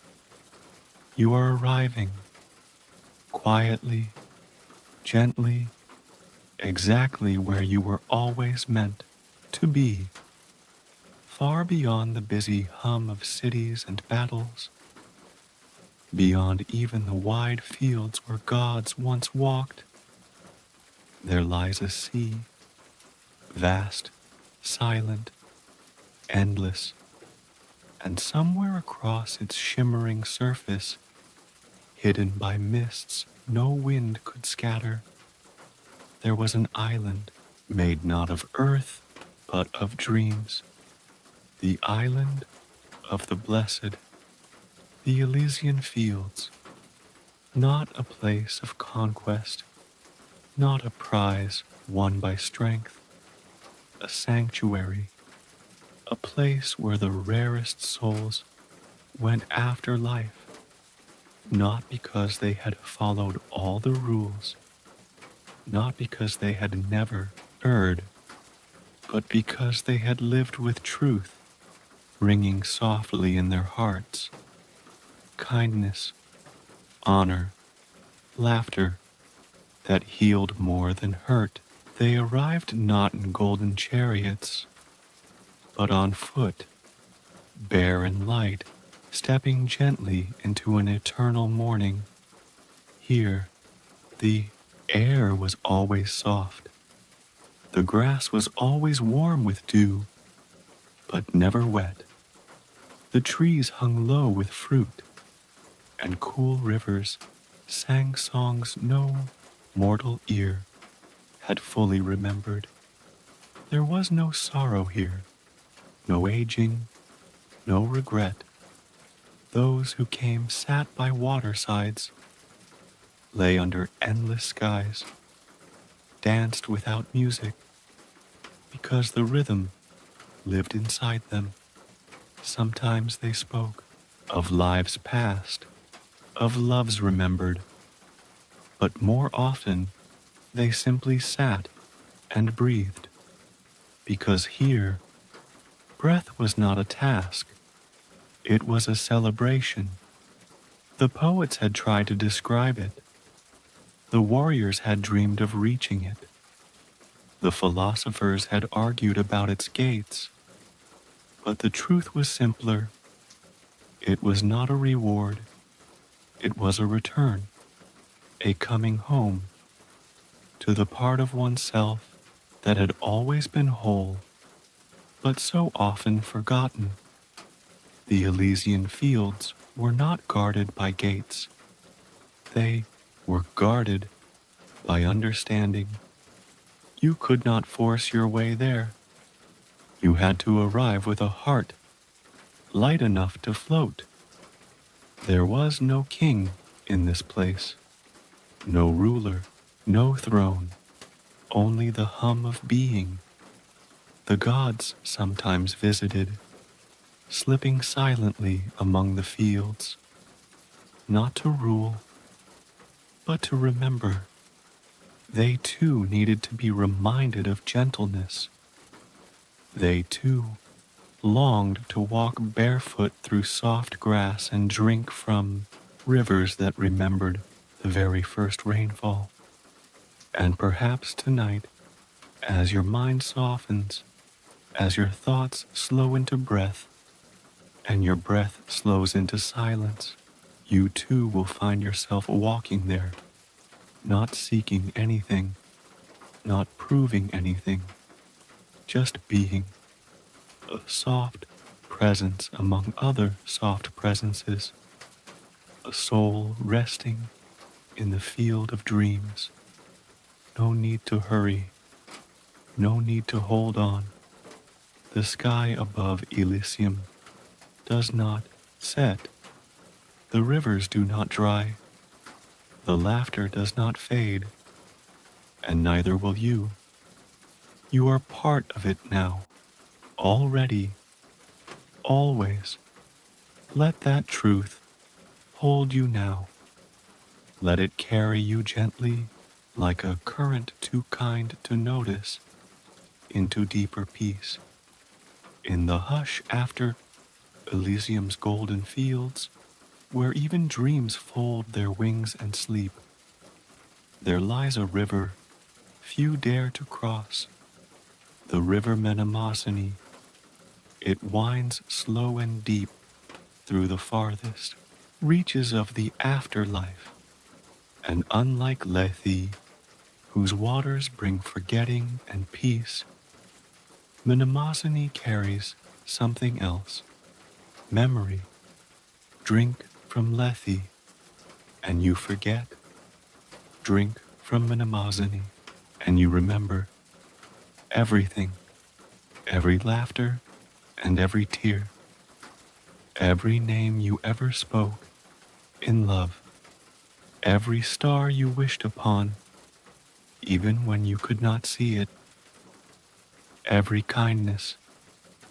You are arriving, quietly, gently, exactly where you were always meant to be, far beyond the busy hum of cities and battles, beyond even the wide fields where gods once walked. There lies a sea, vast, silent, endless, and somewhere across its shimmering surface, hidden by mists no wind could scatter, there was an island made not of earth, but of dreams. The island of the blessed, the Elysian fields, not a place of conquest, not a prize won by strength, a sanctuary, a place where the rarest souls went after life, not because they had followed all the rules, not because they had never erred, but because they had lived with truth ringing softly in their hearts, kindness, honor, laughter that healed more than hurt. They arrived not in golden chariots, but on foot, bare and light, stepping gently into an eternal morning. Here, the air was always soft. The grass was always warm with dew, but never wet. The trees hung low with fruit, and cool rivers sang songs no mortal ear had fully remembered. There was no sorrow here, no aging, no regret. Those who came sat by watersides, lay under endless skies, danced without music, because the rhythm lived inside them. Sometimes they spoke of lives past, of loves remembered, but more often they simply sat and breathed, because here breath was not a task, it was a celebration. The poets had tried to describe it, the warriors had dreamed of reaching it, the philosophers had argued about its gates, but the truth was simpler. It was not a reward, it was a return, a coming home to the part of oneself that had always been whole, but so often forgotten. The Elysian fields were not guarded by gates. They were guarded by understanding. You could not force your way there. You had to arrive with a heart light enough to float. There was no king in this place, no ruler, no throne, only the hum of being. The gods sometimes visited, slipping silently among the fields, not to rule, but to remember. They too needed to be reminded of gentleness. They too longed to walk barefoot through soft grass and drink from rivers that remembered the very first rainfall. And perhaps tonight, as your mind softens, as your thoughts slow into breath, and your breath slows into silence, you too will find yourself walking there, not seeking anything, not proving anything, just being, a soft presence among other soft presences, a soul resting in the field of dreams. No need to hurry, no need to hold on. The sky above Elysium does not set. The rivers do not dry. The laughter does not fade, and neither will you. You are part of it now, already, always. Let that truth hold you now. Let it carry you gently, like a current too kind to notice, into deeper peace. In the hush after Elysium's golden fields, where even dreams fold their wings and sleep, there lies a river few dare to cross, the river Menemosine. It winds slow and deep through the farthest reaches of the afterlife, and unlike Lethe, whose waters bring forgetting and peace, Menemosine carries something else, memory. Drink from Lethe, and you forget. Drink from Menemosine, and you remember everything, every laughter and every tear, every name you ever spoke in love, every star you wished upon, even when you could not see it, Every kindness,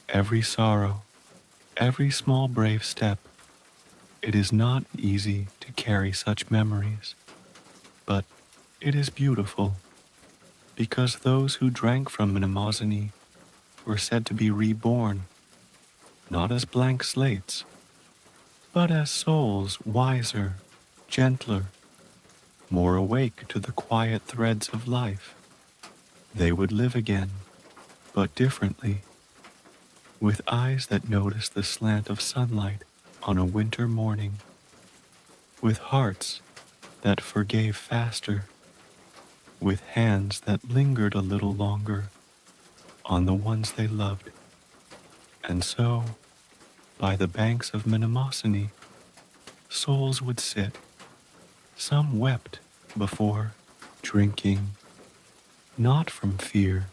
every sorrow, every small brave step. It is not easy to carry such memories, but it is beautiful, because those who drank from Mnemosyne were said to be reborn, not as blank slates, but as souls wiser, gentler, more awake to the quiet threads of life. They would live again, but differently, with eyes that noticed the slant of sunlight on a winter morning, with hearts that forgave faster, with hands that lingered a little longer on the ones they loved. And so, by the banks of Mnemosyne, souls would sit. Some wept before drinking, not from fear,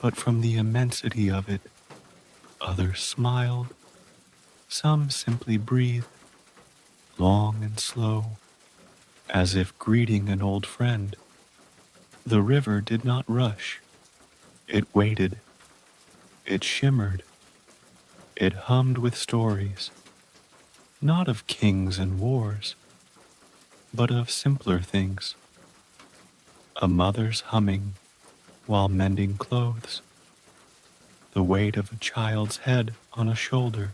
but from the immensity of it. Others smiled. Some simply breathed, long and slow, as if greeting an old friend. The river did not rush. It waited. It shimmered. It hummed with stories, not of kings and wars, but of simpler things. A mother's humming while mending clothes, the weight of a child's head on a shoulder,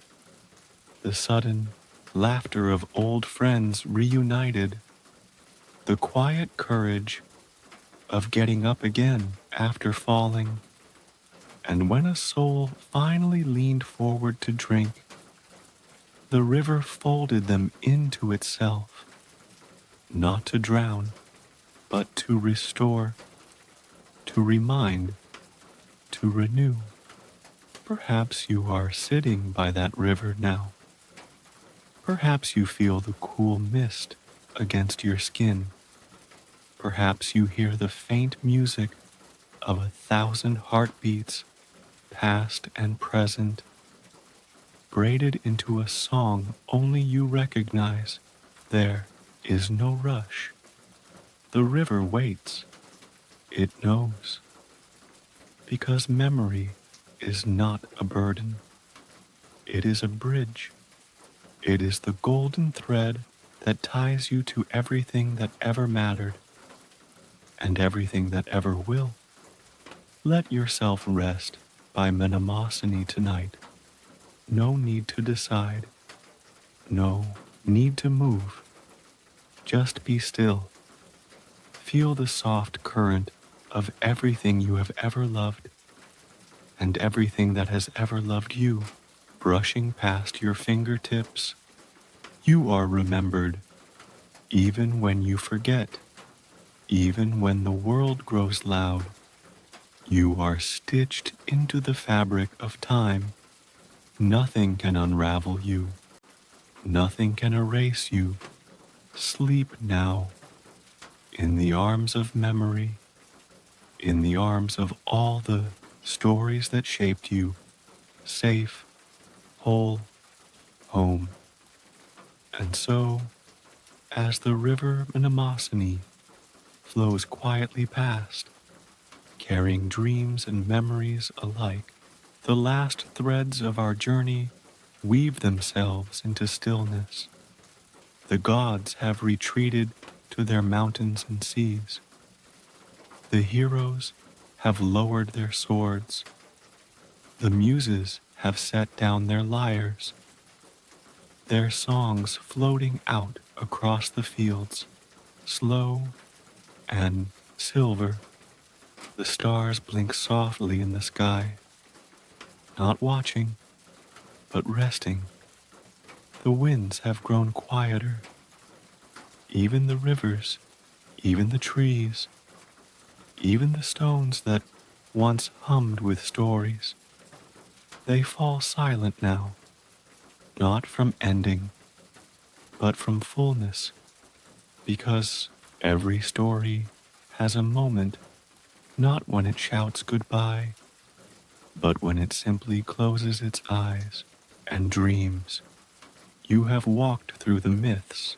the sudden laughter of old friends reunited, the quiet courage of getting up again after falling. And when a soul finally leaned forward to drink, the river folded them into itself, not to drown, but to restore, to remind, to renew. Perhaps you are sitting by that river now. Perhaps you feel the cool mist against your skin. Perhaps you hear the faint music of 1,000 heartbeats, past and present, braided into a song only you recognize. There is no rush. The river waits. It knows. Because memory is not a burden. It is a bridge. It is the golden thread that ties you to everything that ever mattered and everything that ever will. Let yourself rest by Mnemosyne tonight. No need to decide. No need to move. Just be still. Feel the soft current of everything you have ever loved and everything that has ever loved you brushing past your fingertips. You are remembered, even when you forget, even when the world grows loud. You are stitched into the fabric of time. Nothing can unravel you. Nothing can erase you. Sleep now, in the arms of memory, in the arms of all the stories that shaped you, safe, whole, home. And so, as the river Mnemosyne flows quietly past, carrying dreams and memories alike, the last threads of our journey weave themselves into stillness. The gods have retreated to their mountains and seas. The heroes have lowered their swords. The muses have set down their lyres, their songs floating out across the fields, slow and silver. The stars blink softly in the sky, not watching, but resting. The winds have grown quieter. Even the rivers, even the trees, even the stones that once hummed with stories, they fall silent now, not from ending, but from fullness, because every story has a moment, not when it shouts goodbye, but when it simply closes its eyes and dreams. You have walked through the myths.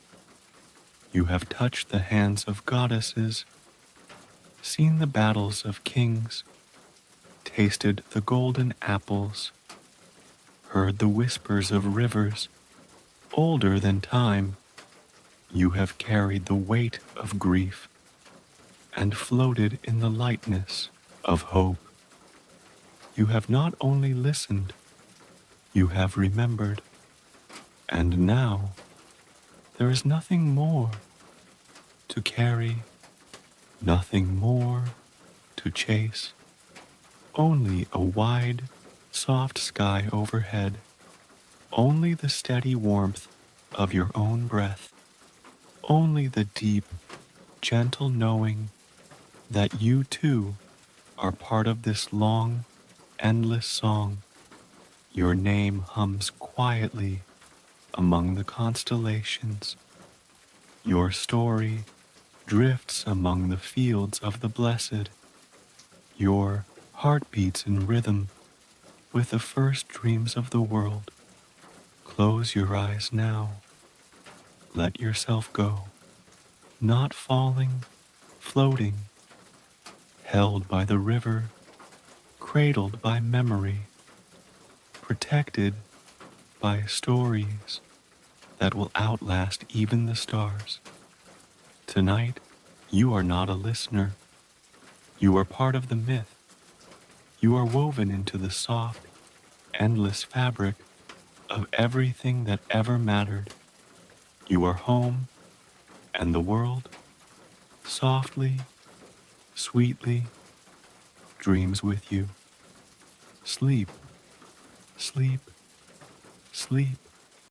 You have touched the hands of goddesses, seen the battles of kings, tasted the golden apples, heard the whispers of rivers older than time. You have carried the weight of grief and floated in the lightness of hope. You have not only listened, you have remembered, and now there is nothing more to carry, nothing more to chase, only a wide, soft sky overhead, only the steady warmth of your own breath, only the deep, gentle knowing that you too are part of this long, endless song. Your name hums quietly among the constellations. Your story drifts among the fields of the blessed. Your heart beats in rhythm with the first dreams of the world. Close your eyes now. Let yourself go. Not falling, floating, held by the river, cradled by memory, protected by stories that will outlast even the stars. Tonight, you are not a listener. You are part of the myth. You are woven into the soft, endless fabric of everything that ever mattered. You are home, and the world, softly, sweetly, dreams with you. Sleep, sleep, sleep.